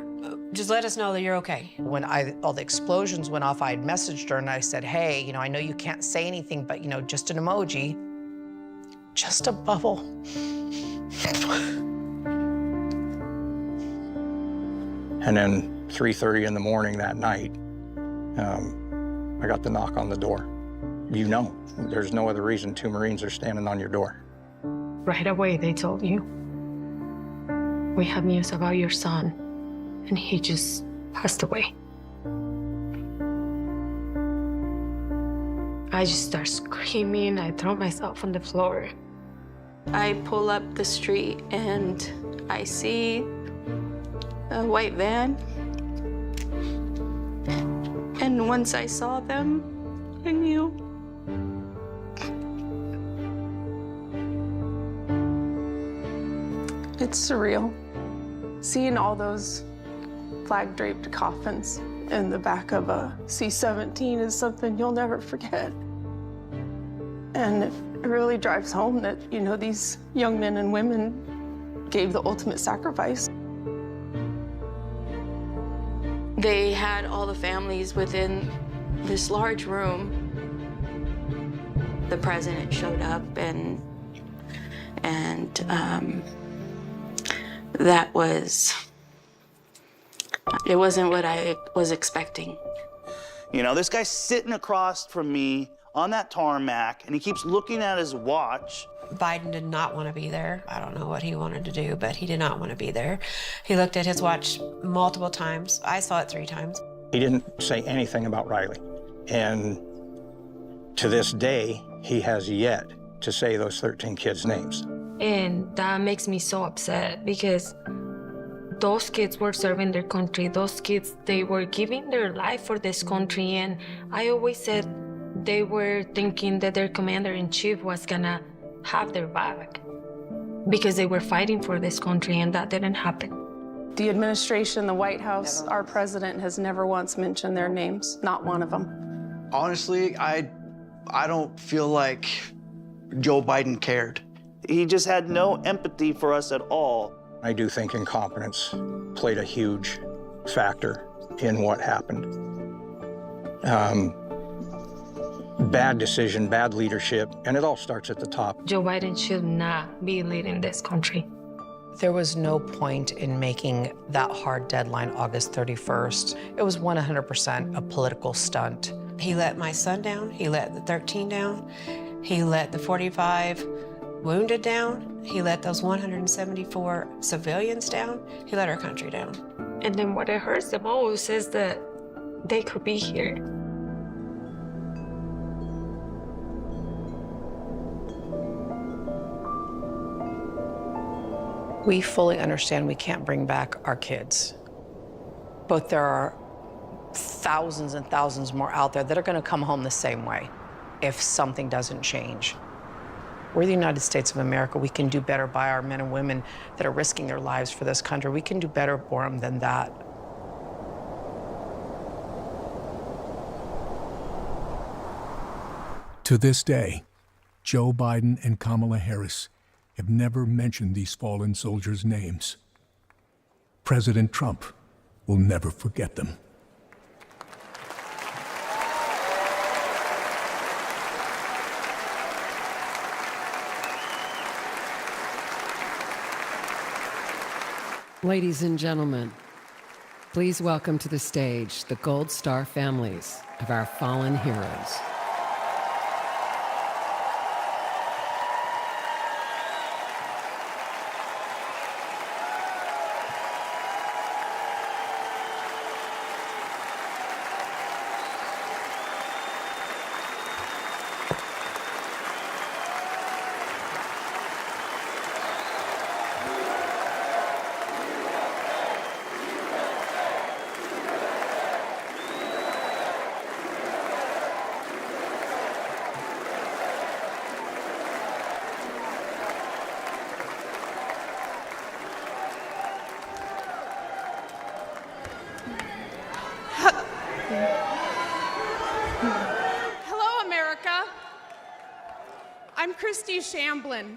Just let us know that you're okay. When all the explosions went off, I had messaged her and I said, hey, you know, I know you can't say anything, but, you know, just an emoji, just a bubble. And then 3:30 in the morning that night, I got the knock on the door. You know, there's no other reason 2 Marines are standing on your door. Right away, they told you, we have news about your son, and he just passed away. I just start screaming. I throw myself on the floor. I pull up the street and I see a white van. And once I saw them, I knew. It's surreal. Seeing all those flag-draped coffins in the back of a C-17 is something you'll never forget. And it really drives home that, you know, these young men and women gave the ultimate sacrifice. They had all the families within this large room. The president showed up, and that was, it wasn't what I was expecting. You know, this guy's sitting across from me on that tarmac, and he keeps looking at his watch. Biden did not want to be there. I don't know what he wanted to do, but he did not want to be there. He looked at his watch multiple times. I saw it 3 times. He didn't say anything about Riley. And to this day, he has yet to say those 13 kids' names. And that makes me so upset because those kids were serving their country. Those kids, they were giving their life for this country. And I always said they were thinking that their commander-in-chief was gonna have their back because they were fighting for this country, and that didn't happen. The administration, the White House, our president has never once mentioned their names, not one of them. Honestly, I don't feel like Joe Biden cared. He just had no empathy for us at all. I do think incompetence played a huge factor in what happened. Bad decision, bad leadership, and it all starts at the top. Joe Biden should not be leading this country. There was no point in making that hard deadline August 31st. It was 100% a political stunt. He let my son down. He let the 13 down. He let the 45 wounded down. He let those 174 civilians down. He let our country down. And then what it hurts the most is that they could be here. We fully understand we can't bring back our kids, but there are thousands and thousands more out there that are going to come home the same way if something doesn't change. We're the United States of America. We can do better by our men and women that are risking their lives for this country. We can do better for them than that. To this day, Joe Biden and Kamala Harris have never mentioned these fallen soldiers' names. President Trump will never forget them. Ladies and gentlemen, please welcome to the stage the Gold Star families of our fallen heroes. Hello, America. I'm Christy Shamblin.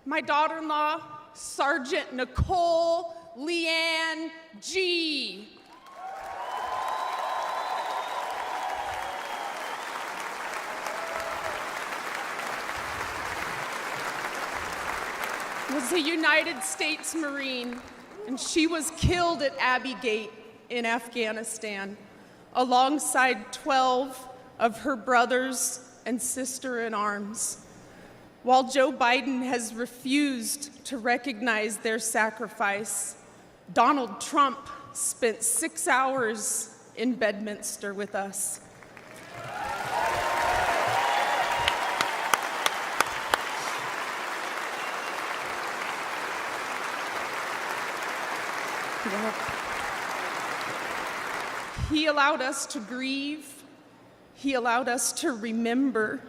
My daughter-in-law, Sergeant Nicole Leanne G. Was a United States Marine, and she was killed at Abbey Gate in Afghanistan, alongside 12 of her brothers and sister-in-arms. While Joe Biden has refused to recognize their sacrifice, Donald Trump spent 6 hours in Bedminster with us. He allowed us to grieve. He allowed us to remember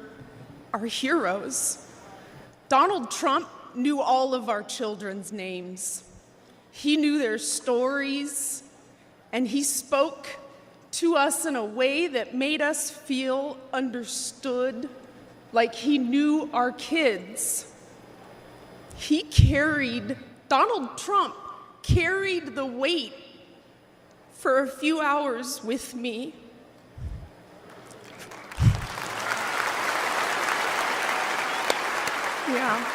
our heroes. Donald Trump knew all of our children's names. He knew their stories, and he spoke to us in a way that made us feel understood, like he knew our kids. Donald Trump carried the weight for a few hours with me. Yeah.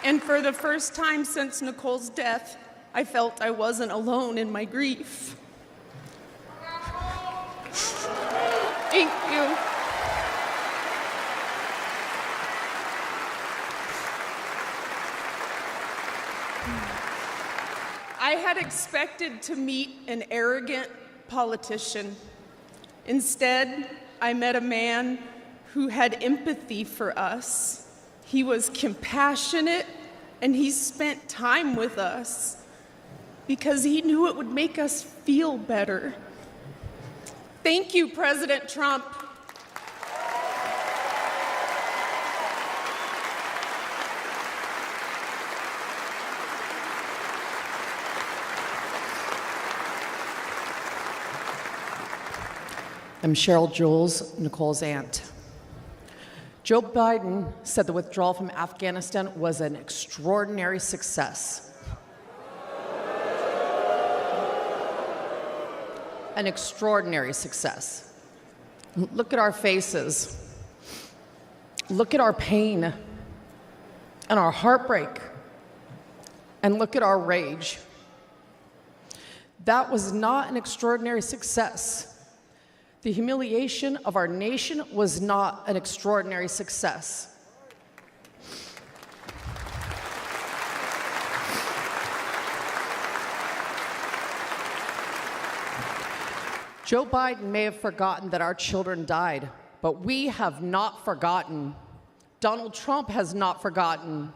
And for the first time since Nicole's death, I felt I wasn't alone in my grief. Thank you. I had expected to meet an arrogant politician. Instead, I met a man who had empathy for us. He was compassionate, and he spent time with us because he knew it would make us feel better. Thank you, President Trump. I'm Cheryl Jules, Nicole's aunt. Joe Biden said the withdrawal from Afghanistan was an extraordinary success. An extraordinary success. Look at our faces. Look at our pain and our heartbreak. And look at our rage. That was not an extraordinary success. The humiliation of our nation was not an extraordinary success. Joe Biden may have forgotten that our children died, but we have not forgotten. Donald Trump has not forgotten.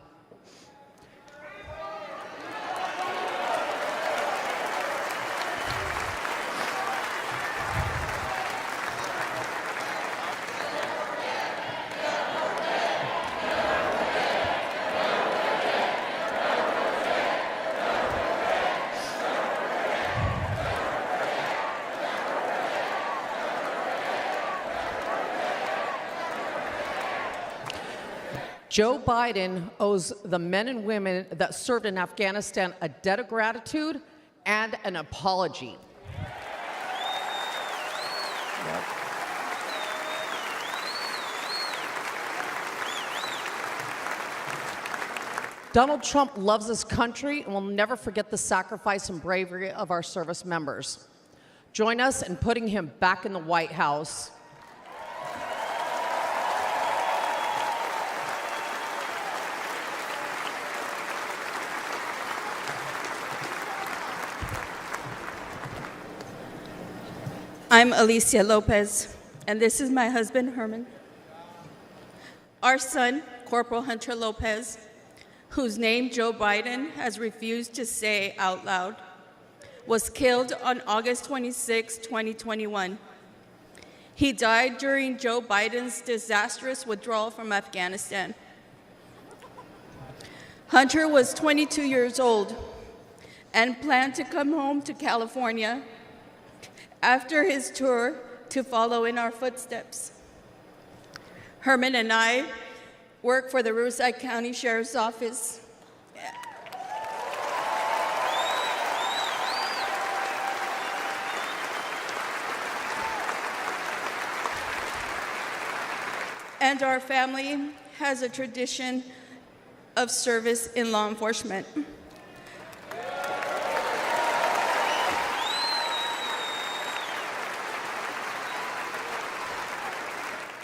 Joe Biden owes the men and women that served in Afghanistan a debt of gratitude and an apology. Yep. Donald Trump loves this country and will never forget the sacrifice and bravery of our service members. Join us in putting him back in the White House. I'm Alicia Lopez, and this is my husband, Herman. Our son, Corporal Hunter Lopez, whose name Joe Biden has refused to say out loud, was killed on August 26, 2021. He died during Joe Biden's disastrous withdrawal from Afghanistan. Hunter was 22 years old and planned to come home to California after his tour to follow in our footsteps. Herman and I work for the Riverside County Sheriff's Office. And our family has a tradition of service in law enforcement.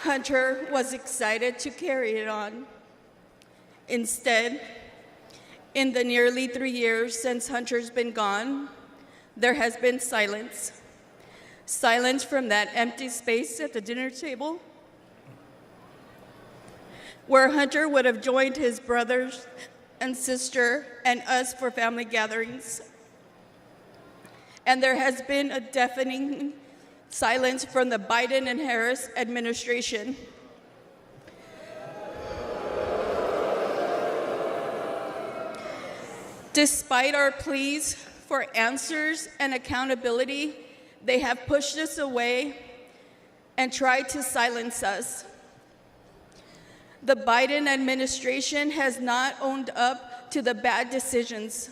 Hunter was excited to carry it on. Instead, in the nearly 3 years since Hunter's been gone, there has been silence. Silence from that empty space at the dinner table, where Hunter would have joined his brothers and sister and us for family gatherings. And there has been a deafening silence from the Biden and Harris administration. Despite our pleas for answers and accountability, they have pushed us away and tried to silence us. The Biden administration has not owned up to the bad decisions.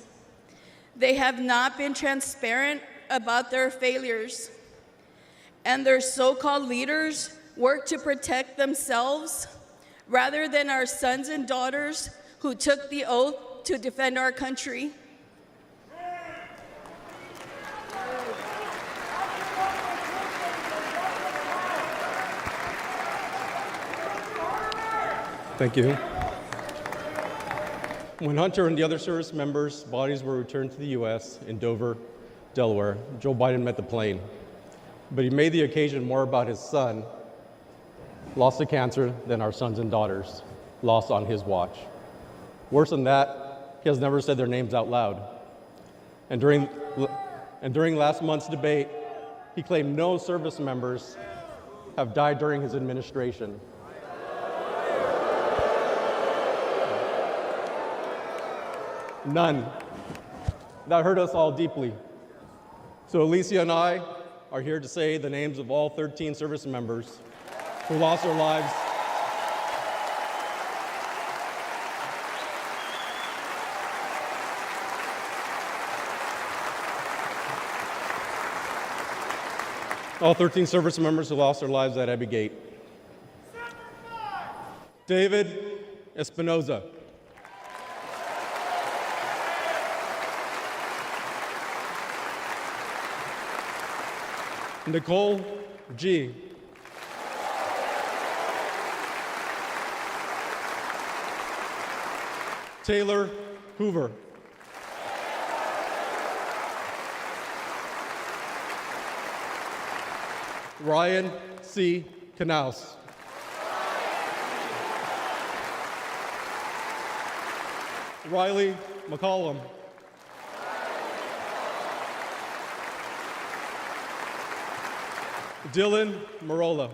They have not been transparent about their failures. And their so-called leaders work to protect themselves rather than our sons and daughters who took the oath to defend our country. Thank you. When Hunter and the other service members' bodies were returned to the U.S. in Dover, Delaware, Joe Biden met the plane. But he made the occasion more about his son, lost to cancer, than our sons and daughters, lost on his watch. Worse than that, he has never said their names out loud. And during last month's debate, he claimed no service members have died during his administration. None. That hurt us all deeply. So Alicia and I are here to say the names of all 13 service members who lost their lives all 13 service members who lost their lives at Abbey Gate. David Espinoza. Nicole G. Taylor Hoover. Ryan C. Knaus. Riley McCollum. Dylan Marola.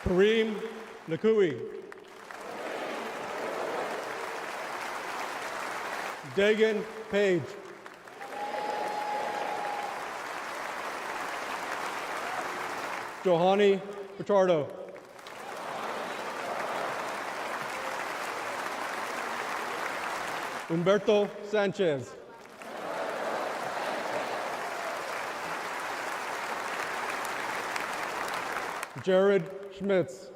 Kareem Nakui. Dagan Page. Johanny Pichardo. Humberto Sanchez. Jared Schmitz.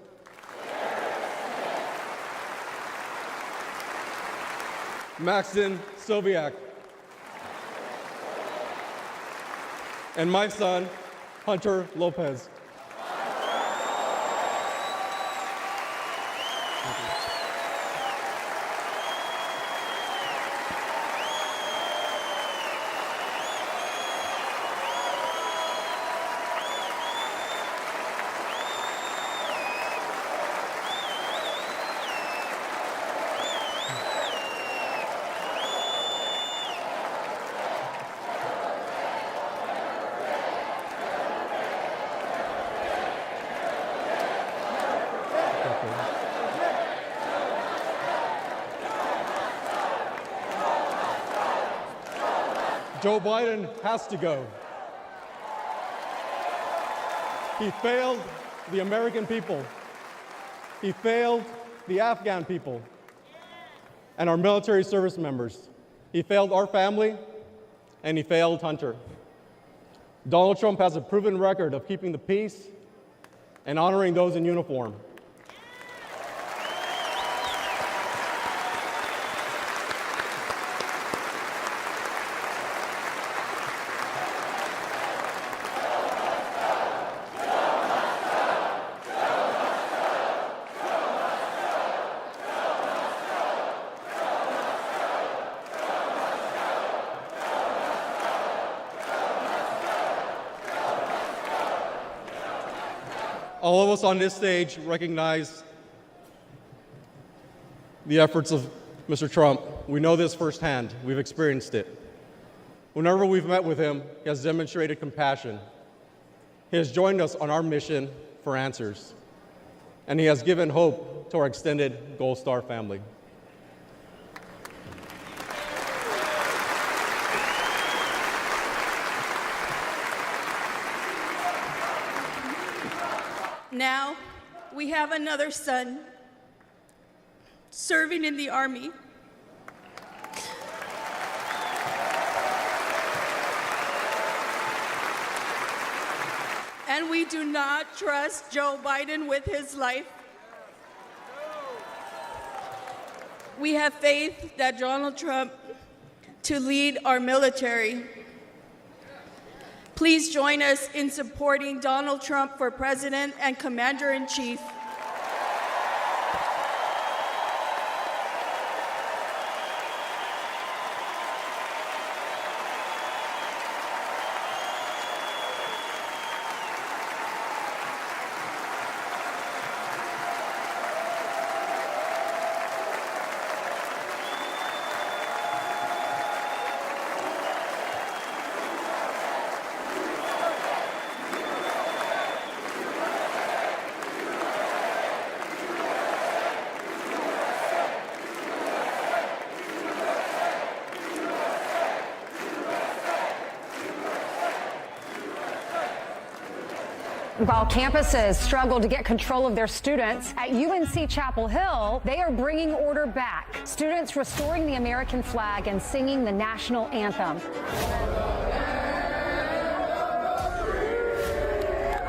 Maxton Soviak. And my son, Hunter Lopez. Joe Biden has to go. He failed the American people. He failed the Afghan people and our military service members. He failed our family, and he failed Hunter. Donald Trump has a proven record of keeping the peace and honoring those in uniform. All of us on this stage recognize the efforts of Mr. Trump. We know this firsthand. We've experienced it. Whenever we've met with him, he has demonstrated compassion. He has joined us on our mission for answers, and he has given hope to our extended Gold Star family. Now, we have another son serving in the Army. And we do not trust Joe Biden with his life. We have faith that Donald Trump to lead our military. Please join us in supporting Donald Trump for President and Commander-in-Chief. While campuses struggle to get control of their students, at UNC Chapel Hill, they are bringing order back. Students restoring the American flag and singing the national anthem.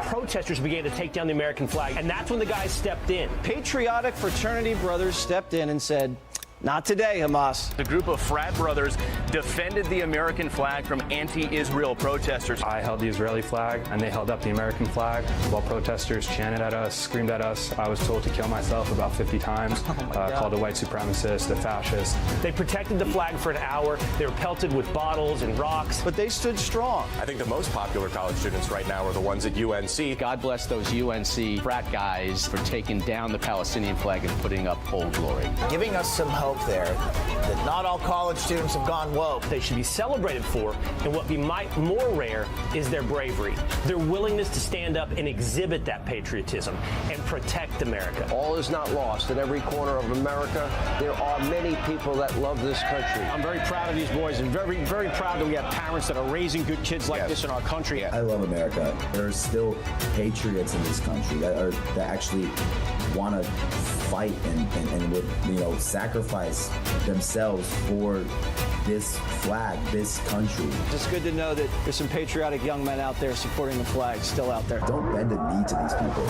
Protesters began to take down the American flag, and that's when the guys stepped in. Patriotic fraternity brothers stepped in and said, "Not today, Hamas." The group of frat brothers defended the American flag from anti-Israel protesters. I held the Israeli flag, and they held up the American flag while protesters chanted at us, screamed at us. I was told to kill myself about 50 times, called a white supremacist, a fascist. They protected the flag for an hour. They were pelted with bottles and rocks. But they stood strong. I think the most popular college students right now are the ones at UNC. God bless those UNC frat guys for taking down the Palestinian flag and putting up Old Glory. Giving us some hope there that not all college students have gone woke. They should be celebrated for, and what be more rare is their bravery, their willingness to stand up and exhibit that patriotism and protect America. All is not lost. In every corner of America, there are many people that love this country. I'm very proud of these boys and very, very proud that we have parents that are raising good kids like this in our country. I love America. There are still patriots in this country that actually want to fight and would, sacrifice themselves for this flag, this country. It's good to know that there's some patriotic young men out there supporting the flag, still out there. Don't bend the knee to these people.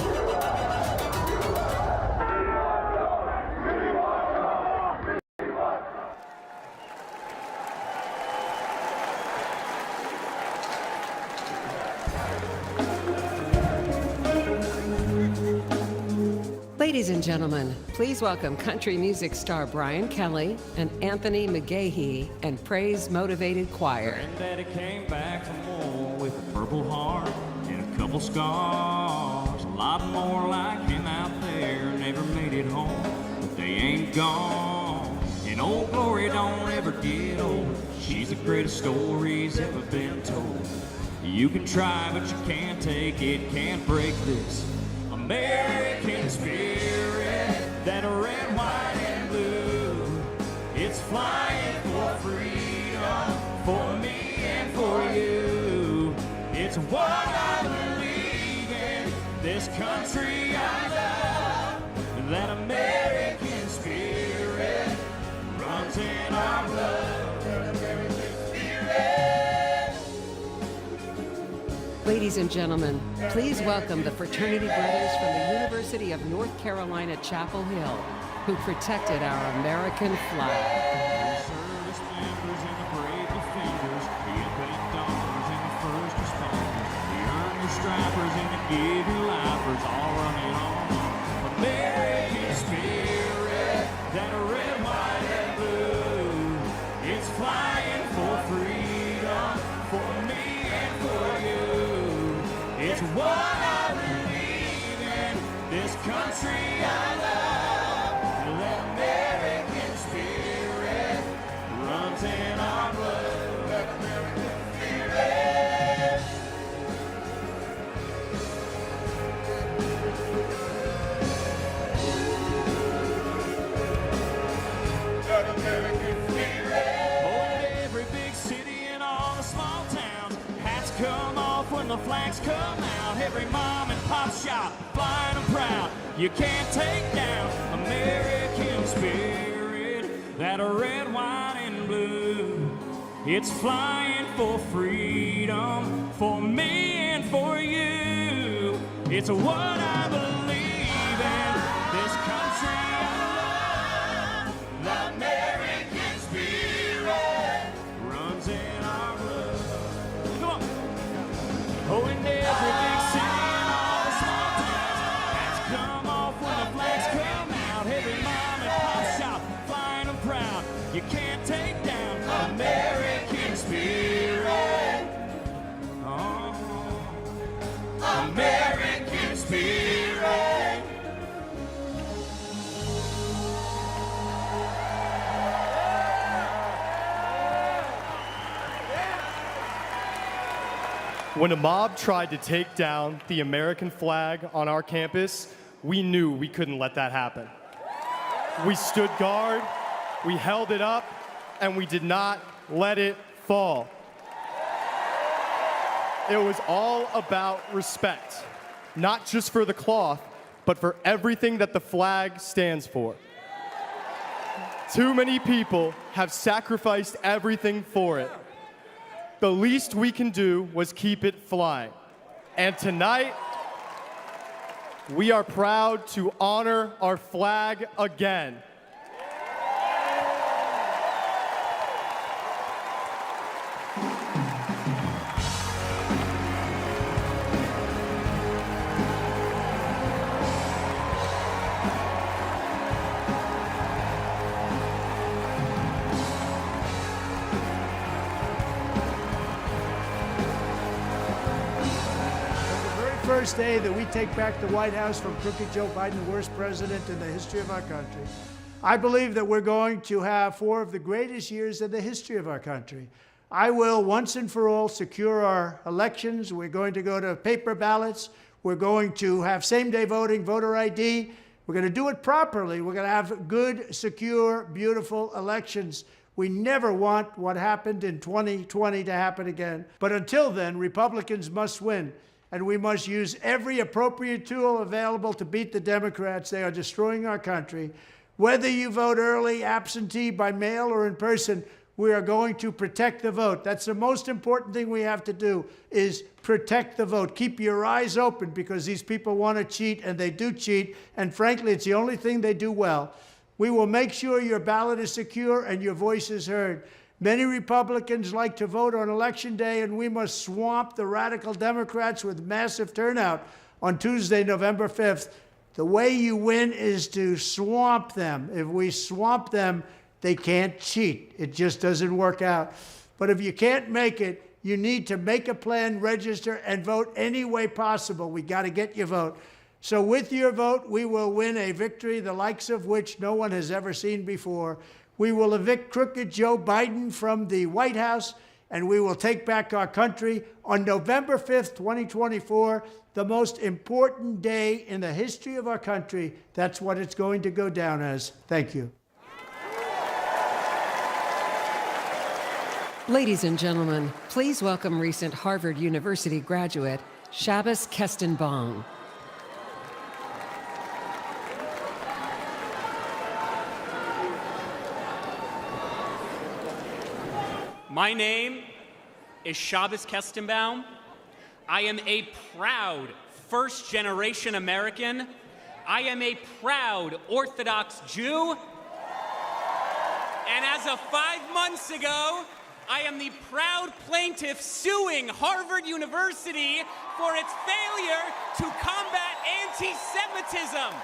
Ladies and gentlemen, please welcome country music star Brian Kelly and Anthony McGahee and Praise Motivated Choir. Granddaddy came back from war with a purple heart and a couple scars. A lot more like him out there never made it home, but they ain't gone. And Old Glory don't ever get old. She's the greatest story's ever been told. You can try, but you can't take it, can't break this American spirit, that red, white, and blue. It's flying for freedom, for me and for you. It's what I believe in, this country I love. That American spirit runs in our blood. That American spirit. Ladies and gentlemen, please welcome the fraternity brothers from the University of North Carolina, Chapel Hill, who protected our American flag. Service members and the brave defenders, the unpaid doctors and the first responders, the army stripers and the giving lifers, all running on American spirit, that red, white, and blue. It's flying for freedom, for me and for you. It's what I believe in, this country I love. That American spirit runs in our blood. That American spirit. That American spirit. Oh, in every big city and all the small towns, hats come off when the flags come out. Every mom and pop shop flying them proud. You can't take down American spirit, that red, white, and blue. It's flying for freedom, for me and for you. It's what I believe in, this country I love. The American spirit runs in our blood. Come on. When a mob tried to take down the American flag on our campus, we knew we couldn't let that happen. We stood guard, we held it up, and we did not let it fall. It was all about respect, not just for the cloth, but for everything that the flag stands for. Too many people have sacrificed everything for it. The least we can do was keep it flying. And tonight, we are proud to honor our flag again. First day that we take back the White House from crooked Joe Biden, the worst president in the history of our country, I believe that we're going to have 4 of the greatest years in the history of our country. I will once and for all secure our elections. We're going to go to paper ballots. We're going to have same-day voting, voter ID. We're going to do it properly. We're going to have good, secure, beautiful elections. We never want what happened in 2020 to happen again. But until then, Republicans must win. And we must use every appropriate tool available to beat the Democrats. They are destroying our country. Whether you vote early, absentee, by mail, or in person, we are going to protect the vote. That's the most important thing we have to do, is protect the vote. Keep your eyes open, because these people want to cheat, and they do cheat. And frankly, it's the only thing they do well. We will make sure your ballot is secure and your voice is heard. Many Republicans like to vote on Election Day, and we must swamp the radical Democrats with massive turnout on Tuesday, November 5th. The way you win is to swamp them. If we swamp them, they can't cheat. It just doesn't work out. But if you can't make it, you need to make a plan, register, and vote any way possible. We got to get your vote. So with your vote, we will win a victory the likes of which no one has ever seen before. We will evict crooked Joe Biden from the White House, and we will take back our country on November 5th, 2024, the most important day in the history of our country. That's what it's going to go down as. Thank you. Ladies and gentlemen, please welcome recent Harvard University graduate, Shabbos Kestenbaum. My name is Shabbos Kestenbaum. I am a proud first-generation American. I am a proud Orthodox Jew. And as of 5 months ago, I am the proud plaintiff suing Harvard University for its failure to combat anti-Semitism.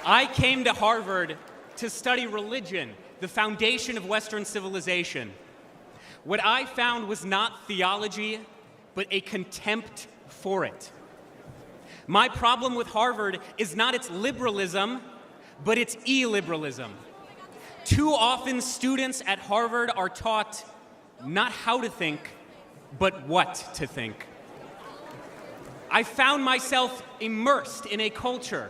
I came to Harvard to study religion, the foundation of Western civilization. What I found was not theology, but a contempt for it. My problem with Harvard is not its liberalism, but its illiberalism. Too often, students at Harvard are taught not how to think, but what to think. I found myself immersed in a culture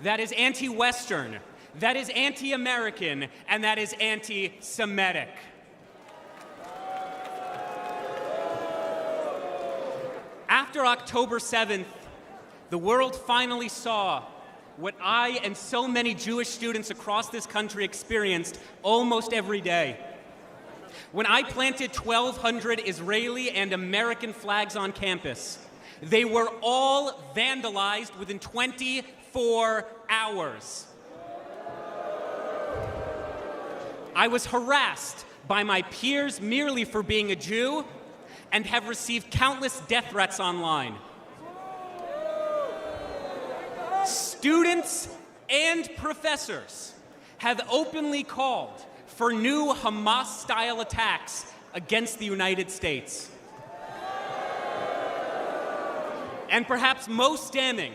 that is anti-Western, that is anti-American, and that is anti-Semitic. After October 7th, the world finally saw what I and so many Jewish students across this country experienced almost every day. When I planted 1,200 Israeli and American flags on campus, they were all vandalized within 24 hours. I was harassed by my peers merely for being a Jew and have received countless death threats online. Students and professors have openly called for new Hamas-style attacks against the United States. And perhaps most damning,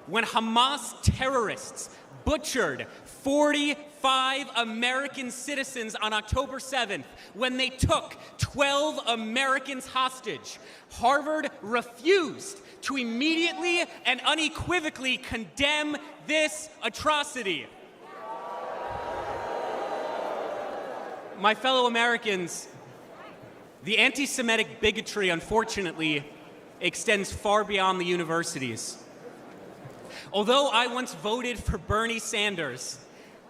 when Hamas terrorists butchered 45 American citizens on October 7th, when they took 12 Americans hostage, Harvard refused to immediately and unequivocally condemn this atrocity. My fellow Americans, the anti-Semitic bigotry, unfortunately, extends far beyond the universities. Although I once voted for Bernie Sanders,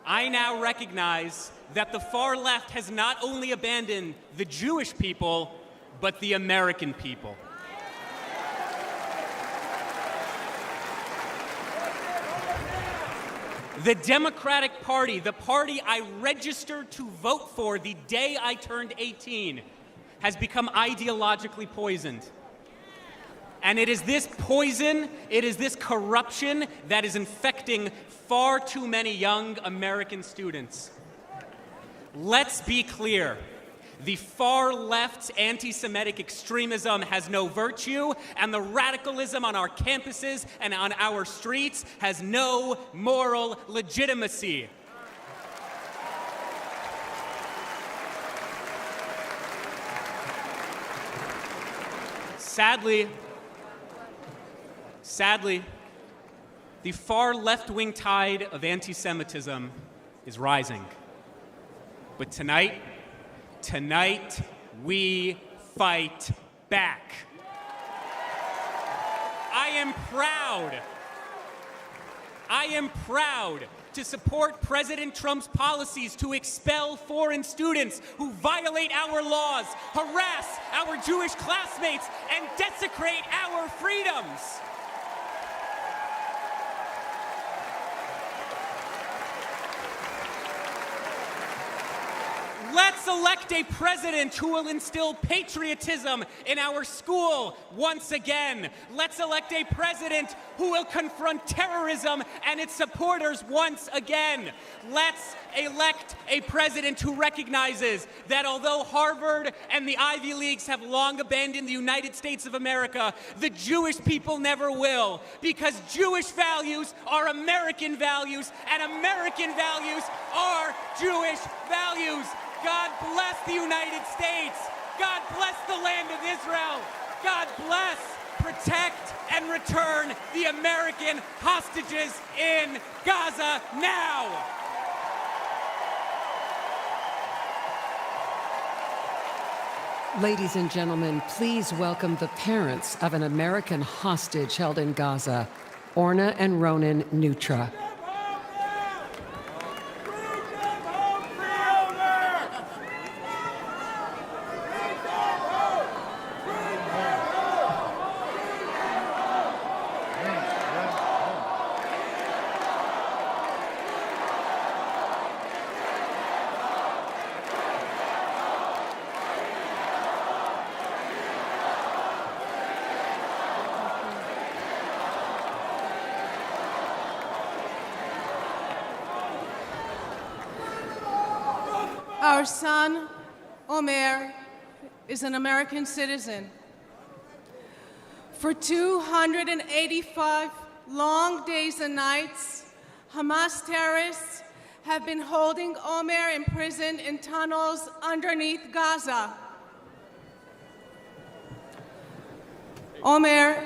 I now recognize that the far left has not only abandoned the Jewish people, but the American people. The Democratic Party, the party I registered to vote for the day I turned 18, has become ideologically poisoned. And it is this poison, it is this corruption that is infecting far too many young American students. Let's be clear. The far left's anti-Semitic extremism has no virtue, and the radicalism on our campuses and on our streets has no moral legitimacy. Sadly, the far left-wing tide of anti-Semitism is rising. But tonight, we fight back. I am proud to support President Trump's policies to expel foreign students who violate our laws, harass our Jewish classmates, and desecrate our freedoms. Let's elect a president who will instill patriotism in our school once again. Let's elect a president who will confront terrorism and its supporters once again. Let's elect a president who recognizes that although Harvard and the Ivy Leagues have long abandoned the United States of America, the Jewish people never will, because Jewish values are American values, and American values are Jewish values. God bless the United States. God bless the land of Israel. God bless, protect, and return the American hostages in Gaza now. Ladies and gentlemen, please welcome the parents of an American hostage held in Gaza, Orna and Ronan Nutra. Our son, Omer, is an American citizen. For 285 long days and nights, Hamas terrorists have been holding Omer imprisoned in tunnels underneath Gaza. Omer,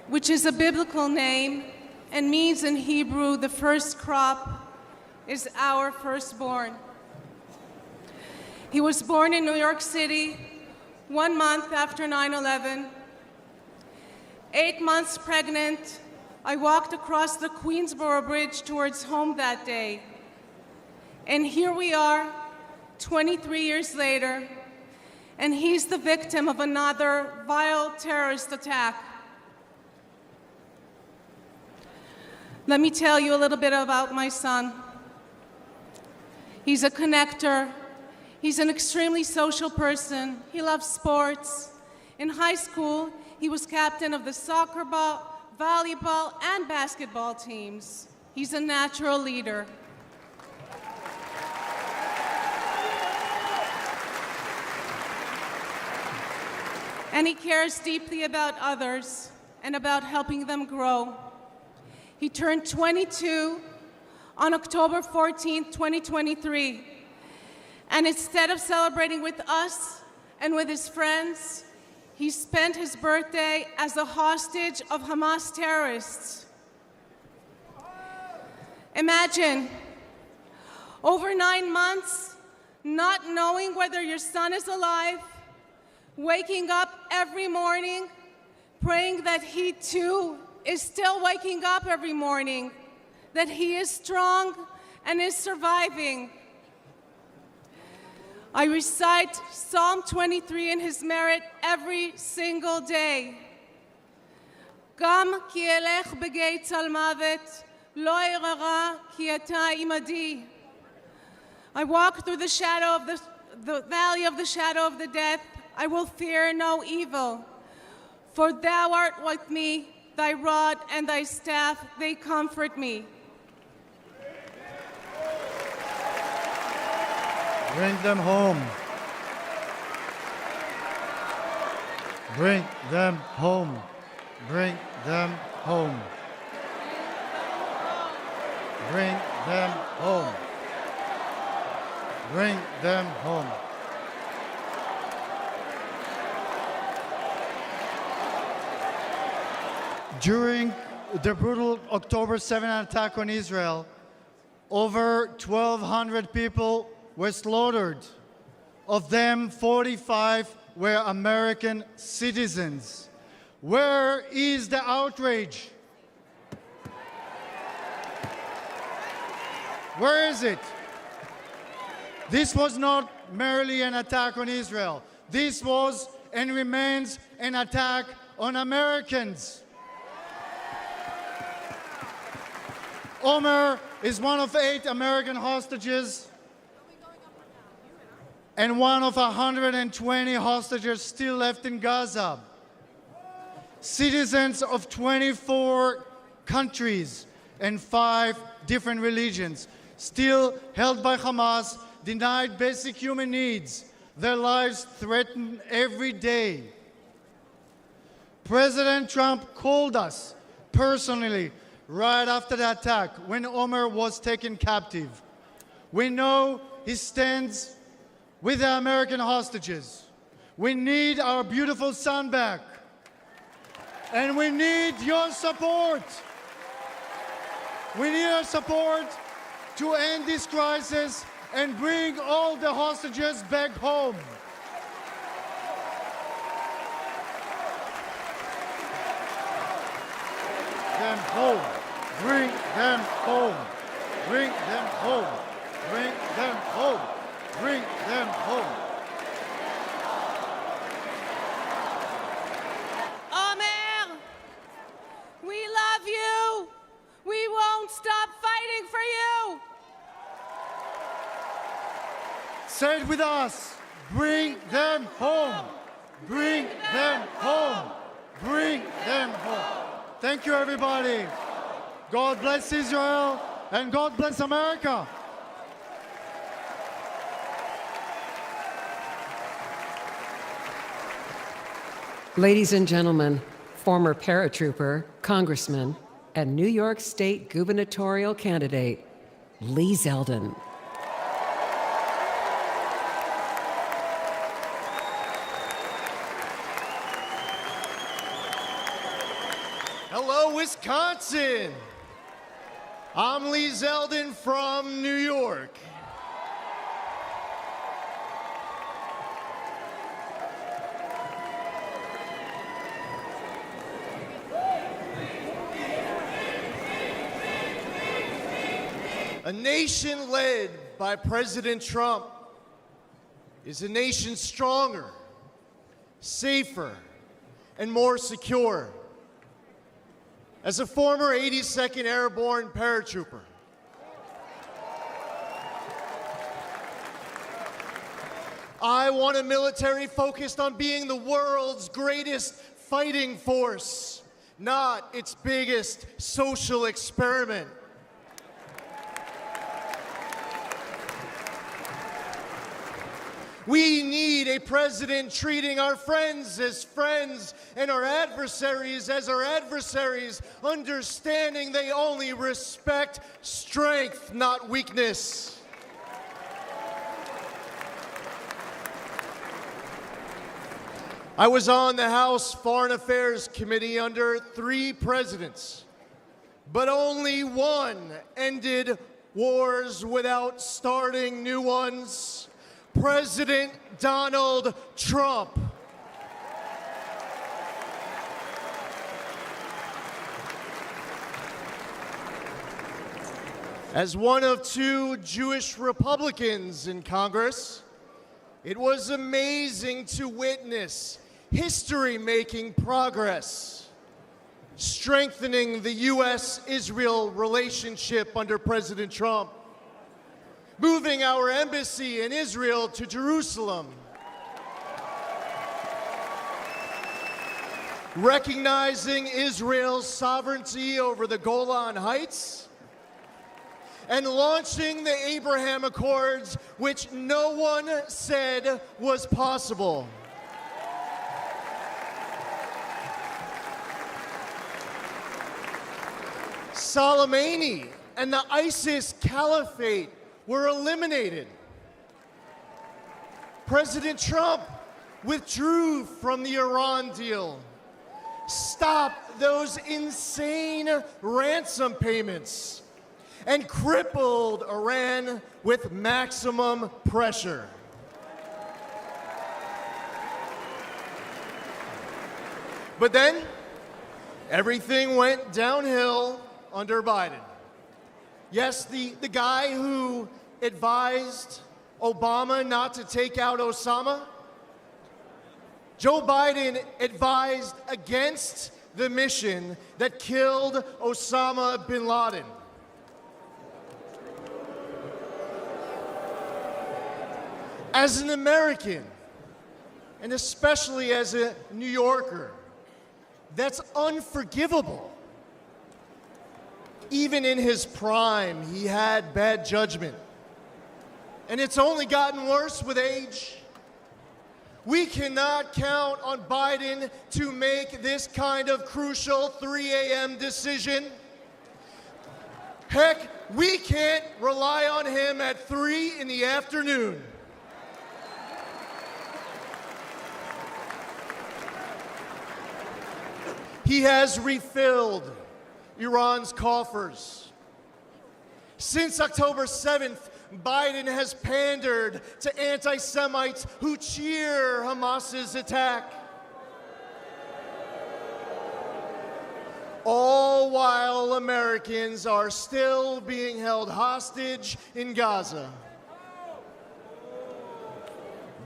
which is a biblical name and means in Hebrew the first crop, is our firstborn. He was born in New York City 1 month after 9/11. 8 months pregnant, I walked across the Queensboro Bridge towards home that day. And here we are, 23 years later, and he's the victim of another vile terrorist attack. Let me tell you a little bit about my son. He's a connector. He's an extremely social person. He loves sports. In high school, he was captain of the soccer ball, volleyball, and basketball teams. He's a natural leader. And he cares deeply about others and about helping them grow. He turned 22 on October 14th, 2023. And instead of celebrating with us and with his friends, he spent his birthday as a hostage of Hamas terrorists. Imagine, over 9 months, not knowing whether your son is alive, waking up every morning, praying that he too is still waking up every morning, that he is strong and is surviving. I recite Psalm 23 in his merit every single day. Gam ki elech begei tzal mavet, lo erara ki ata imadi. I walk through the shadow of the valley of the shadow of the death. I will fear no evil, for thou art with me, thy rod and thy staff, they comfort me. Bring them home. Bring them home. Bring them home. Bring them home. Bring them home. During the brutal October 7th attack on Israel, over 1,200 people were slaughtered. Of them, 45 were American citizens. Where is the outrage? Where is it? This was not merely an attack on Israel. This was and remains an attack on Americans. Omer is one of 8 American hostages and one of 120 hostages still left in Gaza. Citizens of 24 countries and 5 different religions, still held by Hamas, denied basic human needs, their lives threatened every day. President Trump called us personally right after the attack when Omer was taken captive. We know he stands with the American hostages. We need our beautiful son back. And we need your support. We need your support to end this crisis and bring all the hostages back home. Them home. Bring them home. Bring them home. Bring them home. Bring them home. Omer, we love you. We won't stop fighting for you. Say it with us. Bring them home. Bring them home. Bring them home. Thank you, everybody. God bless Israel and God bless America. Ladies and gentlemen, former paratrooper, congressman, and New York State gubernatorial candidate, Lee Zeldin. Hello, Wisconsin. I'm Lee Zeldin from New York. A nation led by President Trump is a nation stronger, safer, and more secure. As a former 82nd Airborne paratrooper, I want a military focused on being the world's greatest fighting force, not its biggest social experiment. We need a president treating our friends as friends and our adversaries as our adversaries, understanding they only respect strength, not weakness. I was on the House Foreign Affairs Committee under 3 presidents, but only one ended wars without starting new ones. President Donald Trump. As one of 2 Jewish Republicans in Congress, it was amazing to witness history-making progress, strengthening the U.S.-Israel relationship under President Trump, moving our embassy in Israel to Jerusalem, recognizing Israel's sovereignty over the Golan Heights, and launching the Abraham Accords, which no one said was possible. Soleimani and the ISIS caliphate were eliminated. President Trump withdrew from the Iran deal, stopped those insane ransom payments, and crippled Iran with maximum pressure. But then, everything went downhill under Biden. Yes, the guy who advised Obama not to take out Osama, Joe Biden advised against the mission that killed Osama bin Laden. As an American, and especially as a New Yorker, that's unforgivable. Even in his prime, he had bad judgment. And it's only gotten worse with age. We cannot count on Biden to make this kind of crucial 3 a.m. decision. Heck, we can't rely on him at 3 in the afternoon. He has refilled Iran's coffers. Since October 7th, Biden has pandered to anti-Semites who cheer Hamas's attack. All while Americans are still being held hostage in Gaza.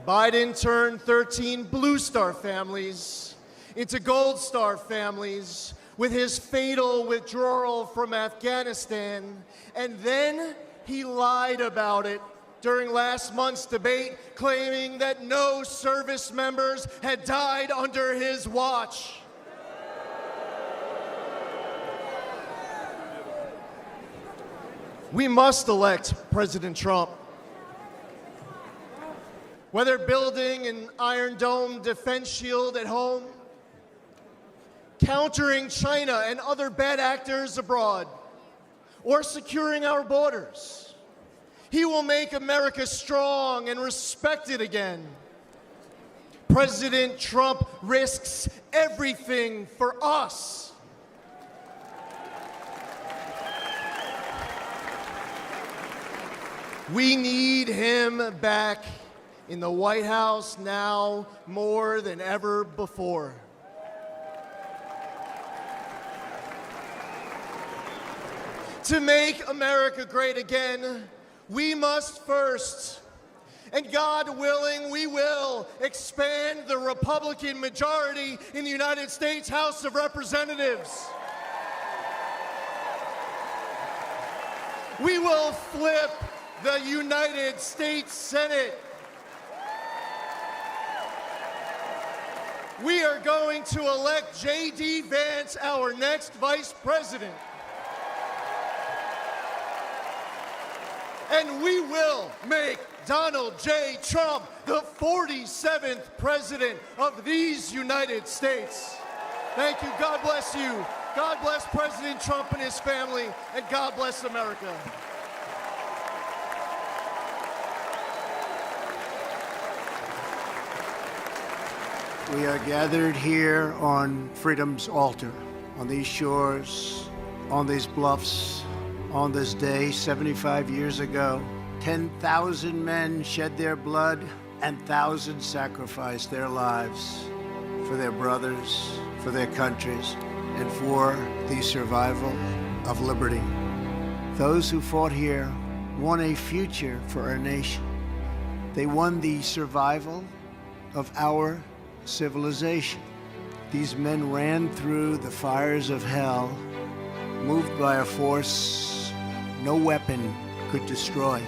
Biden turned 13 Blue Star families into Gold Star families with his fatal withdrawal from Afghanistan, and then he lied about it during last month's debate, claiming that no service members had died under his watch. We must elect President Trump. Whether building an Iron Dome defense shield at home, countering China and other bad actors abroad, or securing our borders, he will make America strong and respected again. President Trump risks everything for us. We need him back in the White House now more than ever before. To make America great again, we must first, and God willing, we will expand the Republican majority in the United States House of Representatives. We will flip the United States Senate. We are going to elect J.D. Vance, our next vice president. and we will make Donald J. Trump the 47th president of these United States. Thank you. God bless you. God bless President Trump and his family, and God bless America. We are gathered here on freedom's altar, on these shores, on these bluffs, on this day 75 years ago. 10,000 men shed their blood and thousands sacrificed their lives for their brothers, for their countries, and for the survival of liberty. Those who fought here won a future for our nation. They won the survival of our civilization. These men ran through the fires of hell, moved by a force no weapon could destroy.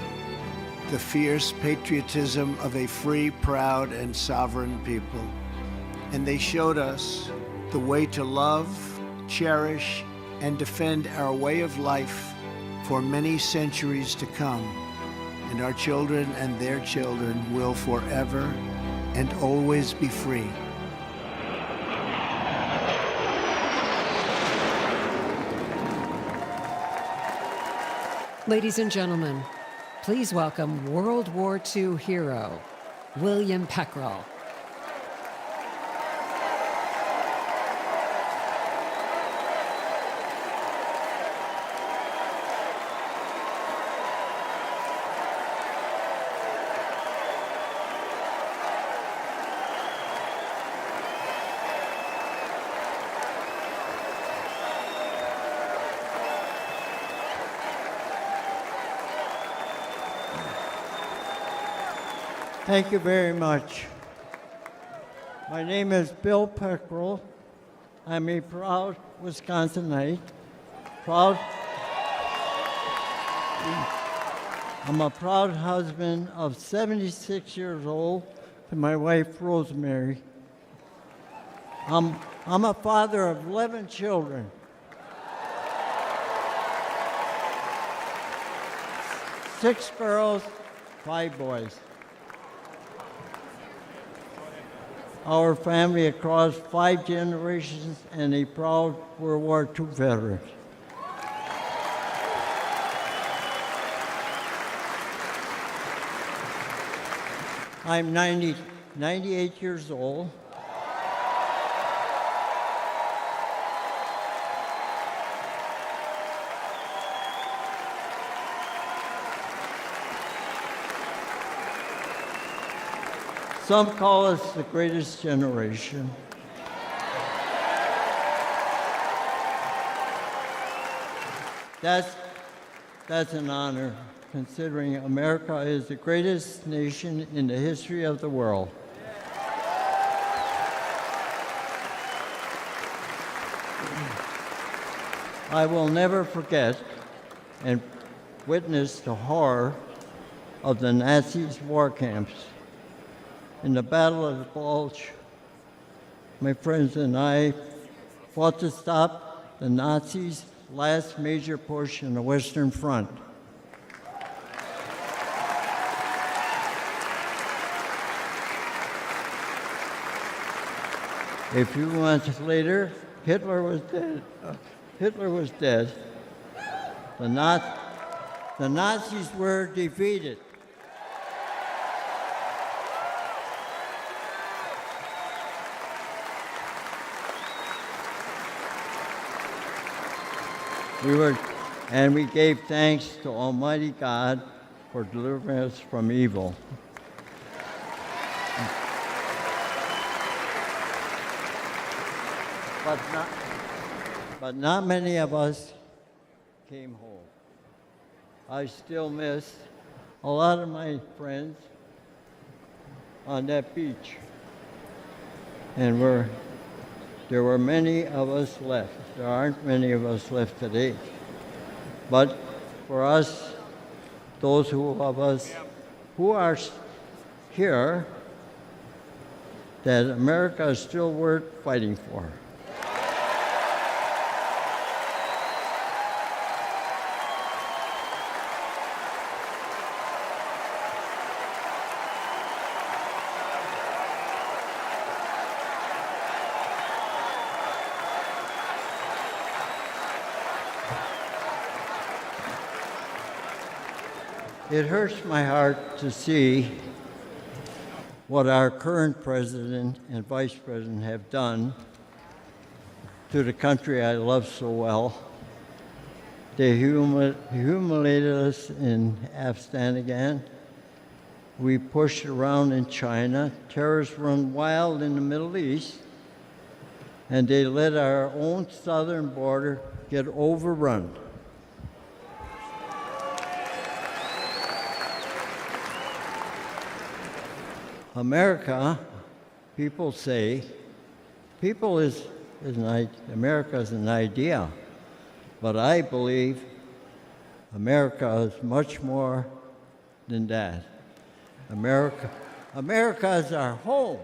The fierce patriotism of a free, proud, and sovereign people. And they showed us the way to love, cherish, and defend our way of life for many centuries to come. And our children and their children will forever and always be free. Ladies and gentlemen, please welcome World War II hero, William Peckrell. Thank you very much. My name is Bill Peckrell. I'm a proud Wisconsinite. I'm a proud husband of 76 years old to my wife, Rosemary. I'm a father of 11 children. 6 girls, 5 boys. Our family across 5 generations and a proud World War II veteran. I'm 98 years old. Some call us the greatest generation. That's an honor, considering America is the greatest nation in the history of the world. I will never forget and witness the horror of the Nazis' war camps. In the Battle of the Bulge, my friends and I fought to stop the Nazis' last major push in the Western Front. A few months later, Hitler was dead. The Nazis were defeated. We gave thanks to Almighty God for delivering us from evil. But not many of us came home. I still miss a lot of my friends on that beach. And there were many of us left. There aren't many of us left today. But for us, those of us who are here, that America is still worth fighting for. It hurts my heart to see what our current president and vice president have done to the country I love so well. They humiliated us in Afghanistan. We pushed around in China. Terrorists run wild in the Middle East. And they let our own southern border get overrun. America, people say, America is an idea, but I believe America is much more than that. America is our home.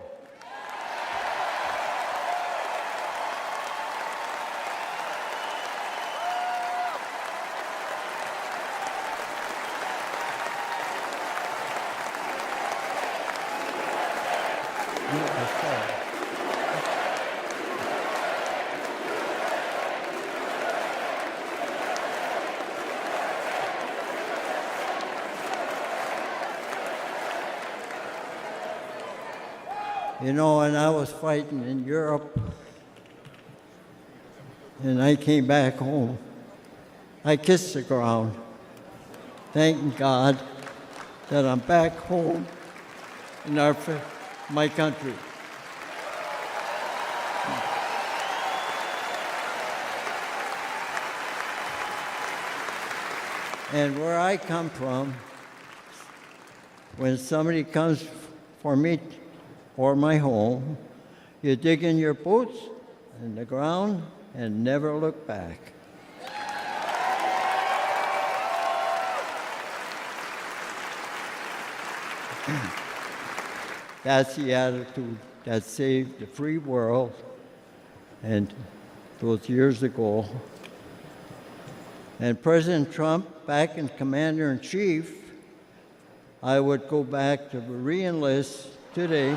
You know, when I was fighting in Europe and I came back home, I kissed the ground, thanking God that I'm back home in my country. And where I come from, when somebody comes for me or my home, you dig in your boots in the ground and never look back. That's the attitude that saved the free world. And those years ago. And President Trump, back in Commander-in-Chief, I would go back to re-enlist today.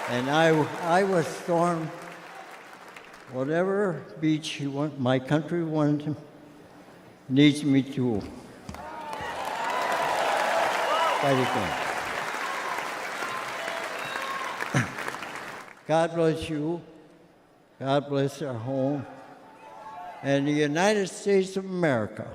And I would storm whatever beach my country needs me to fight again. God bless you. God bless our home and the United States of America.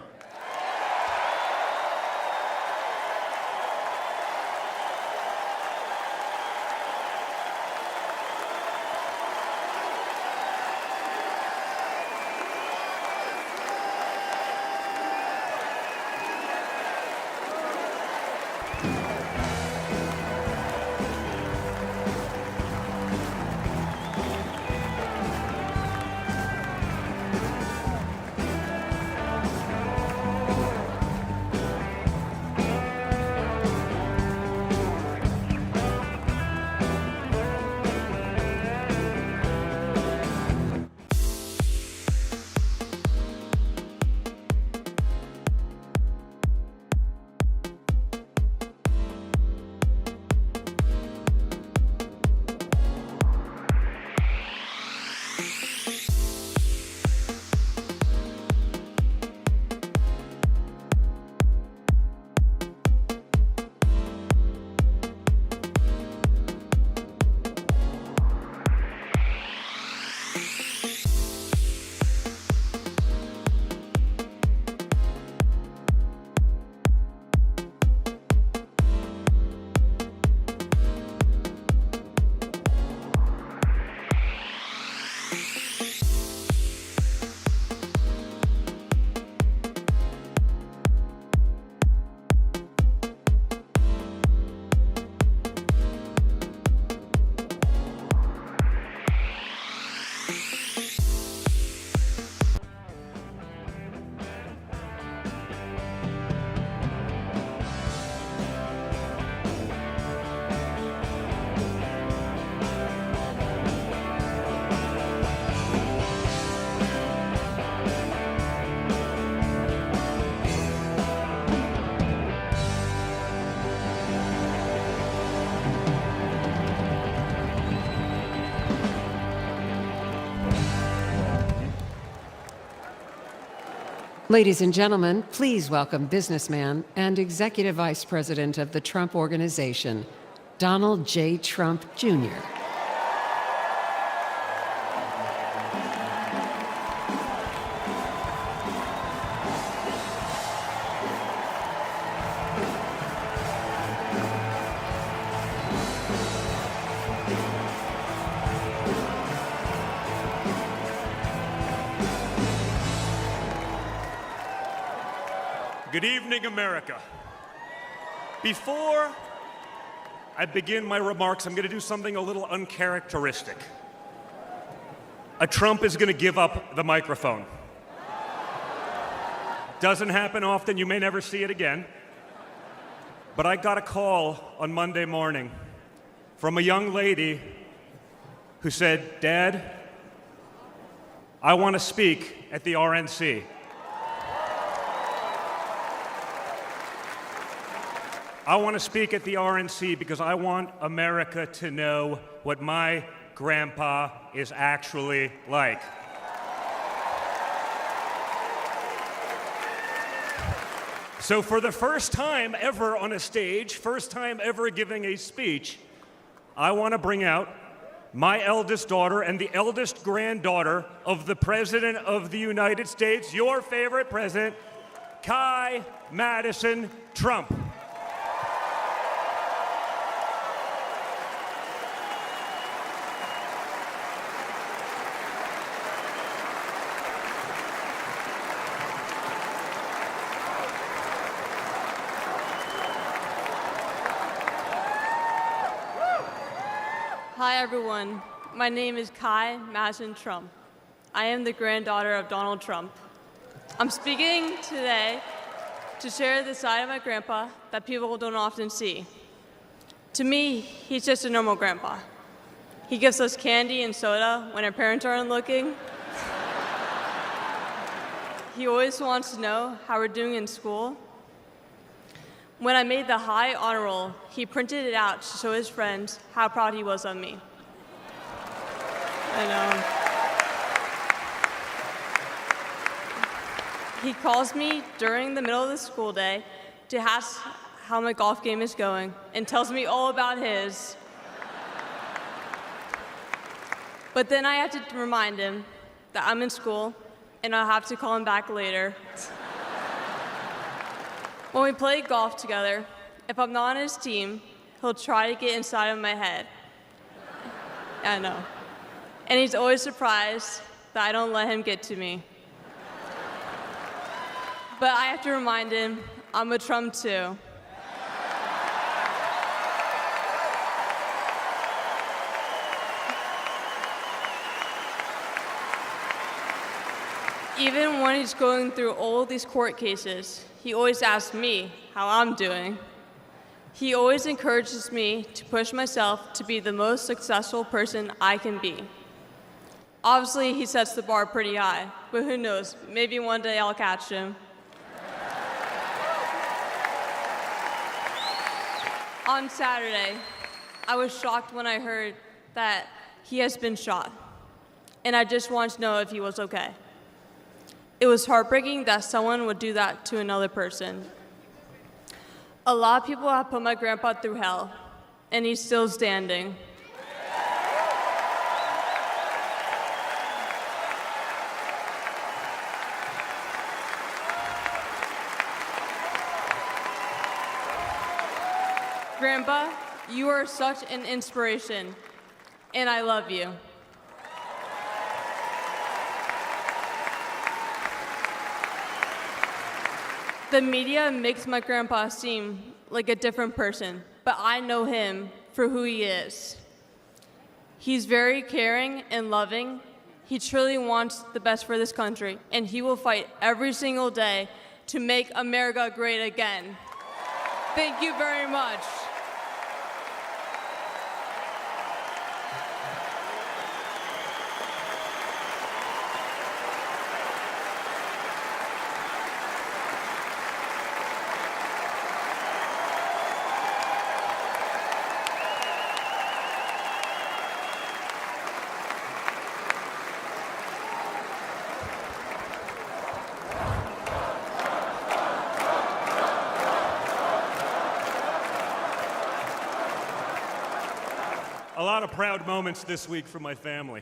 Ladies and gentlemen, please welcome businessman and Executive Vice President of the Trump Organization, Donald J. Trump, Jr. Good evening, America. Before I begin my remarks, I'm going to do something a little uncharacteristic. A Trump is going to give up the microphone. Doesn't happen often, you may never see it again. But I got a call on Monday morning from a young lady who said, "Dad, I want to speak at the RNC." I want to speak at the RNC because I want America to know what my grandpa is actually like. So for the first time ever on a stage, first time ever giving a speech, I want to bring out my eldest daughter and the eldest granddaughter of the President of the United States, your favorite president, Kai Madison Trump. Hi everyone, my name is Kai Madison Trump. I am the granddaughter of Donald Trump. I'm speaking today to share the side of my grandpa that people don't often see. To me, he's just a normal grandpa. He gives us candy and soda when our parents aren't looking. He always wants to know how we're doing in school. When I made the high honor roll, he printed it out to show his friends how proud he was of me. I know. He calls me during the middle of the school day to ask how my golf game is going and tells me all about his. But then I have to remind him that I'm in school and I'll have to call him back later. When we play golf together, if I'm not on his team, he'll try to get inside of my head. I know. And he's always surprised that I don't let him get to me. But I have to remind him, I'm a Trump too. Even when he's going through all these court cases, he always asks me how I'm doing. He always encourages me to push myself to be the most successful person I can be. Obviously, he sets the bar pretty high, but who knows, maybe one day I'll catch him. On Saturday, I was shocked when I heard that he has been shot, and I just wanted to know if he was okay. It was heartbreaking that someone would do that to another person. A lot of people have put my grandpa through hell, and he's still standing. Grandpa, you are such an inspiration, and I love you. The media makes my grandpa seem like a different person, but I know him for who he is. He's very caring and loving. He truly wants the best for this country, and he will fight every single day to make America great again. Thank you very much. lot of proud moments this week from my family.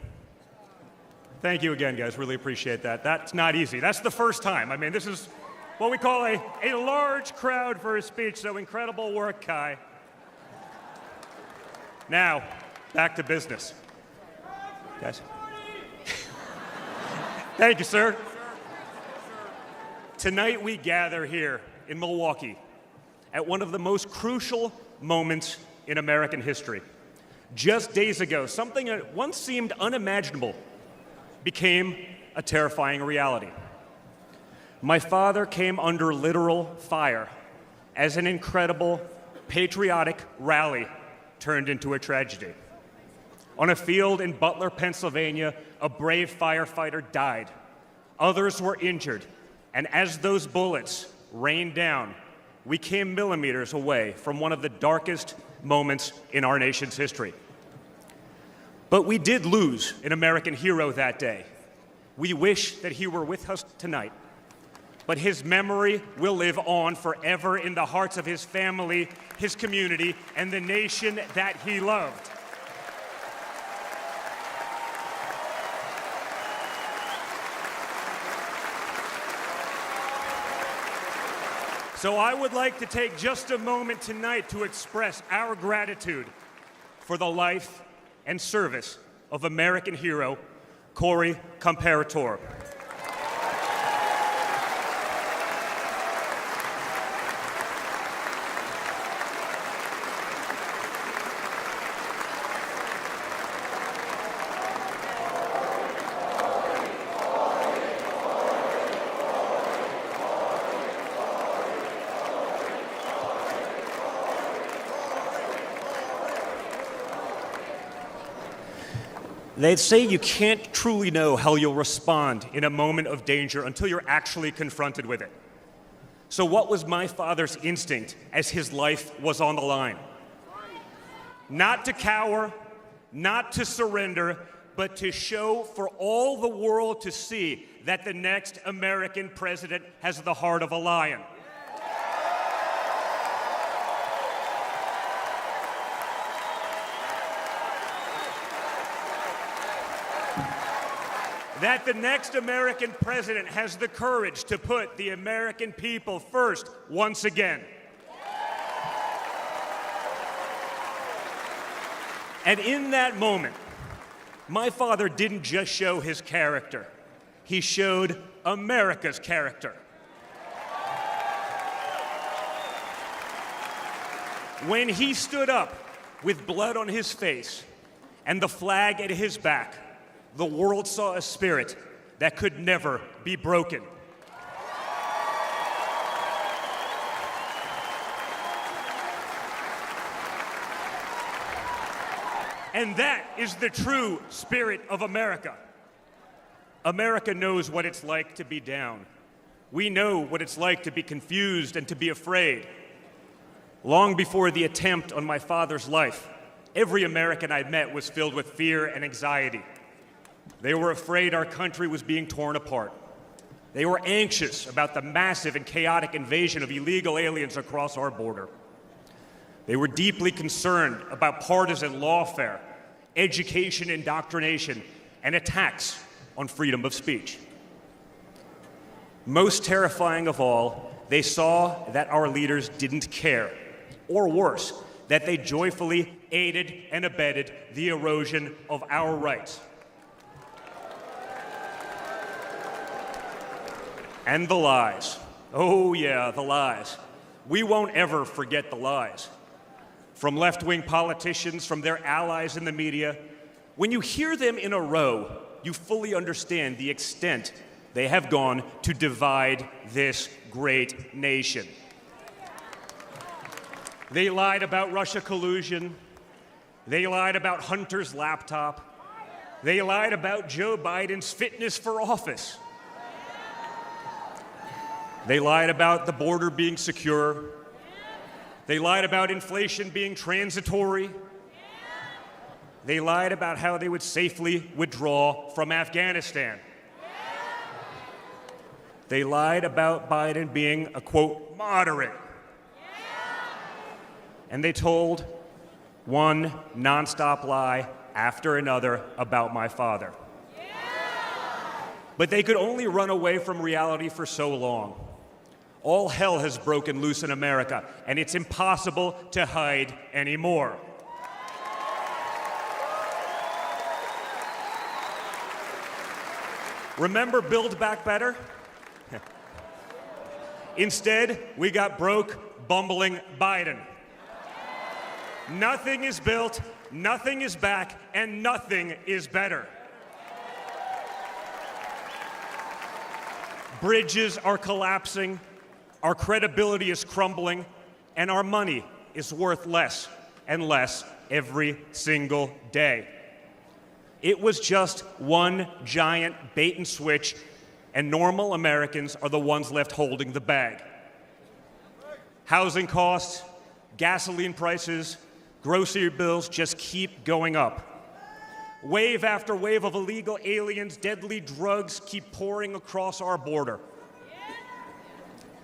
Thank you again, guys. Really appreciate that. That's not easy. That's the first time. I mean, this is what we call a large crowd for a speech, so incredible work, Kai. Now, back to business. Guys. Thank you, sir. Tonight we gather here in Milwaukee at one of the most crucial moments in American history. Just days ago, something that once seemed unimaginable became a terrifying reality. My father came under literal fire as an incredible, patriotic rally turned into a tragedy. On a field in Butler, Pennsylvania, a brave firefighter died. Others were injured, and as those bullets rained down, we came millimeters away from one of the darkest moments in our nation's history. But we did lose an American hero that day. We wish that he were with us tonight, but his memory will live on forever in the hearts of his family, his community, and the nation that he loved. So I would like to take just a moment tonight to express our gratitude for the life and service of American hero Corey Comparator. They say you can't truly know how you'll respond in a moment of danger until you're actually confronted with it. So what was my father's instinct as his life was on the line? Not to cower, not to surrender, but to show for all the world to see that the next American president has the heart of a lion. That the next American president has the courage to put the American people first once again. And in that moment, my father didn't just show his character, he showed America's character. When he stood up with blood on his face and the flag at his back, the world saw a spirit that could never be broken. And that is the true spirit of America. America knows what it's like to be down. We know what it's like to be confused and to be afraid. Long before the attempt on my father's life, every American I met was filled with fear and anxiety. They were afraid our country was being torn apart. They were anxious about the massive and chaotic invasion of illegal aliens across our border. They were deeply concerned about partisan lawfare, education indoctrination, and attacks on freedom of speech. Most terrifying of all, they saw that our leaders didn't care, or worse, that they joyfully aided and abetted the erosion of our rights. And the lies. Oh yeah, the lies. We won't ever forget the lies. From left-wing politicians, from their allies in the media, when you hear them in a row, you fully understand the extent they have gone to divide this great nation. They lied about Russia collusion. They lied about Hunter's laptop. They lied about Joe Biden's fitness for office. They lied about the border being secure. They lied about inflation being transitory. They lied about how they would safely withdraw from Afghanistan. They lied about Biden being a, quote, moderate. And they told one nonstop lie after another about my father. But they could only run away from reality for so long. All hell has broken loose in America, and it's impossible to hide anymore. Remember Build Back Better? Instead, we got broke, bumbling Biden. Nothing is built, nothing is back, and nothing is better. Bridges are collapsing, our credibility is crumbling, and our money is worth less and less every single day. It was just one giant bait and switch, and normal Americans are the ones left holding the bag. Housing costs, gasoline prices, grocery bills just keep going up. Wave after wave of illegal aliens, deadly drugs keep pouring across our border.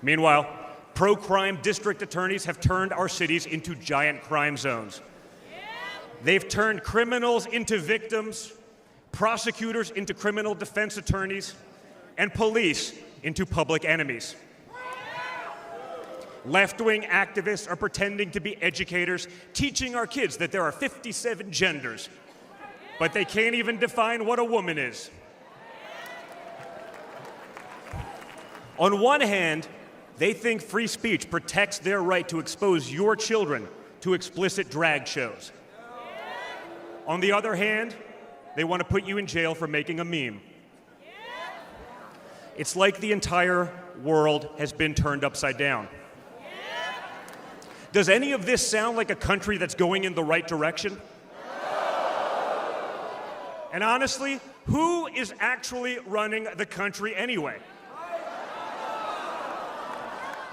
Meanwhile, pro-crime district attorneys have turned our cities into giant crime zones. They've turned criminals into victims, prosecutors into criminal defense attorneys, and police into public enemies. Left-wing activists are pretending to be educators, teaching our kids that there are 57 genders, but they can't even define what a woman is. On one hand, they think free speech protects their right to expose your children to explicit drag shows. On the other hand, they want to put you in jail for making a meme. It's like the entire world has been turned upside down. Does any of this sound like a country that's going in the right direction? And honestly, who is actually running the country anyway?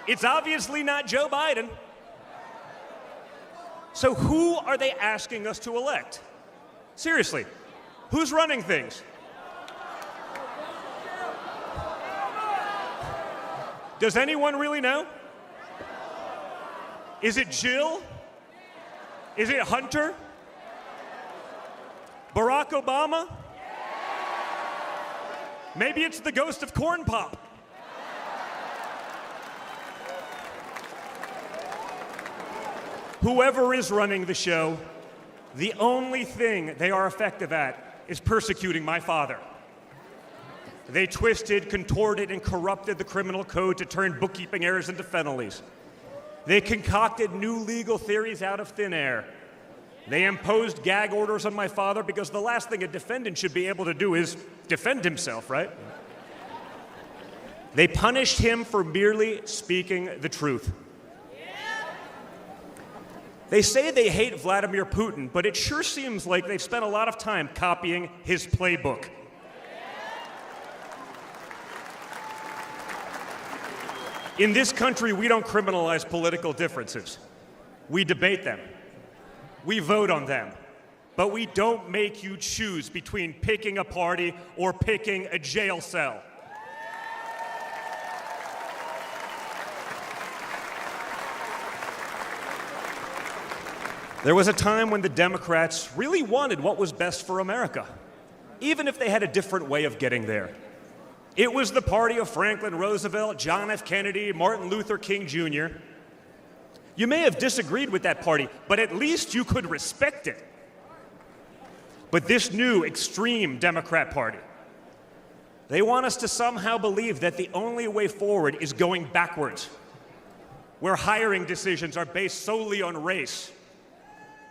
It's obviously not Joe Biden. So who are they asking us to elect? Seriously, who's running things? Does anyone really know? Is it Jill? Is it Hunter? Barack Obama? Maybe it's the ghost of Corn Pop. Whoever is running the show, the only thing they are effective at is persecuting my father. They twisted, contorted, and corrupted the criminal code to turn bookkeeping errors into felonies. They concocted new legal theories out of thin air. They imposed gag orders on my father because the last thing a defendant should be able to do is defend himself, right? They punished him for merely speaking the truth. They say they hate Vladimir Putin, but it sure seems like they've spent a lot of time copying his playbook. In this country, we don't criminalize political differences. We debate them. We vote on them. But we don't make you choose between picking a party or picking a jail cell. There was a time when the Democrats really wanted what was best for America, even if they had a different way of getting there. It was the party of Franklin Roosevelt, John F. Kennedy, Martin Luther King Jr. You may have disagreed with that party, but at least you could respect it. But this new extreme Democrat Party, they want us to somehow believe that the only way forward is going backwards, where hiring decisions are based solely on race,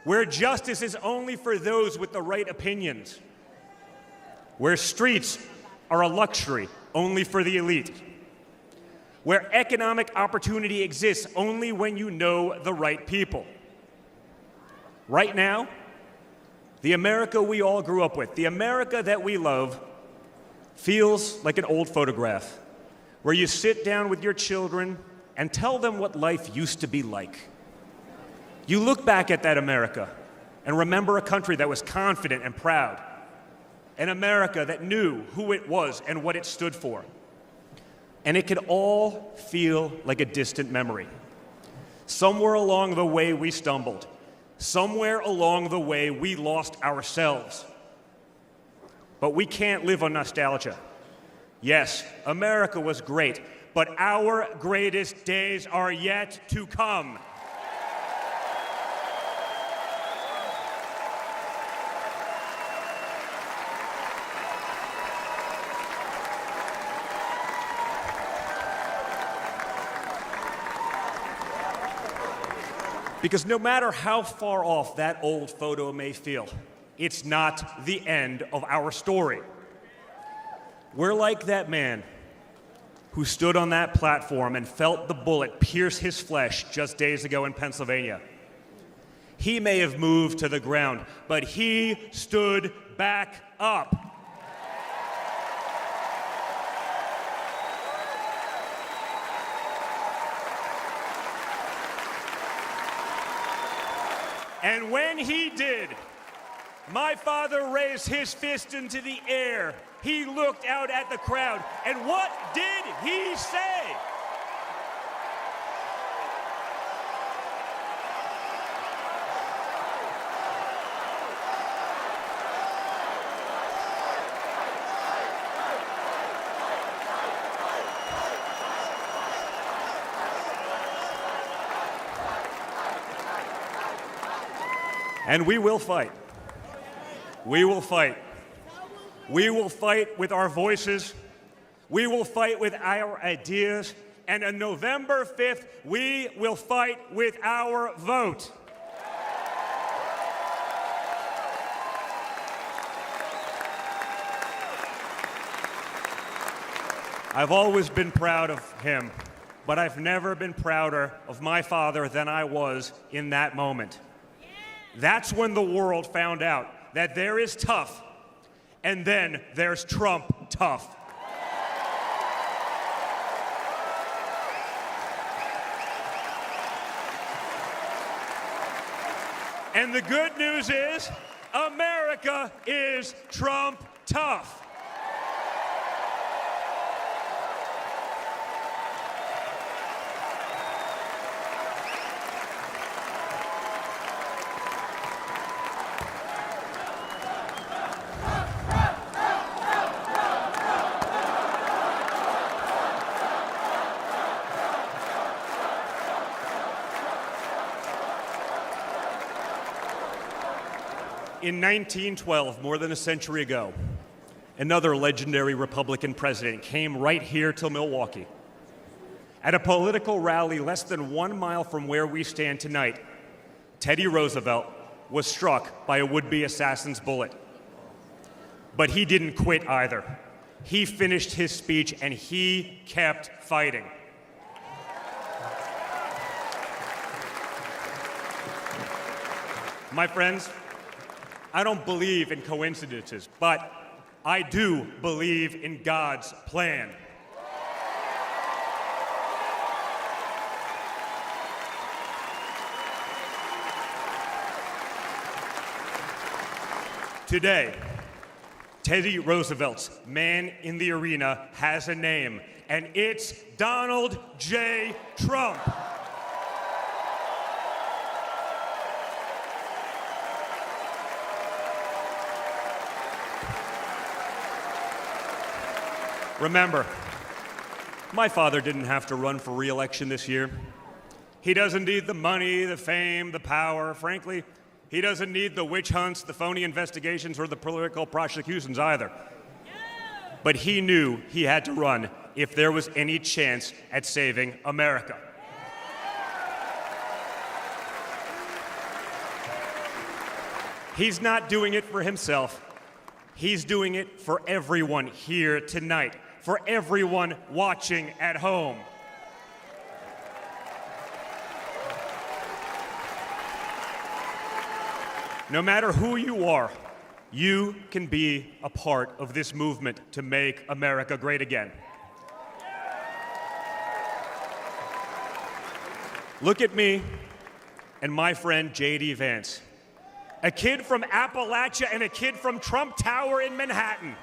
where justice is only for those with the right opinions, where streets are a luxury only for the elite, where economic opportunity exists only when you know the right people. Right now, the America we all grew up with, the America that we love, feels like an old photograph where you sit down with your children and tell them what life used to be like. You look back at that America and remember a country that was confident and proud, an America that knew who it was and what it stood for. And it could all feel like a distant memory. Somewhere along the way we stumbled. Somewhere along the way, we lost ourselves. But we can't live on nostalgia. Yes, America was great, but our greatest days are yet to come. Because no matter how far off that old photo may feel, it's not the end of our story. We're like that man who stood on that platform and felt the bullet pierce his flesh just days ago in Pennsylvania. He may have moved to the ground, but he stood back up. And when he did, my father raised his fist into the air. He looked out at the crowd, and what did he say? And we will fight. We will fight. We will fight with our voices. We will fight with our ideas. And on November 5th, we will fight with our vote. I've always been proud of him, but I've never been prouder of my father than I was in that moment. That's when the world found out that there is tough, and then there's Trump tough. And the good news is, America is Trump tough. In 1912, more than a century ago, another legendary Republican president came right here to Milwaukee. At a political rally less than 1 mile from where we stand tonight, Teddy Roosevelt was struck by a would-be assassin's bullet. But he didn't quit either. He finished his speech and he kept fighting. My friends, I don't believe in coincidences, but I do believe in God's plan. Today, Teddy Roosevelt's man in the arena has a name, and it's Donald J. Trump. Remember, my father didn't have to run for re-election this year. He doesn't need the money, the fame, the power. Frankly, he doesn't need the witch hunts, the phony investigations, or the political prosecutions either. But he knew he had to run if there was any chance at saving America. He's not doing it for himself. He's doing it for everyone here tonight, for everyone watching at home. No matter who you are, you can be a part of this movement to make America great again. Look at me and my friend J.D. Vance, a kid from Appalachia and a kid from Trump Tower in Manhattan.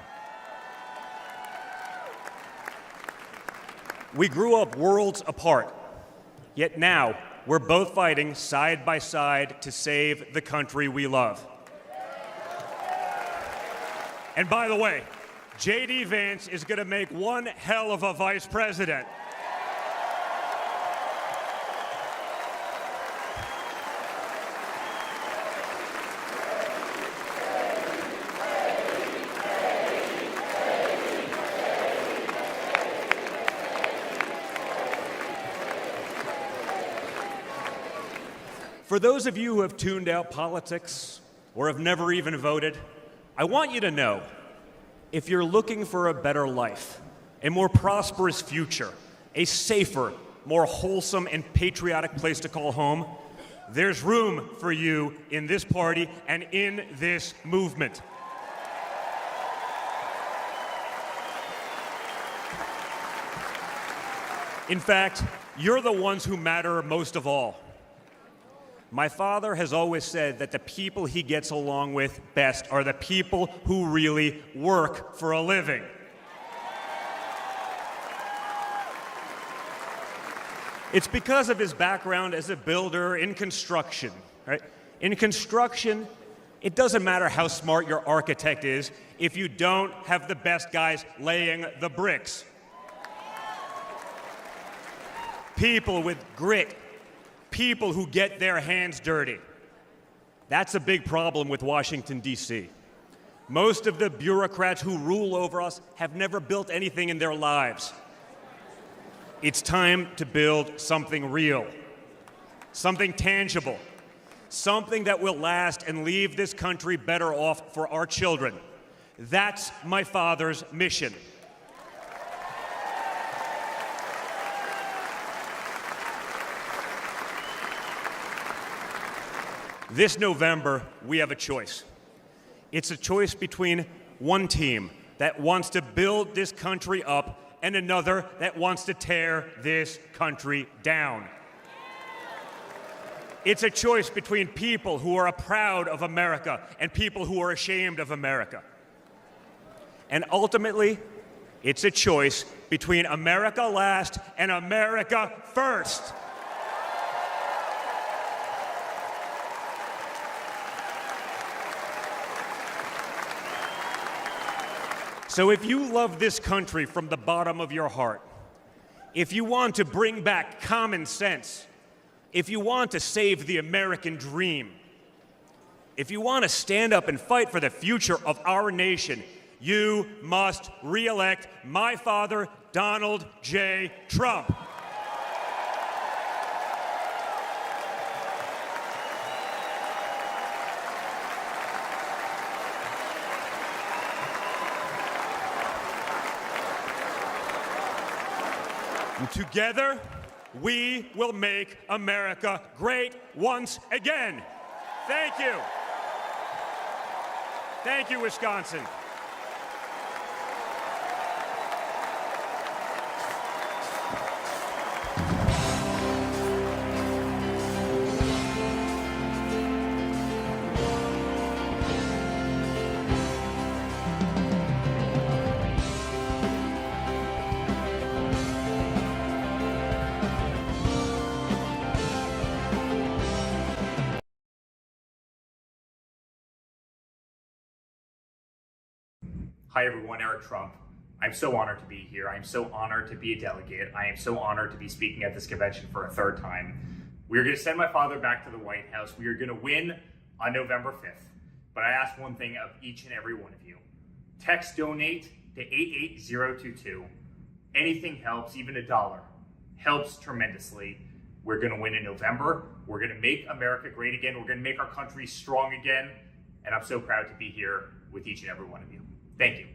We grew up worlds apart, yet now we're both fighting side by side to save the country we love. And by the way, J.D. Vance is going to make one hell of a vice president. For those of you who have tuned out politics or have never even voted, I want you to know, if you're looking for a better life, a more prosperous future, a safer, more wholesome and patriotic place to call home, there's room for you in this party and in this movement. In fact, you're the ones who matter most of all. My father has always said that the people he gets along with best are the people who really work for a living. It's because of his background as a builder in construction, right? In construction, it doesn't matter how smart your architect is if you don't have the best guys laying the bricks. People with grit, people who get their hands dirty. That's a big problem with Washington, D.C. Most of the bureaucrats who rule over us have never built anything in their lives. It's time to build something real, something tangible, something that will last and leave this country better off for our children. That's my father's mission. This November, we have a choice. It's a choice between one team that wants to build this country up and another that wants to tear this country down. It's a choice between people who are proud of America and people who are ashamed of America. And ultimately, it's a choice between America last and America first. So if you love this country from the bottom of your heart, if you want to bring back common sense, if you want to save the American dream, if you want to stand up and fight for the future of our nation, you must re-elect my father, Donald J. Trump. And together, we will make America great once again. Thank you. Thank you, Wisconsin. Hi everyone, Eric Trump. I'm so honored to be here. I'm so honored to be a delegate. I am so honored to be speaking at this convention for a third time. We are going to send my father back to the White House. We are going to win on November 5th. But I ask one thing of each and every one of you. Text donate to 88022. Anything helps, even $1 helps tremendously. We're going to win in November. We're going to make America great again. We're going to make our country strong again. And I'm so proud to be here with each and every one of you. Thank you.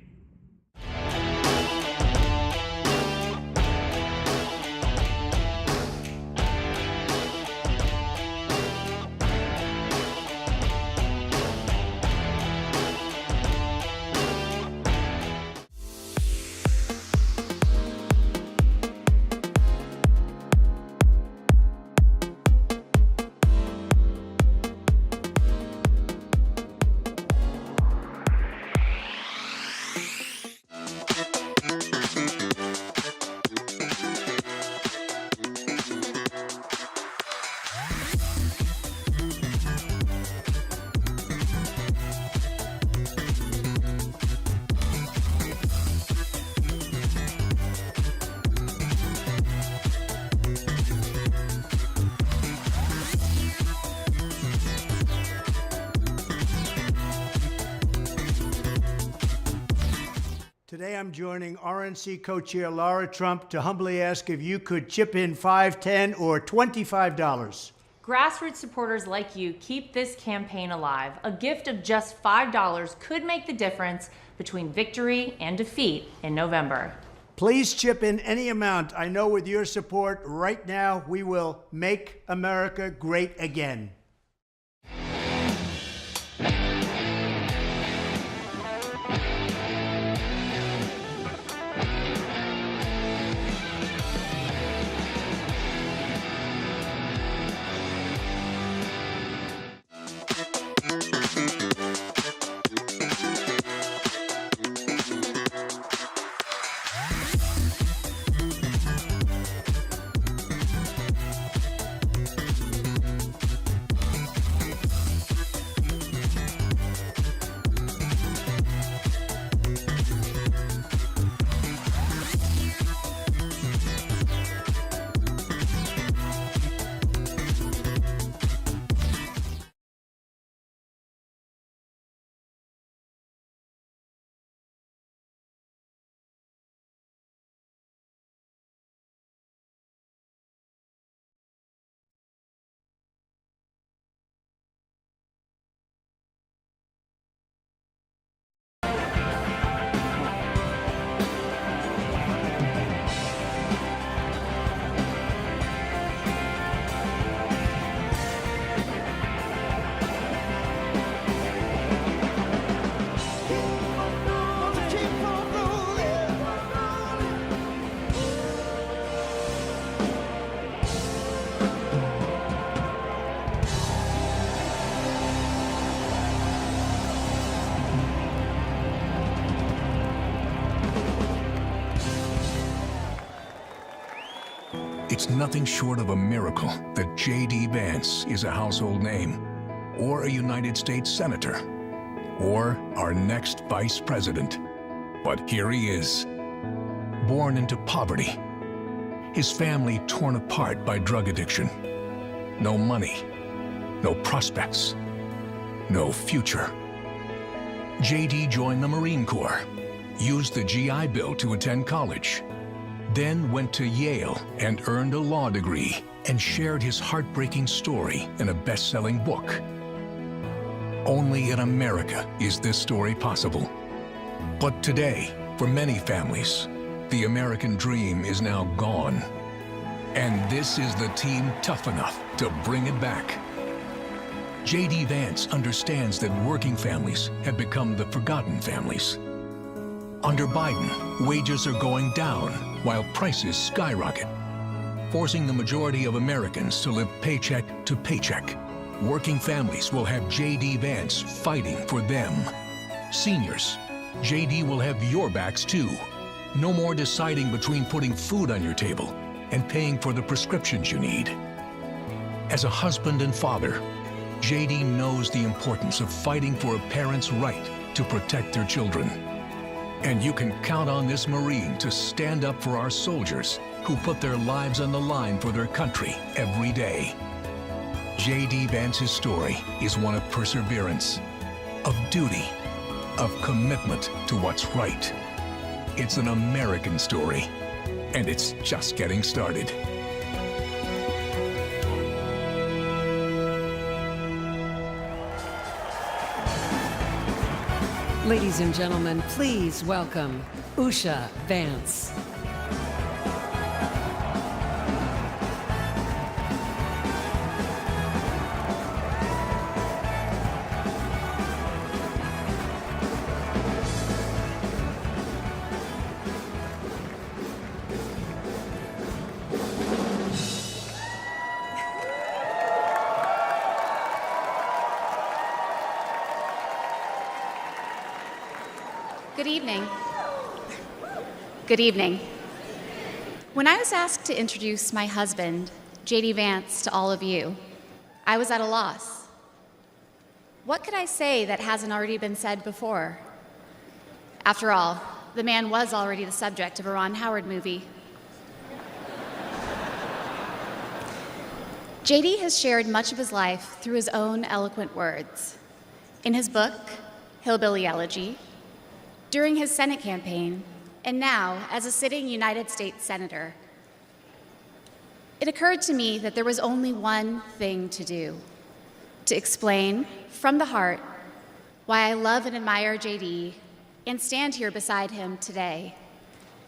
am joining RNC co-chair Laura Trump to humbly ask if you could chip in $5, $10, or $25. Grassroots supporters like you keep this campaign alive. A gift of just $5 could make the difference between victory and defeat in November. Please chip in any amount. I know with your support right now, we will make America great again. It's nothing short of a miracle that J.D. Vance is a household name, or a United States Senator, or our next Vice President. But here he is, born into poverty, his family torn apart by drug addiction. No money, no prospects, no future. J.D. joined the Marine Corps, used the GI Bill to attend college, then went to Yale and earned a law degree and shared his heartbreaking story in a best-selling book. Only in America is this story possible. But today, for many families, the American dream is now gone. And this is the team tough enough to bring it back. J.D. Vance understands that working families have become the forgotten families. Under Biden, wages are going down while prices skyrocket, forcing the majority of Americans to live paycheck to paycheck. Working families will have J.D. Vance fighting for them. Seniors, J.D. will have your backs too. No more deciding between putting food on your table and paying for the prescriptions you need. As a husband and father, J.D. knows the importance of fighting for a parent's right to protect their children. And you can count on this Marine to stand up for our soldiers who put their lives on the line for their country every day. J.D. Vance's story is one of perseverance, of duty, of commitment to what's right. It's an American story, and it's just getting started. Ladies and gentlemen, please welcome Usha Vance. Good evening. Good evening. When I was asked to introduce my husband, J.D. Vance, to all of you, I was at a loss. What could I say that hasn't already been said before? After all, the man was already the subject of a Ron Howard movie. J.D. has shared much of his life through his own eloquent words. In his book, Hillbilly Elegy, during his Senate campaign, and now as a sitting United States Senator, it occurred to me that there was only one thing to do: to explain from the heart why I love and admire JD and stand here beside him today,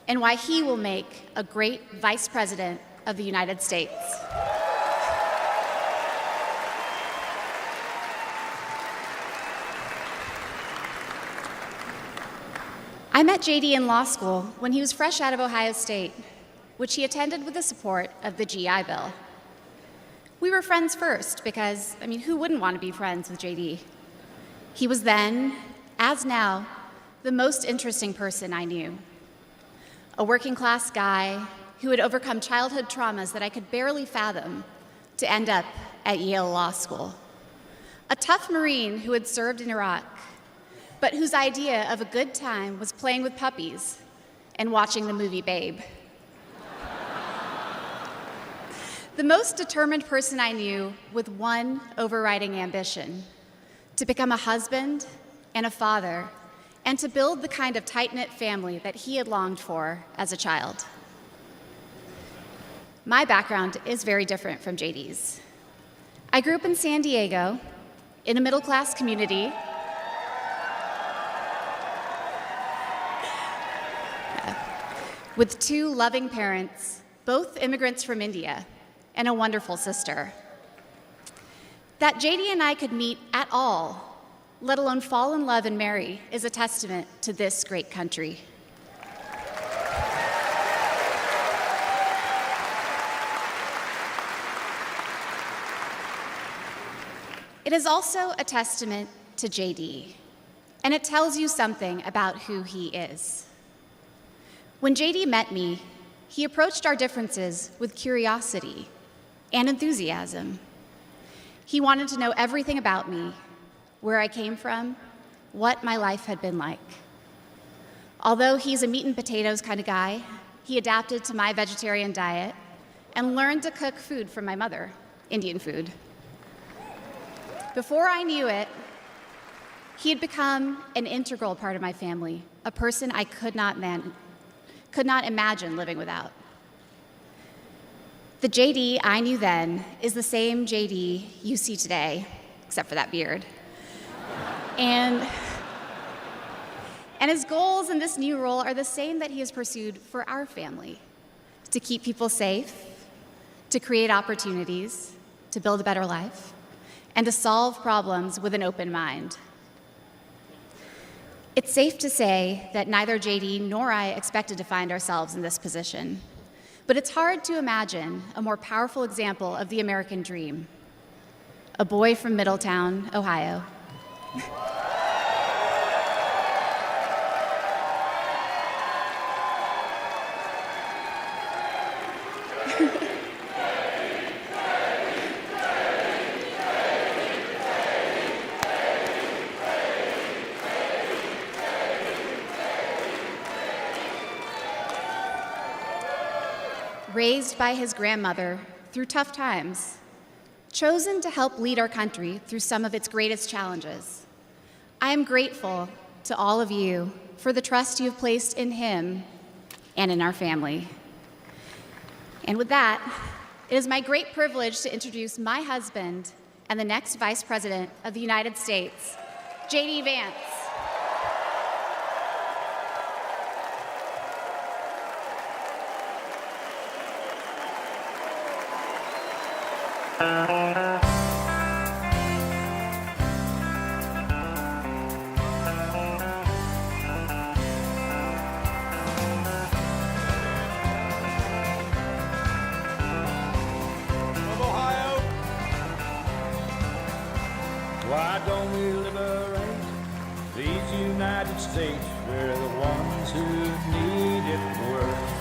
and why he will make a great Vice President of the United States. I met JD in law school when he was fresh out of Ohio State, which he attended with the support of the GI Bill. We were friends first because, who wouldn't want to be friends with JD? He was then, as now, the most interesting person I knew. A working-class guy who had overcome childhood traumas that I could barely fathom to end up at Yale Law School. A tough Marine who had served in Iraq, but whose idea of a good time was playing with puppies and watching the movie Babe. The most determined person I knew with one overriding ambition: to become a husband and a father, and to build the kind of tight-knit family that he had longed for as a child. My background is very different from JD's. I grew up in San Diego, in a middle-class community with two loving parents, both immigrants from India, and a wonderful sister. That JD and I could meet at all, let alone fall in love and marry, is a testament to this great country. It is also a testament to JD, and it tells you something about who he is. When JD met me, he approached our differences with curiosity and enthusiasm. He wanted to know everything about me, where I came from, what my life had been like. Although he's a meat and potatoes kind of guy, he adapted to my vegetarian diet and learned to cook food from my mother, Indian food. Before I knew it, he had become an integral part of my family, a person I could not imagine living without. The JD I knew then is the same JD you see today, except for that beard. And his goals in this new role are the same that he has pursued for our family: to keep people safe, to create opportunities, to build a better life, and to solve problems with an open mind. It's safe to say that neither JD nor I expected to find ourselves in this position, but it's hard to imagine a more powerful example of the American dream. A boy from Middletown, Ohio. Raised by his grandmother through tough times, chosen to help lead our country through some of its greatest challenges. I am grateful to all of you for the trust you have placed in him and in our family. And with that, it is my great privilege to introduce my husband and the next Vice President of the United States, JD Vance. Why don't we liberate these United States? We're the ones who need it worst.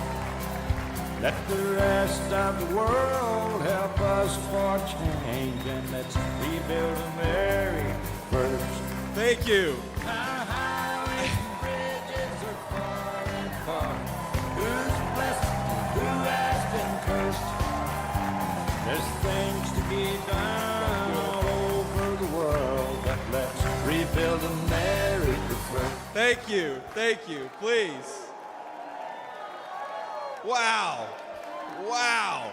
Let the rest of the world help us for change, and let's rebuild America first. Thank you. Our highways and bridges are far and far. Who's blessed and who has been cursed? There's things to be done all over the world, but let's rebuild America first. Thank you. Thank you. Please. Wow. Wow.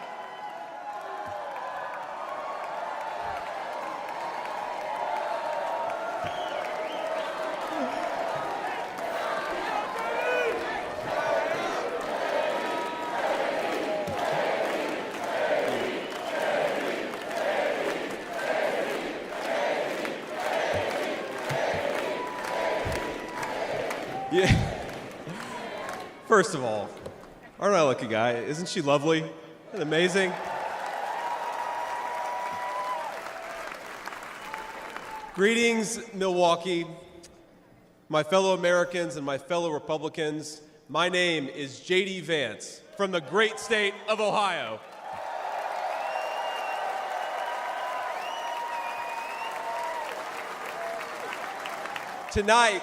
Yeah. First of all, aren't I a lucky guy? Isn't she lovely? Isn't it amazing? Greetings, Milwaukee, my fellow Americans and my fellow Republicans. My name is J.D. Vance from the great state of Ohio. Tonight,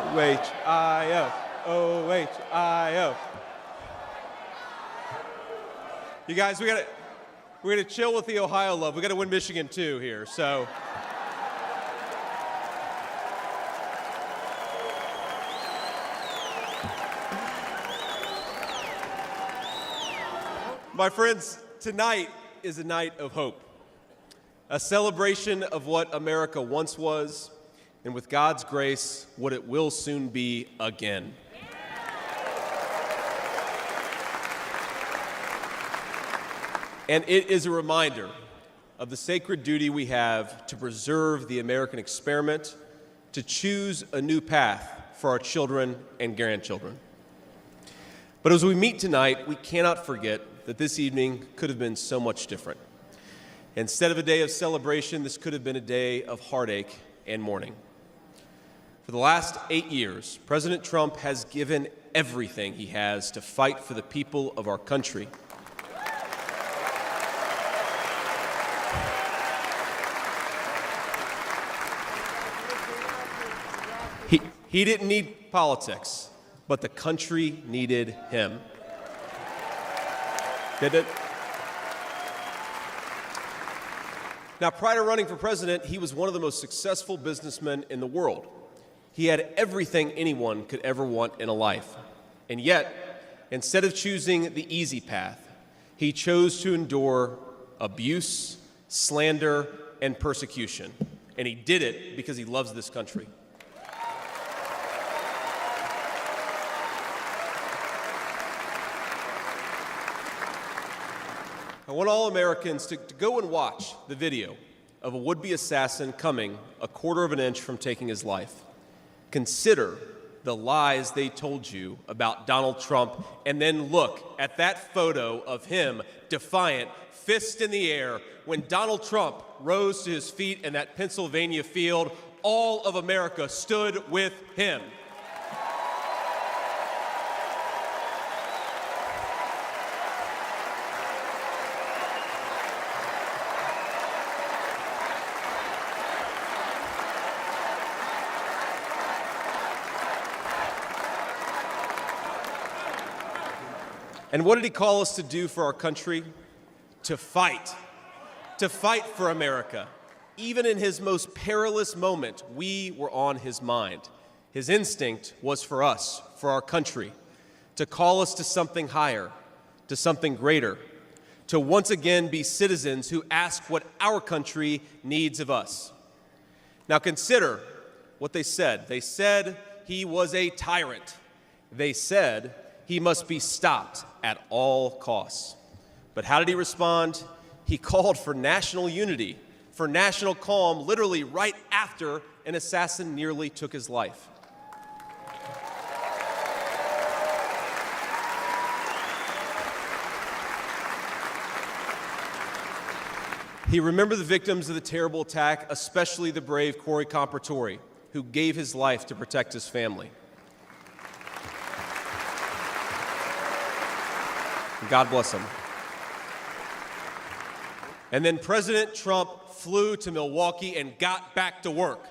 O-H-I-O, O-H-I-O. You guys, we're gonna chill with the Ohio love. We gotta win Michigan too here, so. My friends, tonight is a night of hope, a celebration of what America once was, and with God's grace, what it will soon be again. And it is a reminder of the sacred duty we have to preserve the American experiment, to choose a new path for our children and grandchildren. But as we meet tonight, we cannot forget that this evening could have been so much different. Instead of a day of celebration, this could have been a day of heartache and mourning. For the last 8 years, President Trump has given everything he has to fight for the people of our country. He didn't need politics, but the country needed him. Did it? Now, prior to running for president, he was one of the most successful businessmen in the world. He had everything anyone could ever want in a life. And yet, instead of choosing the easy path, he chose to endure abuse, slander, and persecution. And he did it because he loves this country. I want all Americans to go and watch the video of a would-be assassin coming a quarter of an inch from taking his life. Consider the lies they told you about Donald Trump, and then look at that photo of him, defiant, fist in the air, when Donald Trump rose to his feet in that Pennsylvania field. All of America stood with him. And what did he call us to do for our country? To fight for America. Even in his most perilous moment, we were on his mind. His instinct was for us, for our country, to call us to something higher, to something greater, to once again be citizens who ask what our country needs of us. Now consider what they said. They said he was a tyrant. They said he must be stopped at all costs. But how did he respond? He called for national unity, for national calm, literally right after an assassin nearly took his life. He remembered the victims of the terrible attack, especially the brave Corey Compertori, who gave his life to protect his family. God bless him. And then President Trump flew to Milwaukee and got back to work.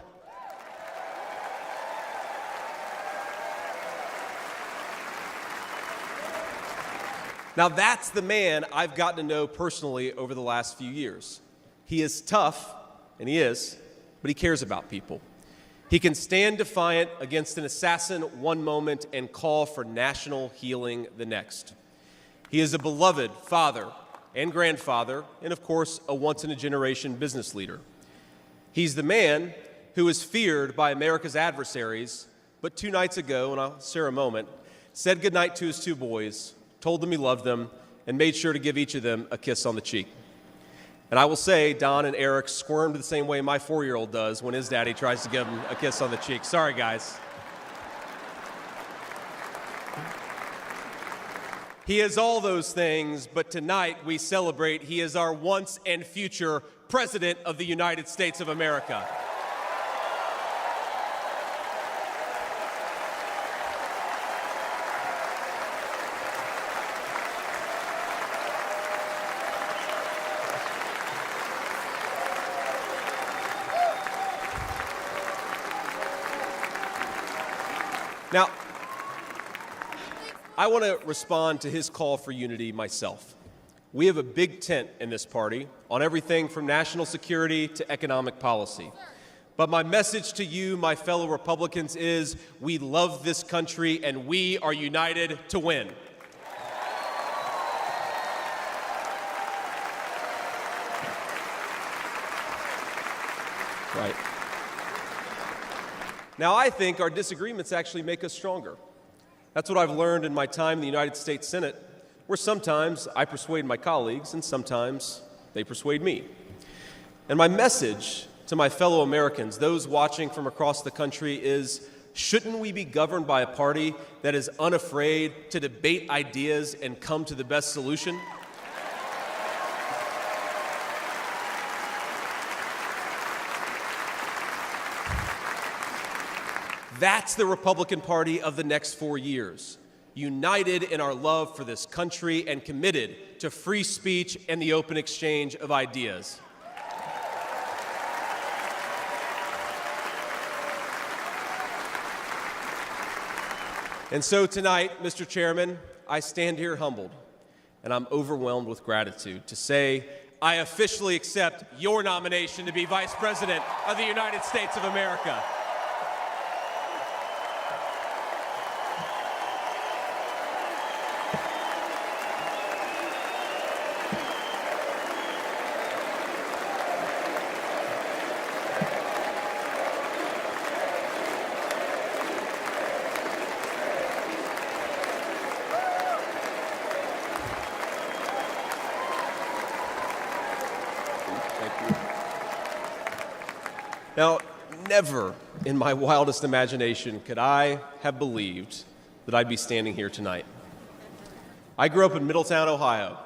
Now that's the man I've gotten to know personally over the last few years. He is tough, and he is, but he cares about people. He can stand defiant against an assassin one moment and call for national healing the next. He is a beloved father and grandfather, and of course, a once-in-a-generation business leader. He's the man who is feared by America's adversaries, but 2 nights ago, and I'll share a moment, said goodnight to his 2 boys, told them he loved them, and made sure to give each of them a kiss on the cheek. And I will say, Don and Eric squirmed the same way my 4-year-old does when his daddy tries to give him a kiss on the cheek. Sorry, guys. He is all those things, but tonight we celebrate he is our once and future President of the United States of America. Now, I want to respond to his call for unity myself. We have a big tent in this party on everything from national security to economic policy. But my message to you, my fellow Republicans, is we love this country and we are united to win. Right. Now, I think our disagreements actually make us stronger. That's what I've learned in my time in the United States Senate, where sometimes I persuade my colleagues and sometimes they persuade me. And my message to my fellow Americans, those watching from across the country, is shouldn't we be governed by a party that is unafraid to debate ideas and come to the best solution? That's the Republican Party of the next 4 years, united in our love for this country and committed to free speech and the open exchange of ideas. And so tonight, Mr. Chairman, I stand here humbled, and I'm overwhelmed with gratitude to say I officially accept your nomination to be Vice President of the United States of America. Now, never in my wildest imagination could I have believed that I'd be standing here tonight. I grew up in Middletown, Ohio,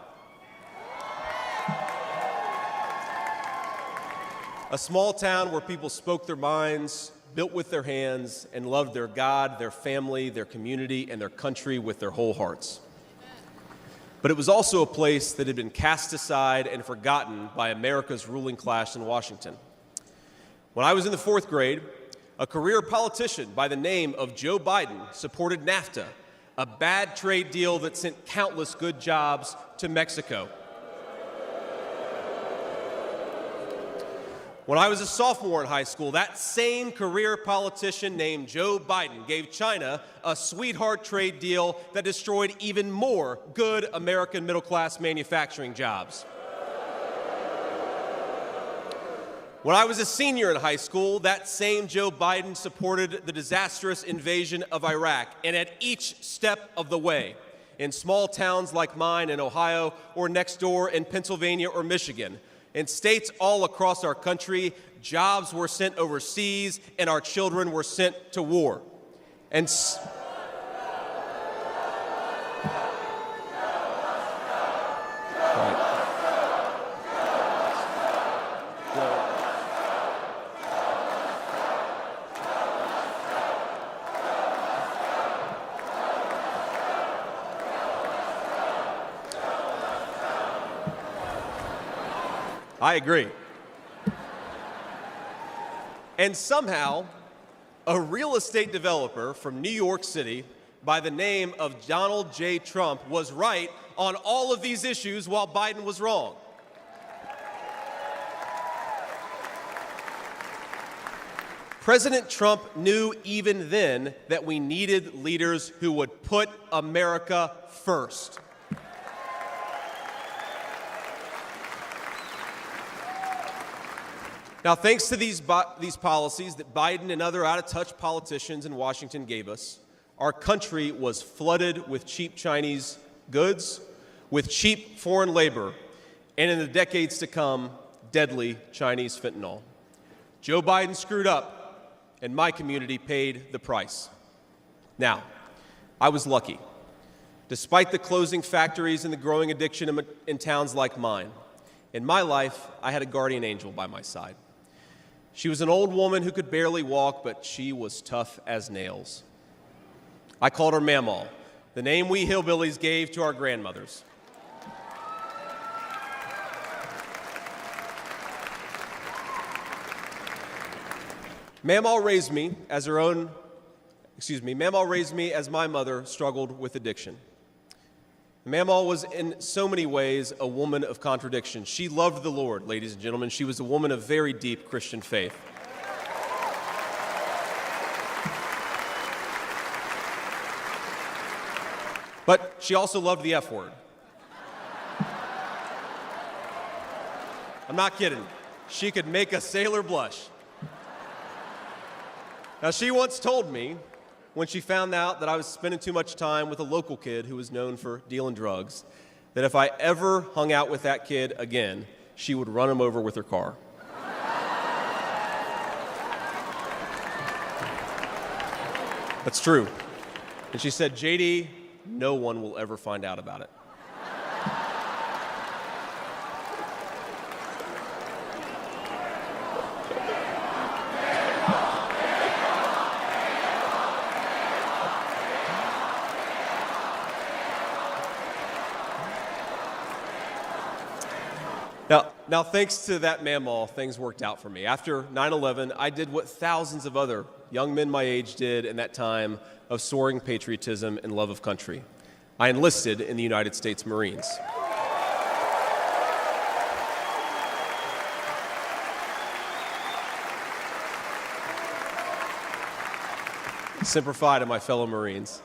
a small town where people spoke their minds, built with their hands, and loved their God, their family, their community, and their country with their whole hearts. But it was also a place that had been cast aside and forgotten by America's ruling class in Washington. When I was in the 4th grade, a career politician by the name of Joe Biden supported NAFTA, a bad trade deal that sent countless good jobs to Mexico. When I was a sophomore in high school, that same career politician named Joe Biden gave China a sweetheart trade deal that destroyed even more good American middle-class manufacturing jobs. When I was a senior in high school, that same Joe Biden supported the disastrous invasion of Iraq, and at each step of the way, in small towns like mine in Ohio or next door in Pennsylvania or Michigan, in states all across our country, jobs were sent overseas and our children were sent to war. And I agree. And somehow, a real estate developer from New York City by the name of Donald J. Trump was right on all of these issues while Biden was wrong. President Trump knew even then that we needed leaders who would put America first. Now, thanks to these policies that Biden and other out-of-touch politicians in Washington gave us, our country was flooded with cheap Chinese goods, with cheap foreign labor, and in the decades to come, deadly Chinese fentanyl. Joe Biden screwed up, and my community paid the price. Now, I was lucky. Despite the closing factories and the growing addiction in towns like mine, in my life, I had a guardian angel by my side. She was an old woman who could barely walk, but she was tough as nails. I called her Mamaw, the name we hillbillies gave to our grandmothers. Mamaw raised me as my mother struggled with addiction. Mamaw was in so many ways a woman of contradiction. She loved the Lord, ladies and gentlemen. She was a woman of very deep Christian faith. But she also loved the F word. I'm not kidding. She could make a sailor blush. Now, she once told me, when she found out that I was spending too much time with a local kid who was known for dealing drugs, that if I ever hung out with that kid again, she would run him over with her car. That's true. And she said, JD, no one will ever find out about it. Now, thanks to that Mamaw, things worked out for me. After 9/11, I did what thousands of other young men my age did in that time of soaring patriotism and love of country. I enlisted in the United States Marines. Semper Fi to my fellow Marines.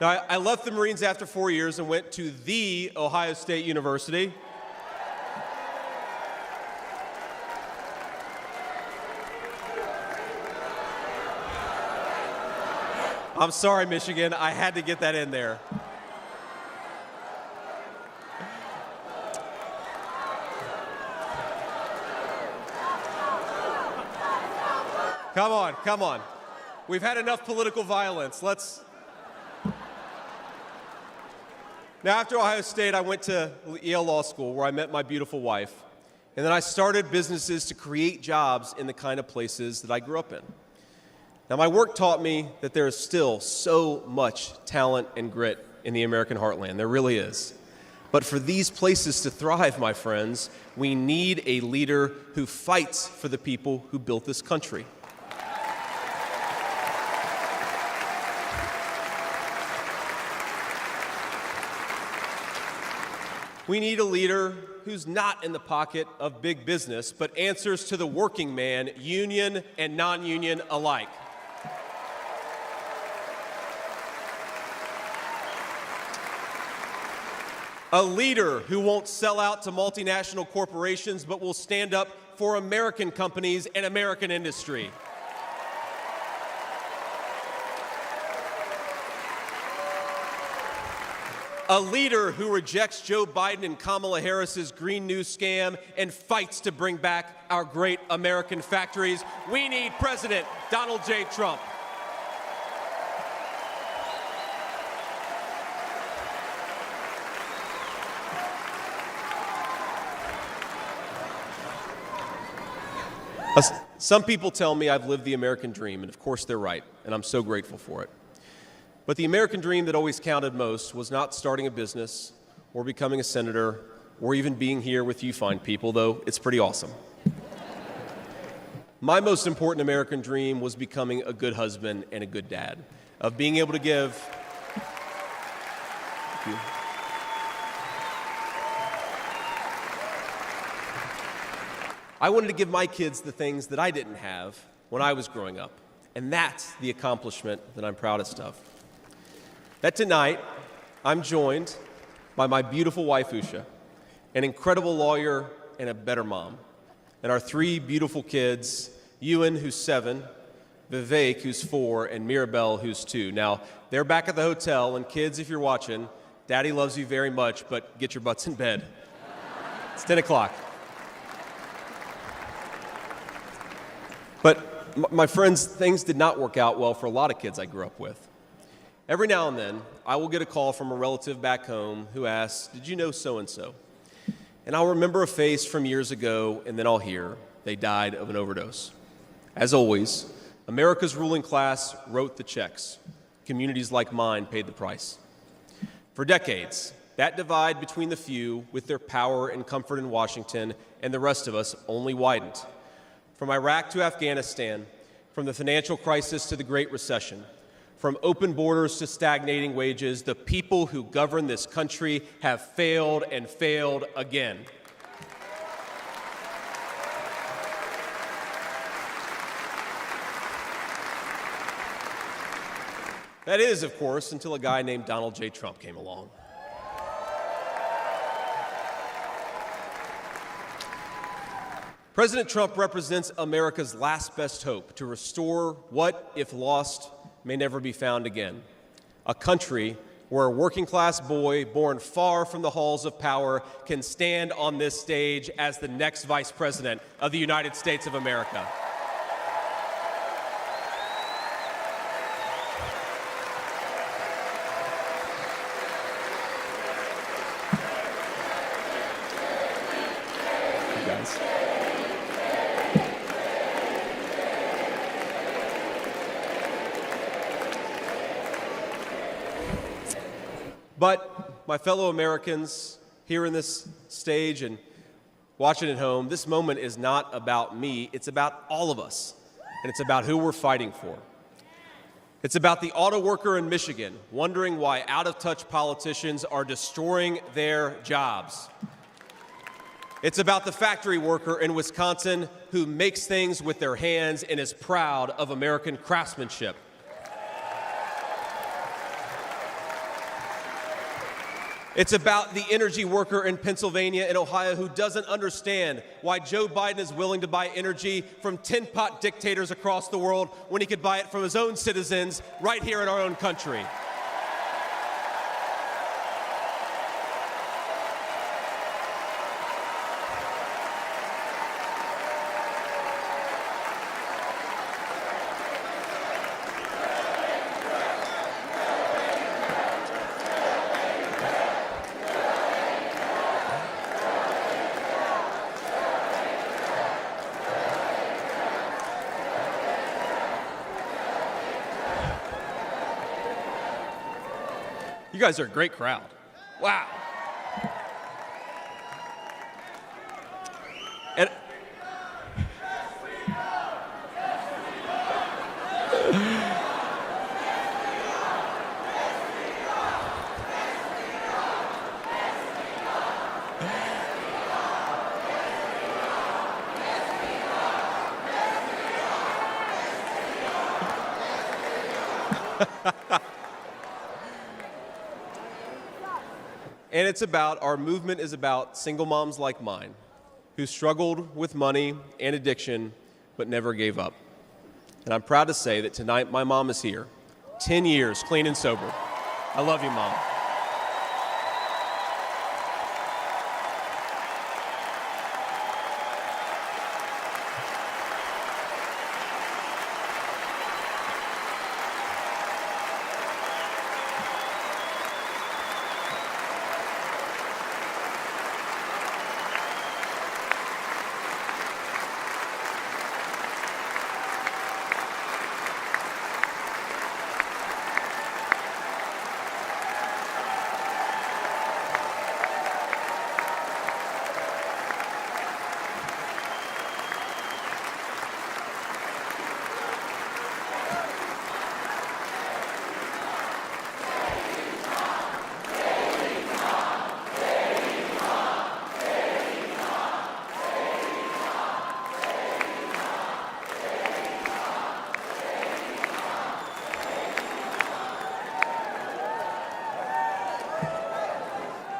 Now, I left the Marines after 4 years and went to the Ohio State University. I'm sorry, Michigan. I had to get that in there. Come on. We've had enough political violence. Now, after Ohio State, I went to Yale Law School, where I met my beautiful wife. And then I started businesses to create jobs in the kind of places that I grew up in. Now, my work taught me that there is still so much talent and grit in the American heartland. There really is. But for these places to thrive, my friends, we need a leader who fights for the people who built this country. We need a leader who's not in the pocket of big business, but answers to the working man, union and non-union alike. A leader who won't sell out to multinational corporations, but will stand up for American companies and American industry. A leader who rejects Joe Biden and Kamala Harris's Green New scam and fights to bring back our great American factories. We need President Donald J. Trump. Some people tell me I've lived the American dream, and of course they're right, and I'm so grateful for it. But the American dream that always counted most was not starting a business or becoming a senator or even being here with you fine people, though it's pretty awesome. My most important American dream was becoming a good husband and a good dad, of being able to give. Thank you. I wanted to give my kids the things that I didn't have when I was growing up. And that's the accomplishment that I'm proudest of. That tonight, I'm joined by my beautiful wife, Usha, an incredible lawyer and a better mom, and our 3 beautiful kids, Ewan, who's 7, Vivek, who's 4, and Mirabelle, who's 2. Now, they're back at the hotel, and kids, if you're watching, Daddy loves you very much, but get your butts in bed. It's 10 o'clock. But my friends, things did not work out well for a lot of kids I grew up with. Every now and then, I will get a call from a relative back home who asks, "Did you know so-and-so?" And I'll remember a face from years ago, and then I'll hear they died of an overdose. As always, America's ruling class wrote the checks. Communities like mine paid the price. For decades, that divide between the few with their power and comfort in Washington and the rest of us only widened. From Iraq to Afghanistan, from the financial crisis to the Great Recession, from open borders to stagnating wages, the people who govern this country have failed and failed again. That is, of course, until a guy named Donald J. Trump came along. President Trump represents America's last best hope to restore what, if lost, may never be found again. A country where a working-class boy born far from the halls of power can stand on this stage as the next Vice President of the United States of America. You guys. But my fellow Americans here in this stage and watching at home, this moment is not about me, it's about all of us, and it's about who we're fighting for. It's about the auto worker in Michigan wondering why out-of-touch politicians are destroying their jobs. It's about the factory worker in Wisconsin who makes things with their hands and is proud of American craftsmanship. It's about the energy worker in Pennsylvania and Ohio who doesn't understand why Joe Biden is willing to buy energy from tin-pot dictators across the world when he could buy it from his own citizens right here in our own country. You guys are a great crowd. Wow. And And it's about, our movement is about single moms like mine who struggled with money and addiction but never gave up. And I'm proud to say that tonight my mom is here, 10 years clean and sober. I love you, Mom.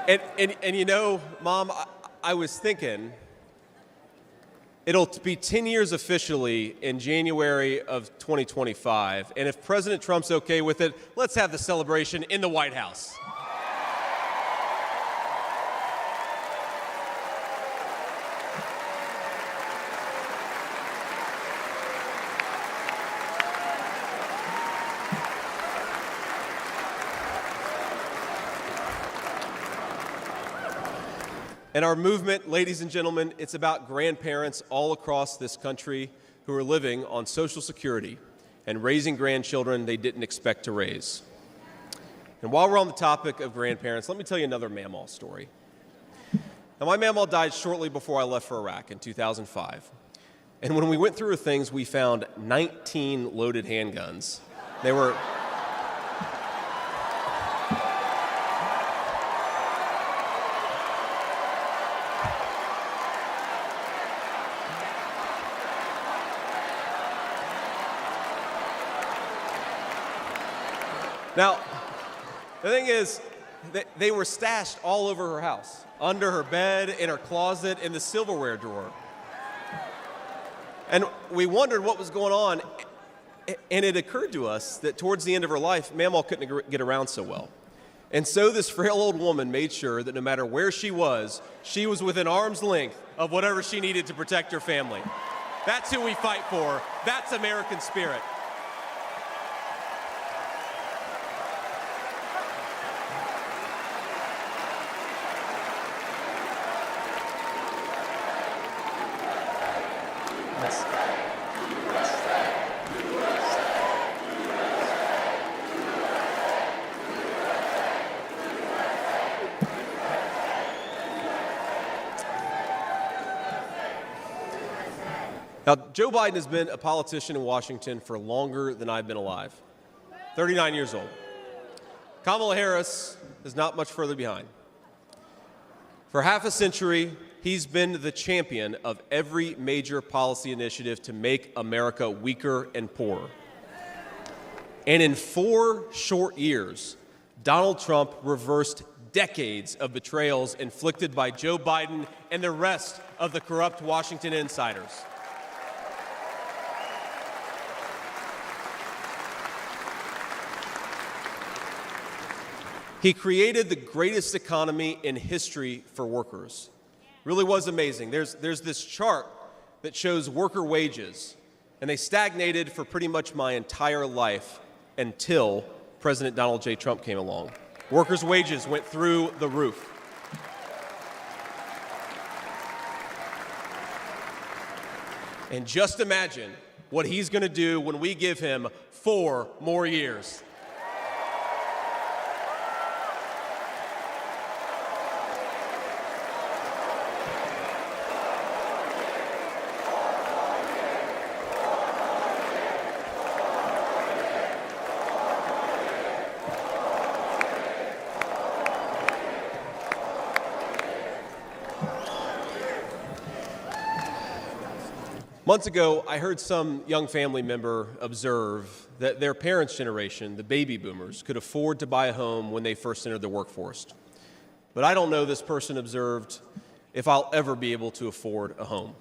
And you know, Mom, I was thinking, it'll be 10 years officially in January of 2025, and if President Trump's okay with it, let's have the celebration in the White House. And our movement, ladies and gentlemen, it's about grandparents all across this country who are living on Social Security and raising grandchildren they didn't expect to raise. And while we're on the topic of grandparents, let me tell you another Mamaw story. Now, my Mamaw died shortly before I left for Iraq in 2005. And when we went through her things, we found 19 loaded handguns. They were... Now, the thing is, they were stashed all over her house, under her bed, in her closet, in the silverware drawer. And we wondered what was going on, and it occurred to us that towards the end of her life, Mamaw couldn't get around so well. And so this frail old woman made sure that no matter where she was within arm's length of whatever she needed to protect her family. That's who we fight for. That's American spirit. Now, Joe Biden has been a politician in Washington for longer than I've been alive, 39 years old. Kamala Harris is not much further behind. For half a century, he's been the champion of every major policy initiative to make America weaker and poorer. And in 4 short years, Donald Trump reversed decades of betrayals inflicted by Joe Biden and the rest of the corrupt Washington insiders. He created the greatest economy in history for workers. Really was amazing. There's this chart that shows worker wages, and they stagnated for pretty much my entire life until President Donald J. Trump came along. Workers' wages went through the roof. And just imagine what he's going to do when we give him 4 more years. Months ago, I heard some young family member observe that their parents' generation, the baby boomers, could afford to buy a home when they first entered the workforce. But I don't know, this person observed, if I'll ever be able to afford a home.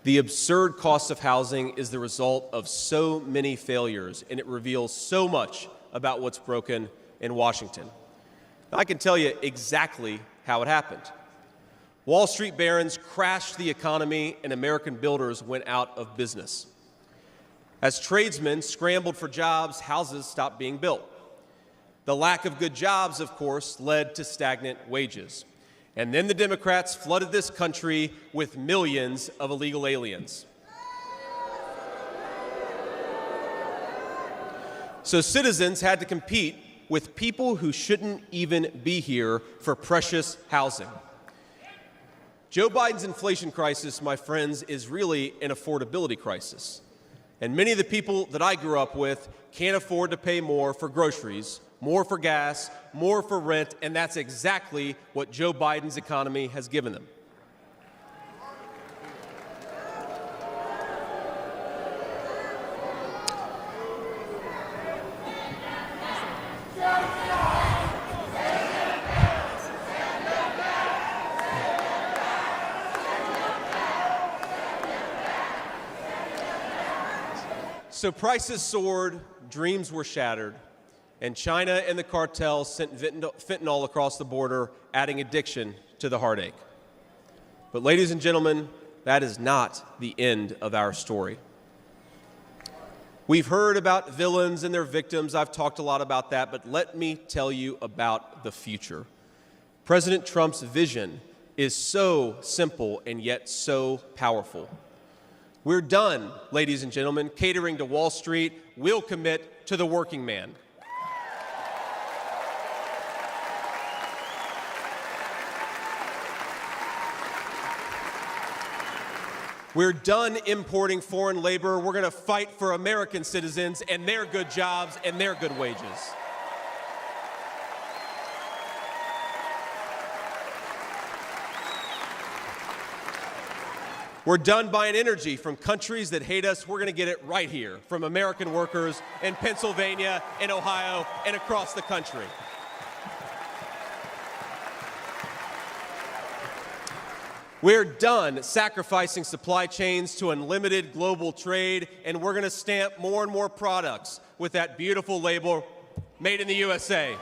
The absurd cost of housing is the result of so many failures, and it reveals so much about what's broken in Washington. Now, I can tell you exactly how it happened. Wall Street barons crashed the economy, and American builders went out of business. As tradesmen scrambled for jobs, houses stopped being built. The lack of good jobs, of course, led to stagnant wages. And then the Democrats flooded this country with millions of illegal aliens. So citizens had to compete with people who shouldn't even be here for precious housing. Joe Biden's inflation crisis, my friends, is really an affordability crisis. And many of the people that I grew up with can't afford to pay more for groceries, more for gas, more for rent, and that's exactly what Joe Biden's economy has given them. So prices soared, dreams were shattered, and China and the cartels sent fentanyl across the border, adding addiction to the heartache. But ladies and gentlemen, that is not the end of our story. We've heard about villains and their victims. I've talked a lot about that, but let me tell you about the future. President Trump's vision is so simple and yet so powerful. We're done, ladies and gentlemen, catering to Wall Street. We'll commit to the working man. We're done importing foreign labor. We're going to fight for American citizens and their good jobs and their good wages. We're done buying energy from countries that hate us. We're going to get it right here from American workers in Pennsylvania, in Ohio, and across the country. We're done sacrificing supply chains to unlimited global trade, and we're going to stamp more and more products with that beautiful label, Made in the USA.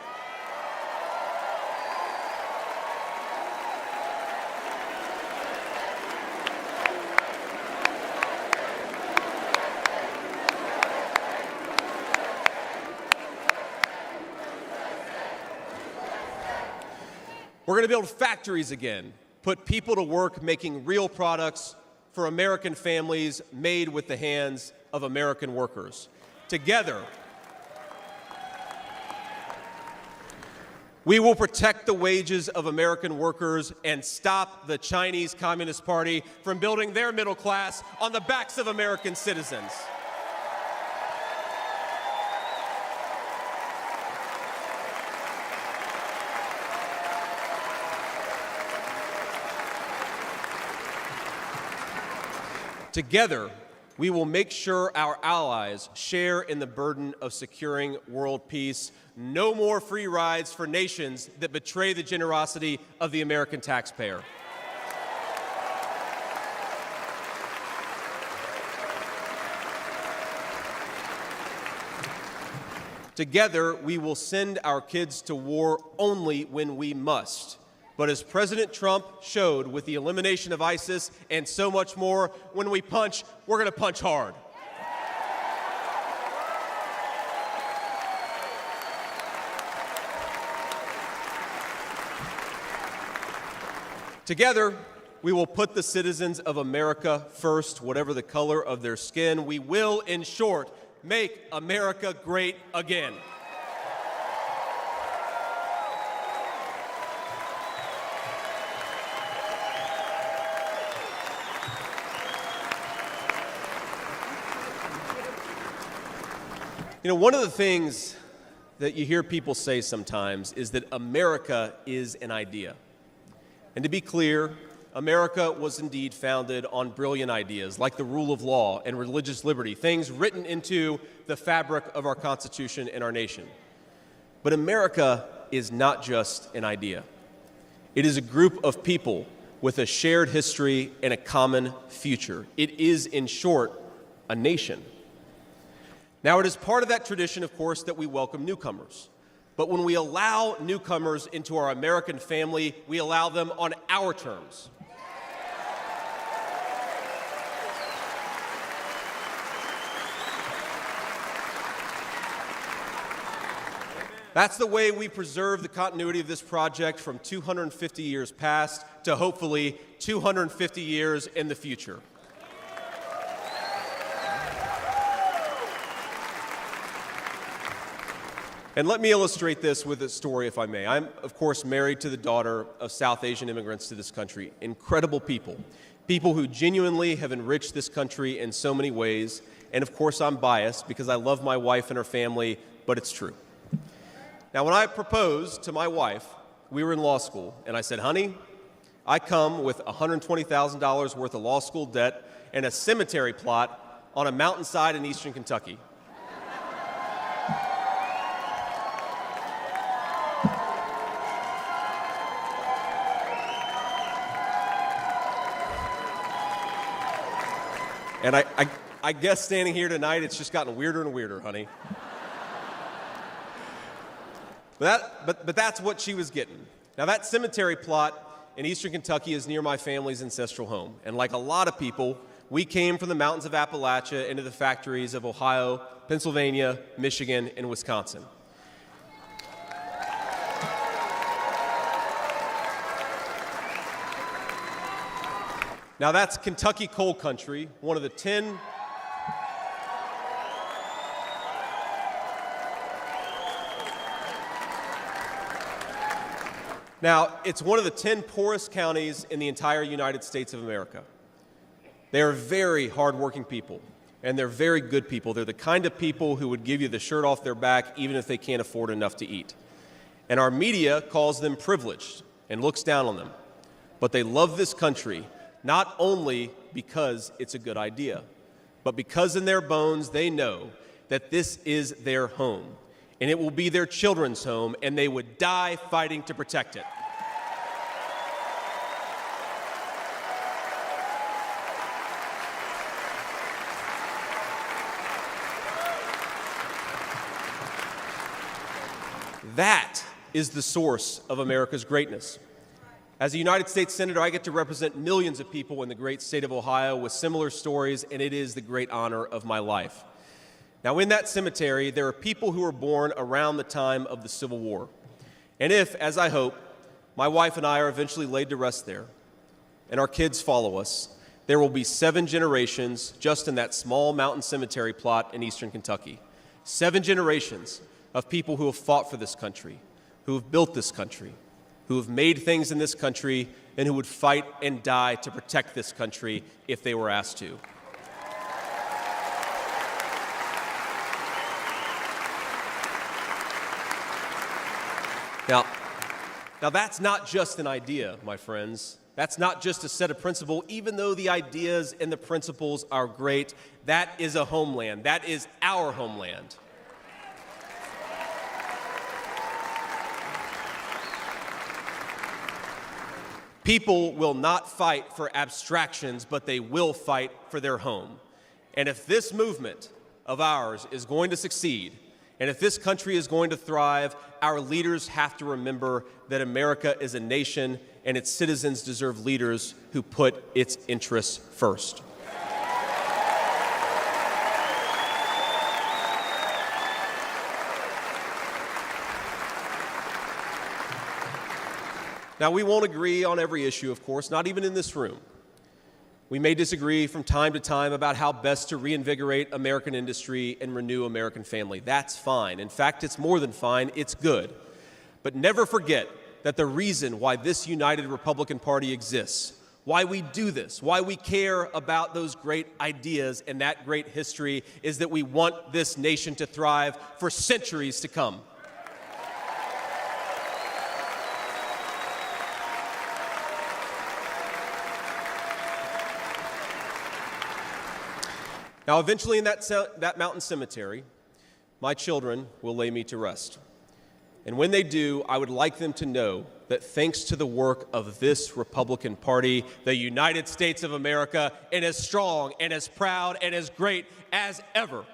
We're going to build factories again, put people to work making real products for American families made with the hands of American workers. Together, we will protect the wages of American workers and stop the Chinese Communist Party from building their middle class on the backs of American citizens. Together, we will make sure our allies share in the burden of securing world peace. No more free rides for nations that betray the generosity of the American taxpayer. Together, we will send our kids to war only when we must. But as President Trump showed with the elimination of ISIS and so much more, when we punch, we're going to punch hard. Together, we will put the citizens of America first, whatever the color of their skin. We will, in short, make America great again. You know, one of the things that you hear people say sometimes is that America is an idea. And to be clear, America was indeed founded on brilliant ideas like the rule of law and religious liberty, things written into the fabric of our Constitution and our nation. But America is not just an idea. It is a group of people with a shared history and a common future. It is, in short, a nation. Now, it is part of that tradition, of course, that we welcome newcomers. But when we allow newcomers into our American family, we allow them on our terms. That's the way we preserve the continuity of this project from 250 years past to hopefully 250 years in the future. And let me illustrate this with a story, if I may. I'm, of course, married to the daughter of South Asian immigrants to this country. Incredible people. People who genuinely have enriched this country in so many ways. And, of course, I'm biased because I love my wife and her family, but it's true. Now, when I proposed to my wife, we were in law school, and I said, honey, I come with $120,000 worth of law school debt and a cemetery plot on a mountainside in eastern Kentucky. And I guess standing here tonight, it's just gotten weirder and weirder, honey. But that's what she was getting. Now, that cemetery plot in eastern Kentucky is near my family's ancestral home. And like a lot of people, we came from the mountains of Appalachia into the factories of Ohio, Pennsylvania, Michigan, and Wisconsin. Now, that's Kentucky coal country, one of the 10 Now, it's one of the 10 poorest counties in the entire United States of America. They are very hardworking people, and they're very good people. They're the kind of people who would give you the shirt off their back even if they can't afford enough to eat. And our media calls them privileged and looks down on them. But they love this country, not only because it's a good idea, but because in their bones they know that this is their home. And it will be their children's home, and they would die fighting to protect it. That is the source of America's greatness. As a United States Senator, I get to represent millions of people in the great state of Ohio with similar stories, and it is the great honor of my life. Now, in that cemetery, there are people who were born around the time of the Civil War. And if, as I hope, my wife and I are eventually laid to rest there, and our kids follow us, there will be 7 generations just in that small mountain cemetery plot in eastern Kentucky. 7 generations of people who have fought for this country, who have built this country, who have made things in this country, and who would fight and die to protect this country if they were asked to. Now that's not just an idea, my friends. That's not just a set of principles. Even though the ideas and the principles are great, that is a homeland. That is our homeland. People will not fight for abstractions, but they will fight for their home. And if this movement of ours is going to succeed, and if this country is going to thrive, our leaders have to remember that America is a nation and its citizens deserve leaders who put its interests first. Now, we won't agree on every issue, of course, not even in this room. We may disagree from time to time about how best to reinvigorate American industry and renew American family. That's fine. In fact, it's more than fine. It's good. But never forget that the reason why this united Republican Party exists, why we do this, why we care about those great ideas and that great history, is that we want this nation to thrive for centuries to come. Now, eventually in that mountain cemetery, my children will lay me to rest. And when they do, I would like them to know that thanks to the work of this Republican Party, the United States of America is as strong and as proud and as great as ever.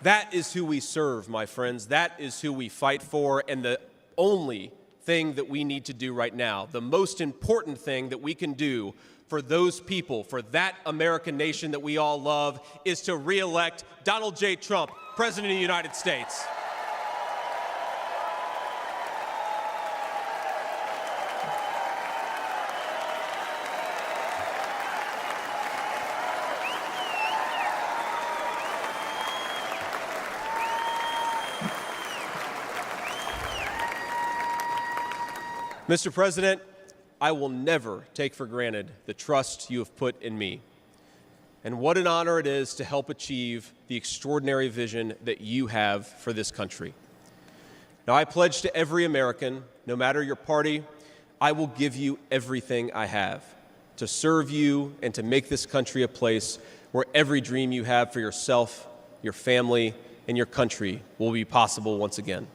That is who we serve, my friends. That is who we fight for. And the only thing that we need to do right now, the most important thing that we can do for those people, for that American nation that we all love, is to re-elect Donald J. Trump, President of the United States. Mr. President, I will never take for granted the trust you have put in me. And what an honor it is to help achieve the extraordinary vision that you have for this country. Now, I pledge to every American, no matter your party, I will give you everything I have to serve you and to make this country a place where every dream you have for yourself, your family, and your country will be possible once again.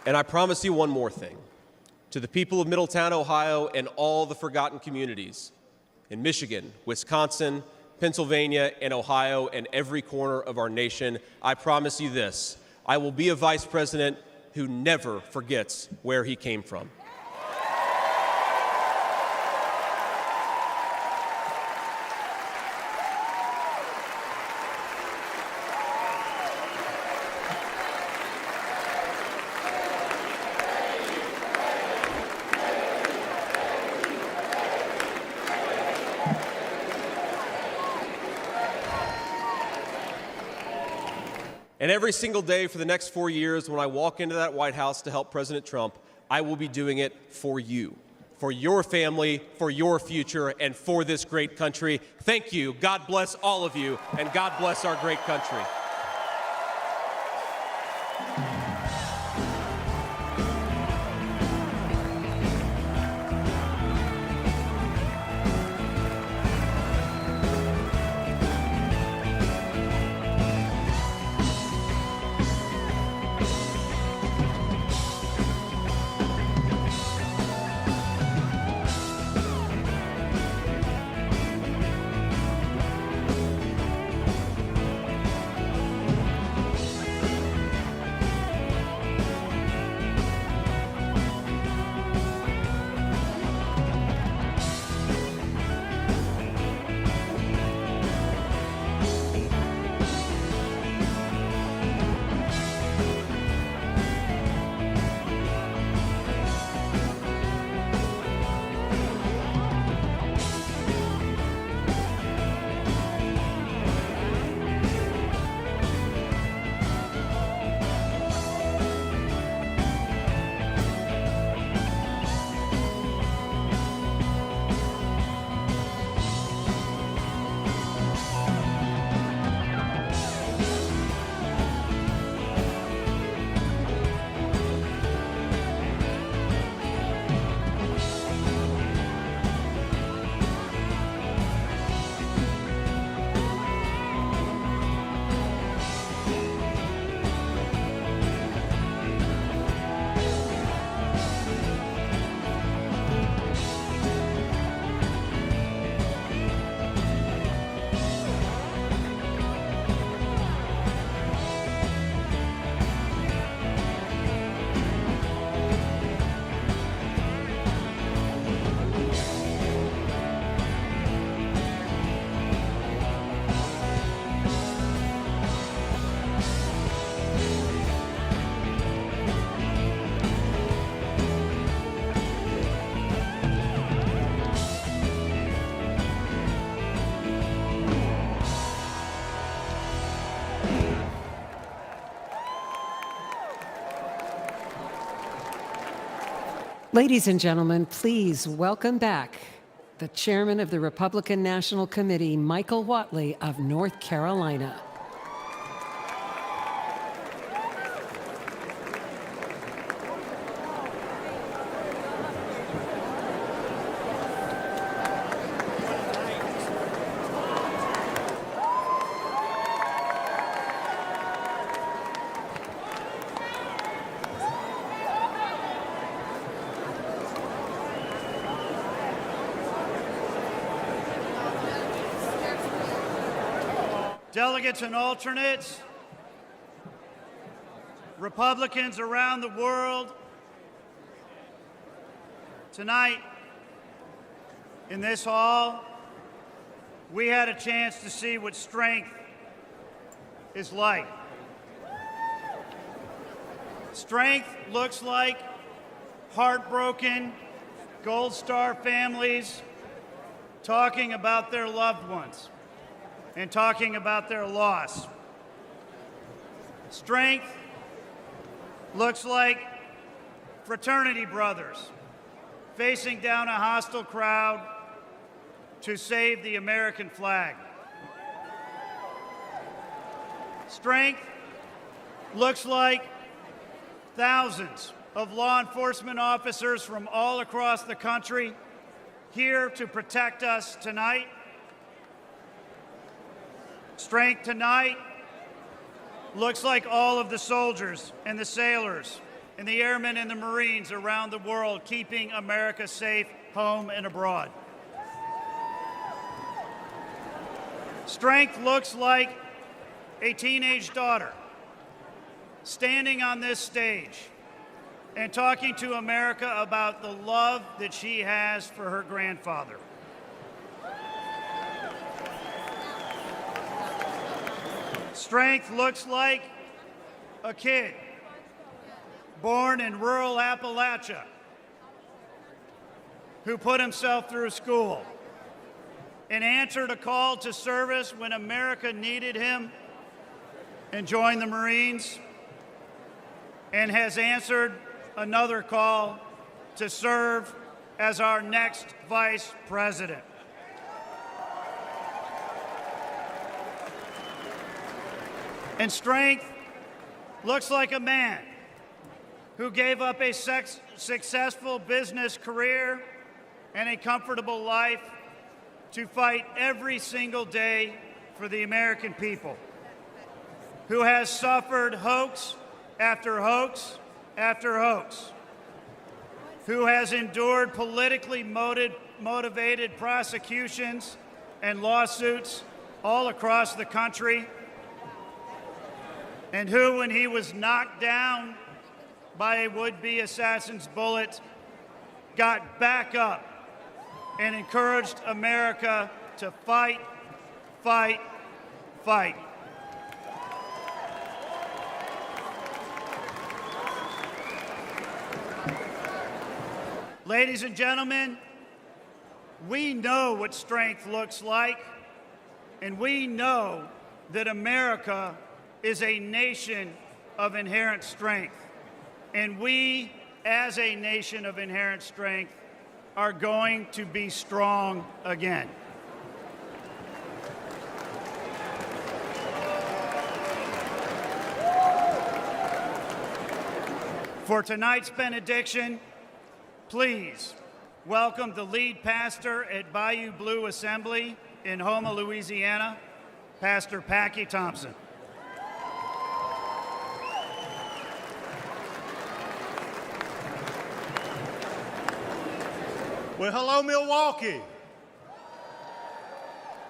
And I promise you one more thing. To the people of Middletown, Ohio, and all the forgotten communities in Michigan, Wisconsin, Pennsylvania, and Ohio, and every corner of our nation, I promise you this: I will be a vice president who never forgets where he came from. And every single day for the next 4 years, when I walk into that White House to help President Trump, I will be doing it for you, for your family, for your future, and for this great country. Thank you. God bless all of you, and God bless our great country. Ladies and gentlemen, please welcome back the chairman of the Republican National Committee, Michael Whatley of North Carolina. Delegates and alternates, Republicans around the world, tonight in this hall, we had a chance to see what strength is like. Strength looks like heartbroken Gold Star families talking about their loved ones and talking about their loss. Strength looks like fraternity brothers facing down a hostile crowd to save the American flag. Strength looks like thousands of law enforcement officers from all across the country here to protect us tonight. Strength tonight looks like all of the soldiers and the sailors and the airmen and the Marines around the world keeping America safe home and abroad. Strength looks like a teenage daughter standing on this stage and talking to America about the love that she has for her grandfather. Strength looks like a kid born in rural Appalachia who put himself through school and answered a call to service when America needed him and joined the Marines, and has answered another call to serve as our next vice president. And strength looks like a man who gave up a successful business career and a comfortable life to fight every single day for the American people, who has suffered hoax after hoax after hoax, who has endured politically motivated prosecutions and lawsuits all across the country, and who, when he was knocked down by a would-be assassin's bullet, got back up and encouraged America to fight, fight, fight. Ladies and gentlemen, we know what strength looks like, and we know that America is a nation of inherent strength. And we, as a nation of inherent strength, are going to be strong again. For tonight's benediction, please welcome the lead pastor at Bayou Blue Assembly in Houma, Louisiana, Pastor Packy Thompson. Well, hello, Milwaukee.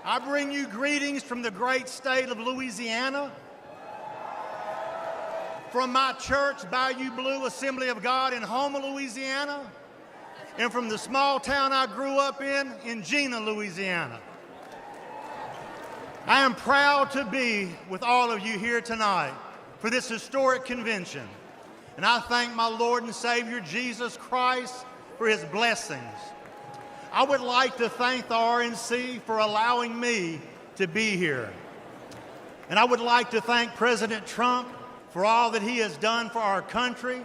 I bring you greetings from the great state of Louisiana, from my church, Bayou Blue Assembly of God in Houma, Louisiana, and from the small town I grew up in Jena, Louisiana. I am proud to be with all of you here tonight for this historic convention, and I thank my Lord and Savior Jesus Christ for his blessings. I would like to thank the RNC for allowing me to be here. And I would like to thank President Trump for all that he has done for our country.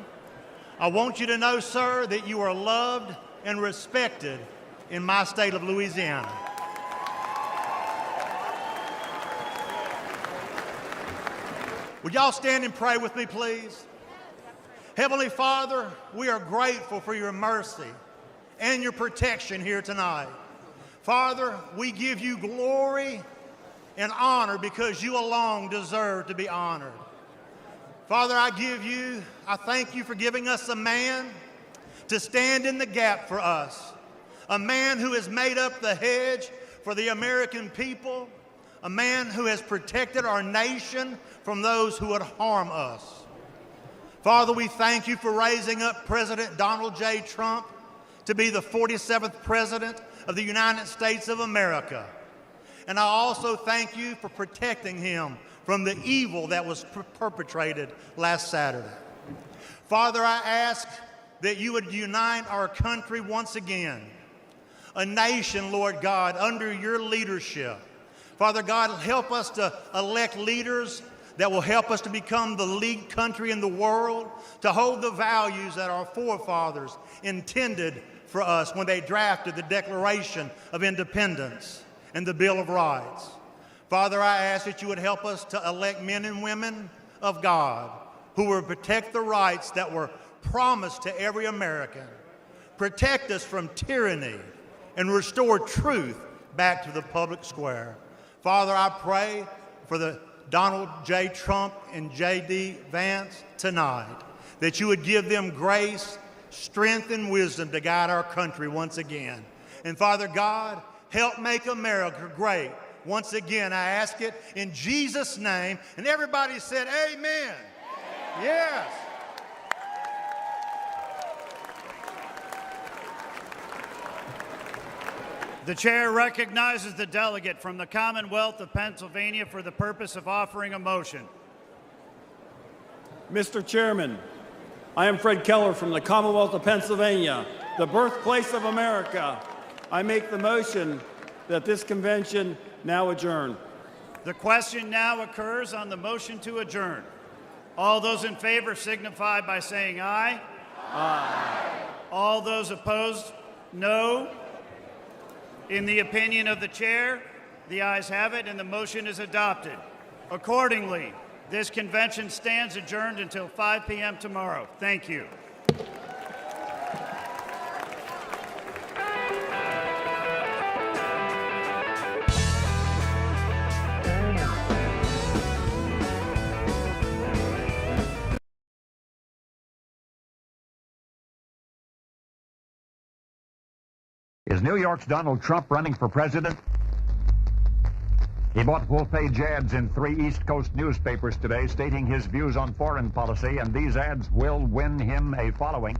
I want you to know, sir, that you are loved and respected in my state of Louisiana. Would y'all stand and pray with me, please? Heavenly Father, we are grateful for your mercy and your protection here tonight. Father, we give you glory and honor because you alone deserve to be honored. Father, I thank you for giving us a man to stand in the gap for us, a man who has made up the hedge for the American people, a man who has protected our nation from those who would harm us. Father, we thank you for raising up President Donald J. Trump to be the 47th President of the United States of America. And I also thank you for protecting him from the evil that was perpetrated last Saturday. Father, I ask that you would unite our country once again, a nation, Lord God, under your leadership. Father God, help us to elect leaders that will help us to become the lead country in the world, to hold the values that our forefathers intended for us when they drafted the Declaration of Independence and the Bill of Rights. Father, I ask that you would help us to elect men and women of God who will protect the rights that were promise to every American. Protect us from tyranny and restore truth back to the public square. Father, I pray for the Donald J. Trump and J.D. Vance tonight, that you would give them grace, strength, and wisdom to guide our country once again. And Father God, help make America great. Once again, I ask it in Jesus' name. And everybody said, amen. Yes. The chair recognizes the delegate from the Commonwealth of Pennsylvania for the purpose of offering a motion. Mr. Chairman, I am Fred Keller from the Commonwealth of Pennsylvania, the birthplace of America. I make the motion that this convention now adjourn. The question now occurs on the motion to adjourn. All those in favor signify by saying aye. Aye. All those opposed, no. In the opinion of the chair, the ayes have it and the motion is adopted. Accordingly, this convention stands adjourned until 5 p.m. tomorrow. Thank you. Is New York's Donald Trump running for president? He bought full-page ads in 3 East Coast newspapers today stating his views on foreign policy, and these ads will win him a following.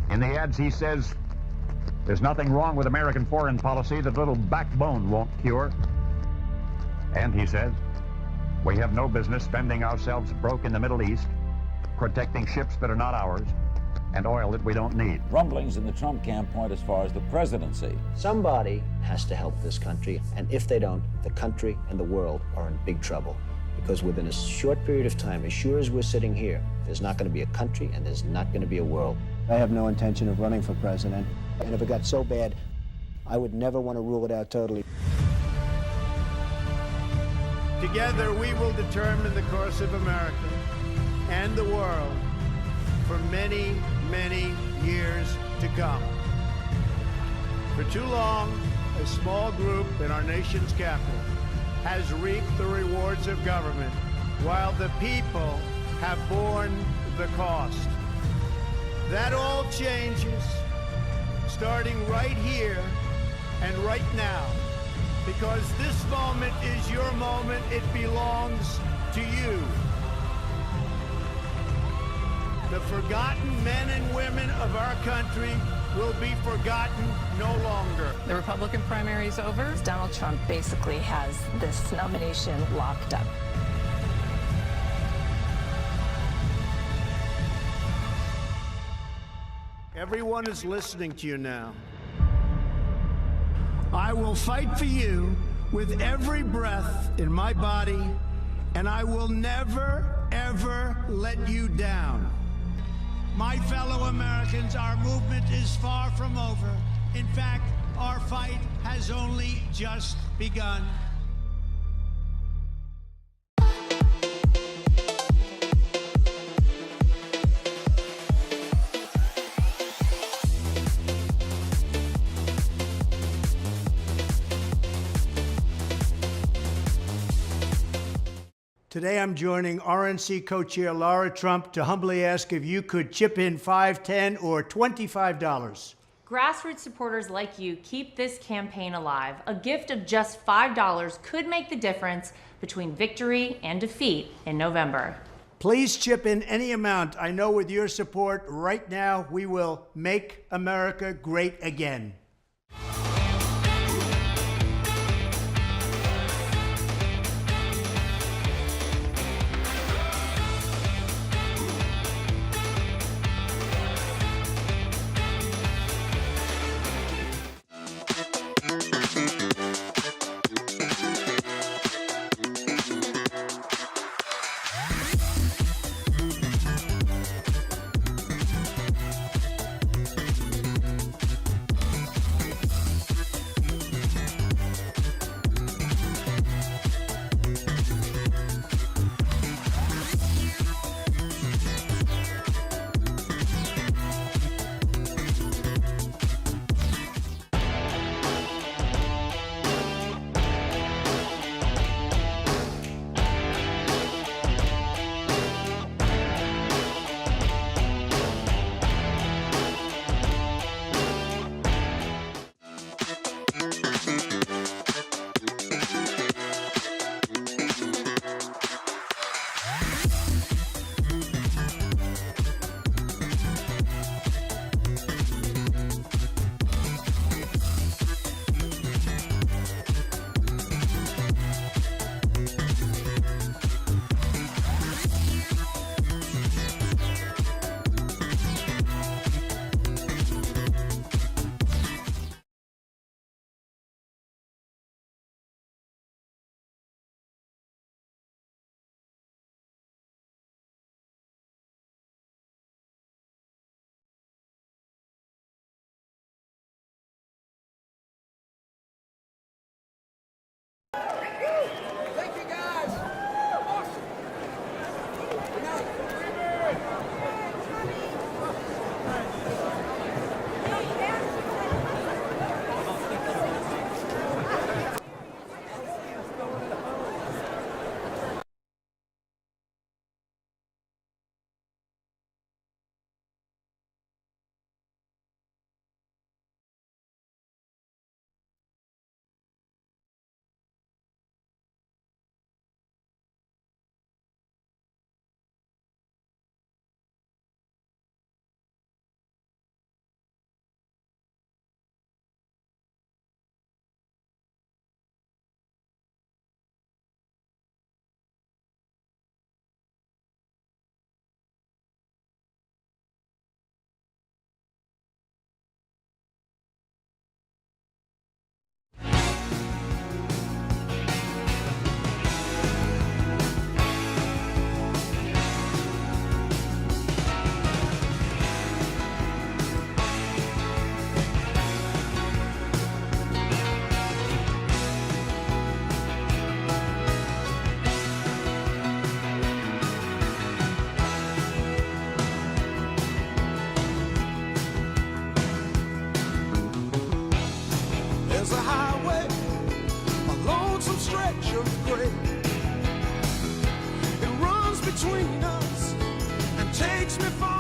In the ads, he says, there's nothing wrong with American foreign policy that little backbone won't cure. And he says, we have no business spending ourselves broke in the Middle East, protecting ships that are not ours, and oil that we don't need. Rumblings in the Trump camp point as far as the presidency. Somebody has to help this country, and if they don't, the country and the world are in big trouble. Because within a short period of time, as sure as we're sitting here, there's not going to be a country and there's not going to be a world. I have no intention of running for president. And if it got so bad, I would never want to rule it out totally. Together, we will determine the course of America and the world for many, many years to come. For too long, a small group in our nation's capital has reaped the rewards of government, while the people have borne the cost. That all changes, starting right here and right now, because this moment is your moment. It belongs to you. The forgotten men and women of our country will be forgotten no longer. The Republican primary is over. Donald Trump basically has this nomination locked up. Everyone is listening to you now. I will fight for you with every breath in my body, and I will never, ever let you down. My fellow Americans, our movement is far from over. In fact, our fight has only just begun. Today, I'm joining RNC co-chair Laura Trump to humbly ask if you could chip in $5, $10, or $25. Grassroots supporters like you keep this campaign alive. A gift of just $5 could make the difference between victory and defeat in November. Please chip in any amount. I know with your support right now, we will make America great again. There's a highway, a lonesome stretch of gray. It runs between us and takes me far.